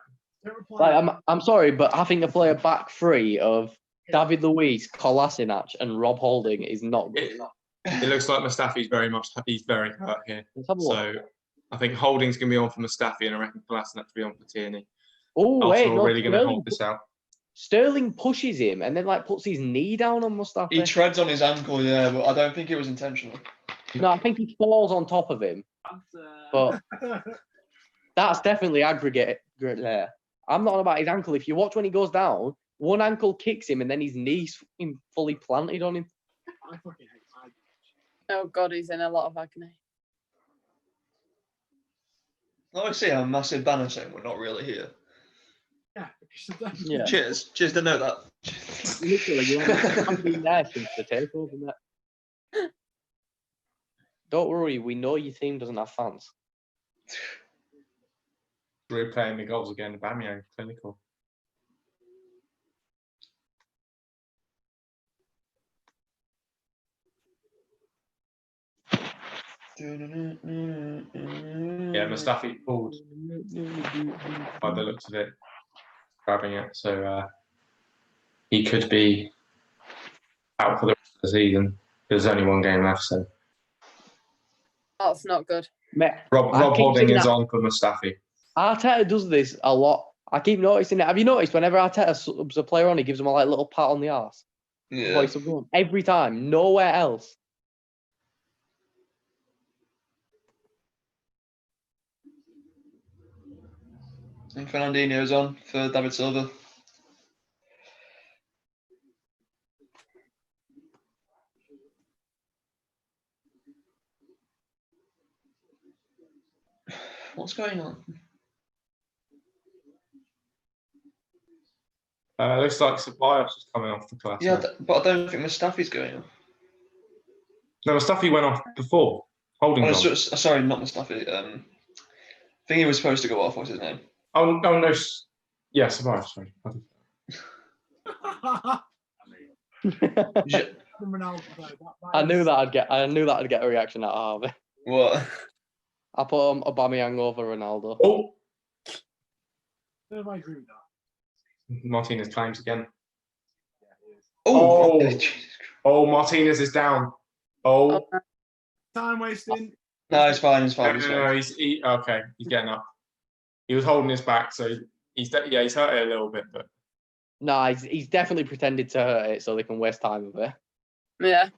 Like, I'm sorry, but having to play a back three of David Luiz, Kolasinac, and Rob Holding is not good. It looks like Mustafi's very hurt here. So I think Holding's going to be on for Mustafi, and I reckon Kolasinac to be on for Tierney. Oh, wait, Arsenal really going to hold this out. Sterling pushes him and then puts his knee down on Mustafi. He treads on his ankle, yeah, but I don't think it was intentional. No, I think he falls on top of him. But that's definitely aggregate there. I'm not on about his ankle. If you watch when he goes down, one ankle kicks him and then his knee's fully planted on him. I fucking hate it. Oh God, he's in a lot of agony. I see a massive banner saying we're not really here. Yeah. Cheers to know that. Literally, you haven't been there since the takeover, mate. Don't worry, we know your team doesn't have fans. We're playing the goals again. Aubameyang, clinical. Yeah, Mustafi pulled by the looks of it, grabbing it. So he could be out for the rest of the season. There's only one game left, so That's not good. Rob I keep Holding seeing is that- on for Mustafi. Arteta does this a lot. I keep noticing it. Have you noticed whenever Arteta subs a player on, he gives them a like little pat on the arse? Yeah. Every time, nowhere else. And Fernandinho's on for David Silva. What's going on? Looks like Ceballos is coming off the class. Yeah, but I don't think Mustafi's going on. No, Mustafi went off before. Holding on. Sorry, not Mustafi. I think he was supposed to go off. What's his name? Oh no. Yeah, Ceballos. Sorry. I knew that I'd get a reaction out of Harvey. What? I put Aubameyang over Ronaldo. Oh, I agree with that. Martinez claims again. Oh, Oh, Martinez is down. Oh, Time wasting. no, it's fine. It's fine. It's fine. no, he's getting up. He was holding his back, so he's hurt it a little bit, but No, he's definitely pretended to hurt it so they can waste time with it. Yeah.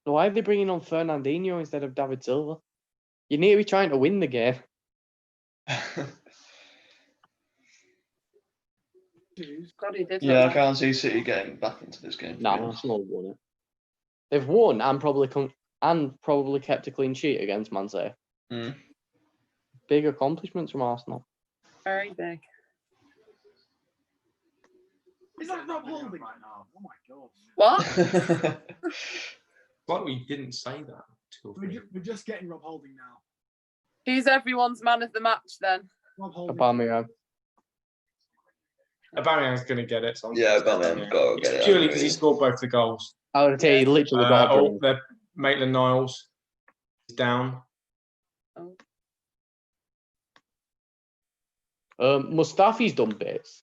So why are they bringing on Fernandinho instead of David Silva? You need to be trying to win the game. God, he did. Yeah, I can't see City getting back into this game. No, Arsenal have won it. They've won and probably kept a clean sheet against Man City. Mm. Big accomplishments from Arsenal. Very big. Is that Rob Holding right now? Oh my god. What? why we didn't say that. We're just getting Rob Holding now. Who's everyone's man of the match then? Rob Holding. Aubameyang. Aubameyang's going to get it. So Yeah, Aubameyang got to get it. Purely because he scored both the goals. I would say he literally got a drink. they're Maitland-Niles is down. Mustafi's done bits.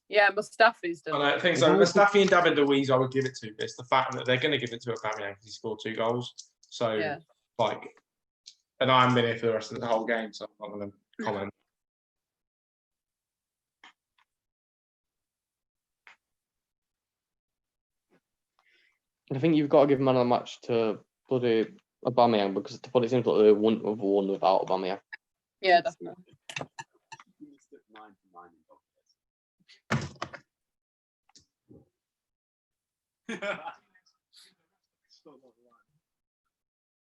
Yeah, Mustafi's done. I think so. Mustafi and David Luiz, I would give it to. It's the fact that they're going to give it to Aubameyang because he scored 2 goals. So, and I haven't been here for the rest of the whole game, so I'm not going to comment. I think you've got to give man of the match to bloody Aubameyang because to put it simply, they wouldn't have won without Aubameyang. Yeah, definitely.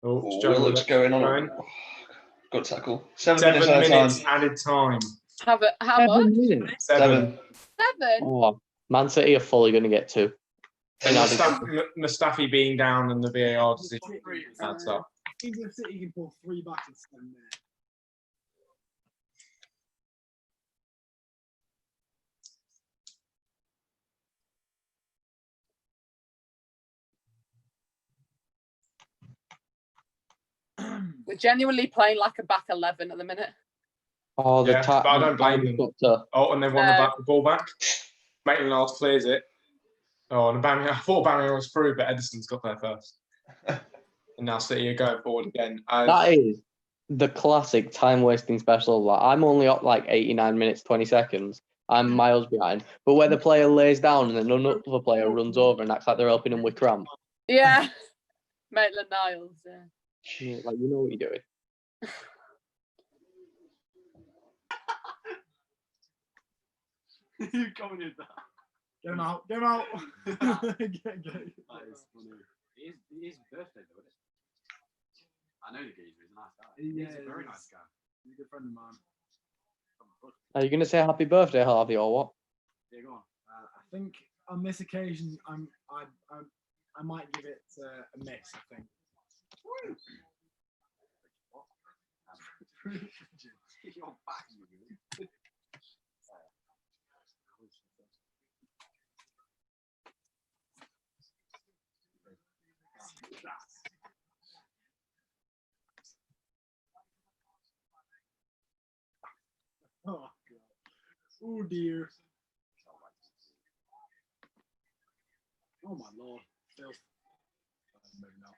Willock's going on. Good tackle. 7 minutes, 7 minutes added time. How much? 7 minutes. 7. 7? Oh, Man City are fully going to get 2. And Mustafi being down and the VAR decision adds up. Even if City can pull 3 back in 7 minutes. We're genuinely playing like a back 11 at the minute. Oh, the but I don't blame them. And they've won the ball back. Maitland-Niles clears it. Oh, and Aubameyang, I thought Aubameyang was through, but Edison's got there first. And now City are going forward again. That is the classic time-wasting special. Like, I'm only up like 89 minutes, 20 seconds. I'm miles behind. But where the player lays down and then another player runs over and acts like they're helping him with cramp. Yeah. Maitland-Niles, yeah. Like, you know what you're doing. You coming in there? Get him out. Get him out. Get. That is funny. It is his birthday, though, isn't it? I know the geezer. He's a nice guy. He's a very nice guy. He's a good friend of mine. Are you going to say happy birthday, Harvey, or what? Yeah, go on. I think on this occasion, I might give it a mix. I think. You're back, you. Oh god. Oh dear. Oh my lord. Filth. Maybe not.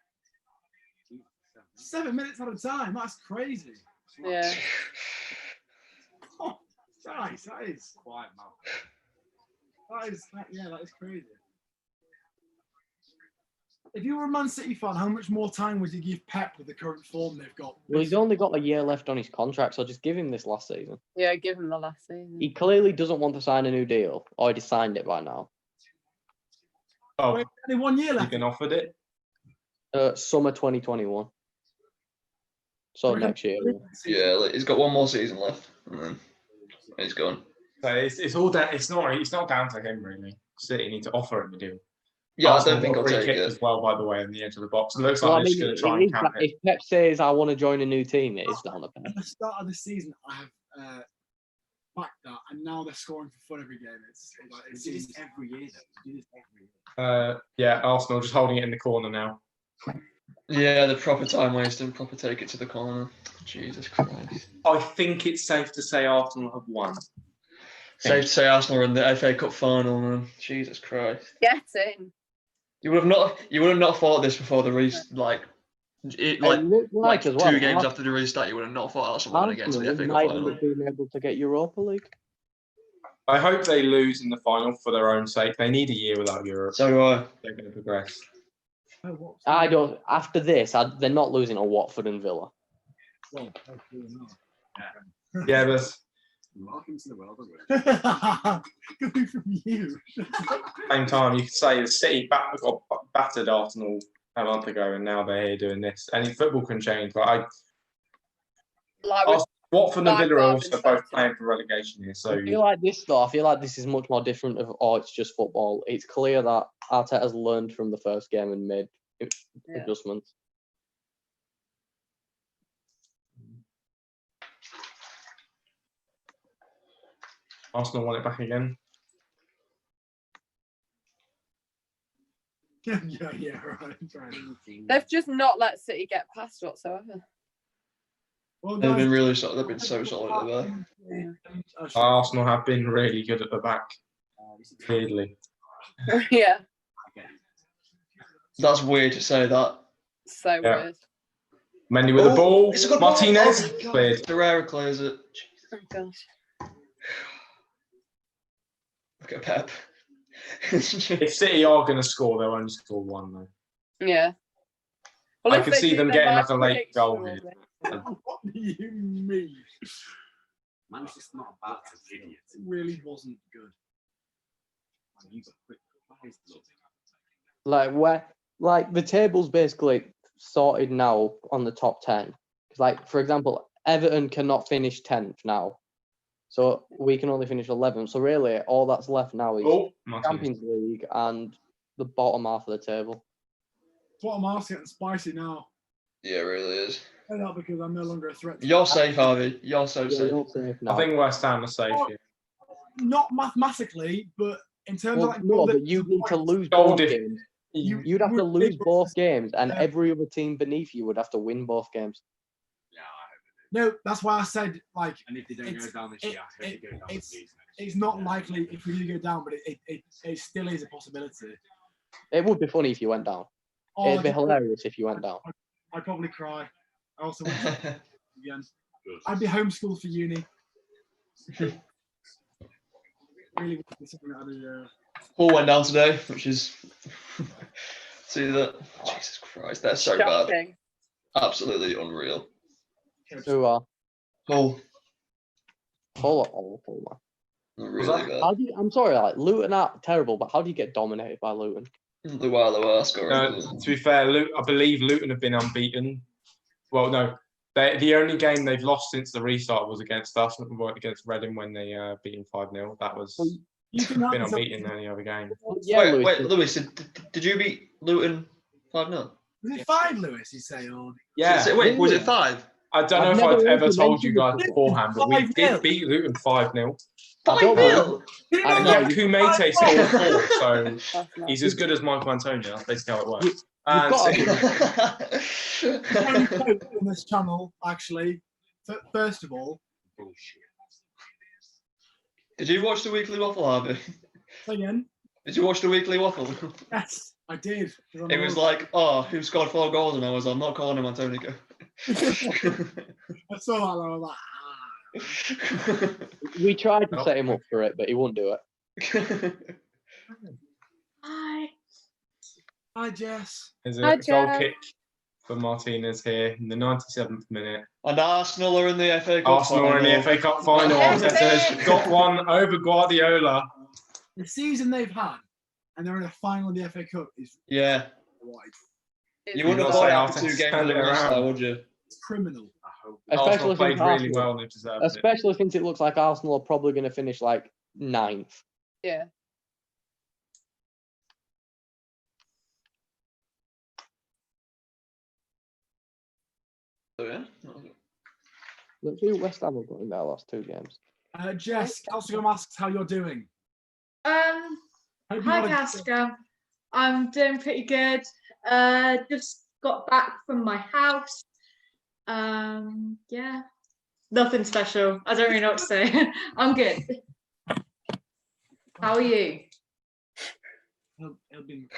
7 minutes at a time. That's crazy. Yeah. Oh, guys, that is Quiet mouth. that is crazy. If you were a Man City fan, how much more time would you give Pep with the current form they've got? Well, he's only got a year left on his contract, so just give him this last season. Yeah, give him the last season. He clearly doesn't want to sign a new deal, or he'd signed it by now. Oh, Wait, only 1 year you left. been offered it? Summer 2021. So next year. Yeah, like, he's got one more season left, and then he's gone. So it's all down. It's not down to him really. City need to offer him a deal. Yeah, Arsenal I don't think got I'll a free take kick it. as well, by the way, on the edge of the box. It looks Well, like I they're mean, just going to try and camp it. if Pep says I want to join a new team, it is down to Pep. At the start of the season, I have backed that, and now they're scoring for fun every game. It's just every year, though. You do this every year. Yeah, Arsenal just holding it in the corner now. Yeah, the proper time wasting, proper take it to the corner. Jesus Christ. I think it's safe to say Arsenal have won. Safe to say Arsenal are in the FA Cup final, man. Jesus Christ. Get in. You would have not thought this before the like As well, 2 games after the restart. You would have not thought Arsenal won against the FA Cup might final. have been able to get Europa League. I hope they lose in the final for their own sake. They need a year without Europe. So do I. They're going to progress. I don't. After this, they're not losing to Watford and Villa. Well, Yeah, but Welcome to the world of it. coming from you. same time, you could say the City got battered Arsenal a month ago, and now they're here doing this. Any football can change. Like Watford and Villa are also both playing for relegation here. So I feel like this, though. I feel like this is much more different. It's just football. It's clear that Arteta's learned from the first game and made adjustments. Arsenal won it back again. Yeah, right. They've just not let City get past whatsoever. Well, They've guys, been really solid. They've been so solid at the back. Arsenal have been really good at the back. Weirdly. Yeah. That's weird to say that. So weird. Mendy with the ball. It's a good Martinez ball. Oh my God. cleared. Ferreira clears it. Oh gosh. Look at Pep. If City are going to score, they'll only score one though. Yeah. Well, I if could they see do, them they getting might like a late predict goal all here. of it. what do you mean? Man's just not about to idiot. It really wasn't good. You got quick eyes, look. Like the table's basically sorted now on the top 10. Like, for example, Everton cannot finish 10th now, so we can only finish 11th. So really, all that's left now is Champions League and the bottom half of the table. Bottom half's getting spicy now. Yeah, it really is. I know, because I'm no longer a threat. You're safe, Harvey. You're so safe. You're safe now. I think West Ham are safe here. Not mathematically, but in terms of like but you need to lose Goal both diff- games. You'd have to lose both games, and every other team beneath you would have to win both games. Yeah, I hope No, that's why I said like And if they don't go down this year, I hope they go down this season. it's not likely if we do go down, but it still is a possibility. It would be funny if you went down. Oh, It'd be hilarious if you went down. I'd probably cry. I also want to again. I'd be homeschooled for uni. Really want to be something out of the Paul went down today, which is see that. Jesus Christ, that's so bad. Shocking. Absolutely unreal. Who are Paul, awful, man. really bad. I'm sorry, like Luton are terrible, but how do you get dominated by Luton? Luala scoring. To be fair, I believe Luton have been unbeaten. Well, no, the only game they've lost since the restart was against us, against Reading when they beat 5-0. That was been unbeaten in any other game. Yeah, wait, Lewis, did you beat Luton 5-0? Was it 5, Lewis? You say, or Yeah. Wait, was it 5? I don't know I've if never I've ever really told you guys mentioned it. beforehand, but we 5-0. did beat Luton 5-0. 5-0? I know. Yeah, Kumete scored 4, so That's not- he's as good as Michael Antonio. That's basically how it works. You've And got only quote on this channel, actually. First of all, Bullshit. Did you watch the weekly waffle, Harvey? say again. Did you watch the weekly waffle? Yes, I did. It was like, oh, who scored 4 goals? And I was like, I'm not calling him Antonio. I saw that and I was like, We tried to set him up for it, but he wouldn't do it. Hi. Hi, Jess. There's Hi, a goal Joe. kick for Martinez here in the 97th minute. And Arsenal are in the FA Cup Arsenal are in the FA Cup final. Yes, Arteta's got one over Guardiola. The season they've had, and they're in the final of the FA Cup is Yeah. wide. You wouldn't have You're thought not after saying 2 games Arteta's of the turned it rest, around. would you? It's criminal. I hope. Arsenal Especially played since really Arsenal- well and they deserved it. Especially since it looks like Arsenal are probably going to finish like 9th. Yeah. So, yeah. Let's see what West Ham have got in their last 2 games. Jess, Calcium asks how you're doing. Hope Hope you hi, had a- Casca. I'm doing pretty good. Just got back from my house. Yeah, nothing special. I don't really know what to say. I'm good. How are you? It'll be-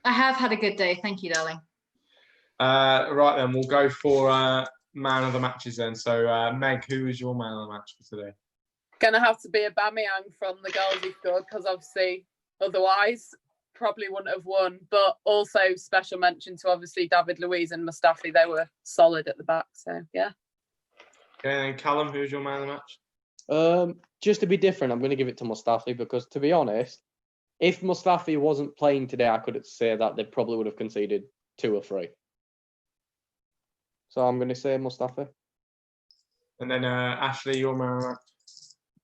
I have had a good day. Thank you, darling. Right then, we'll go for man of the matches then. So, Meg, who is your man of the match for today? Gonna have to be a Aubameyang from the goals he scored, because obviously otherwise probably wouldn't have won. But also special mention to obviously David Luiz and Mustafi. They were solid at the back. So yeah. Okay, and Callum, who's your man of the match? Just to be different, I'm going to give it to Mustafi because, to be honest, if Mustafi wasn't playing today, I could say that they probably would have conceded 2 or 3. So I'm going to say Mustafi. And then Ashley, your man of the match.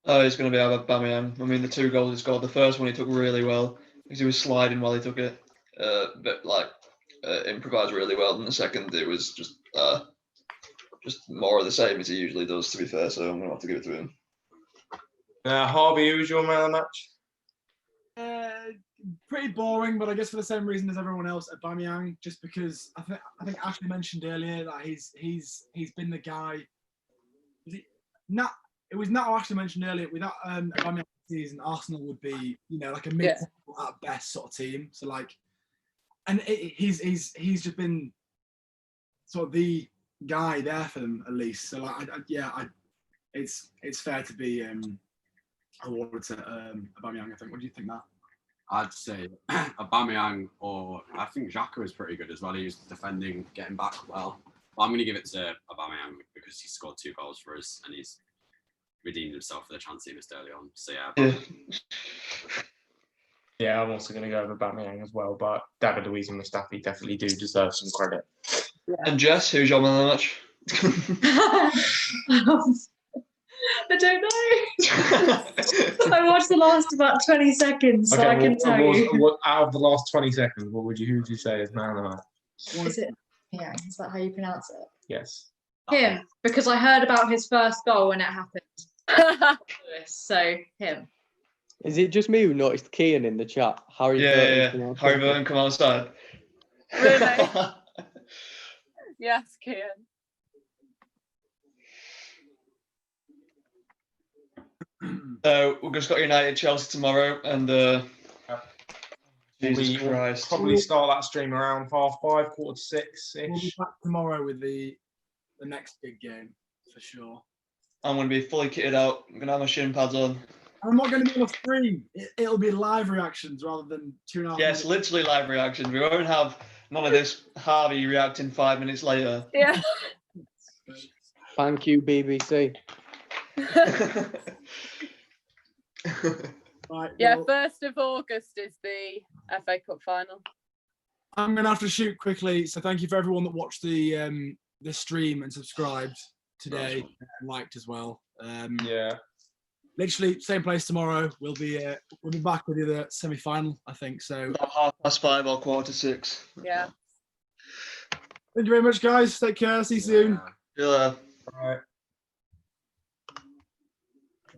Oh, it's going to be Aubameyang. I mean, the 2 goals he scored. The first one he took really well because he was sliding while he took it, but improvised really well. And the second, it was just more of the same as he usually does. To be fair, so I'm going to have to give it to him. Harvey, who's your man of the match? Pretty boring, but I guess for the same reason as everyone else, Aubameyang, just because I think Ashley mentioned earlier that he's been the guy. It was not Ashley mentioned earlier. Without Aubameyang season, Arsenal would be like a mid at best sort of team. So like, and he's just been sort of the guy there for them at least. So like, it's fair to be awarded to Aubameyang. I think. What do you think, Matt? I'd say Aubameyang, or I think Xhaka is pretty good as well. He was defending, getting back well. But I'm going to give it to Aubameyang because he scored 2 goals for us and he's redeemed himself for the chance he missed early on. So yeah. Yeah, I'm also going to go with Aubameyang as well, but David Luiz and Mustafi definitely do deserve some credit. And Jess, who's your man of the match? I don't know. I watched the last about 20 seconds, so I can tell you. Out of the last 20 seconds, who would you say is man of the match? Is it? Yeah, is that how you pronounce it? Yes. Him, because I heard about his first goal when it happened. So him. Is it just me who noticed Kian in the chat? Harry Burton. Harry Burton come outside. Really? Yes, Kian. We've just got United Chelsea tomorrow, and Jesus Christ, Probably start that stream around 5:30, 5:45 We'll be ish. back tomorrow with the next big game for sure. I'm going to be fully kitted out. I'm going to have my shin pads on. I'm not going to be on a stream. It'll be live reactions rather than 2.5 Yes, minutes. literally live reactions. We won't have none of this Harvey reacting 5 minutes later. Yeah. Thank you, BBC. Right, Yeah, well, 1st of August is the FA Cup final. I'm going to have to shoot quickly. So thank you for everyone that watched the stream and subscribed today and liked as well. Yeah. Literally same place tomorrow. We'll be back with the semi-final, I think. So About 5:30 or 5:45. Yeah. thank you very much, guys. Take care. See you soon. Yeah. All right.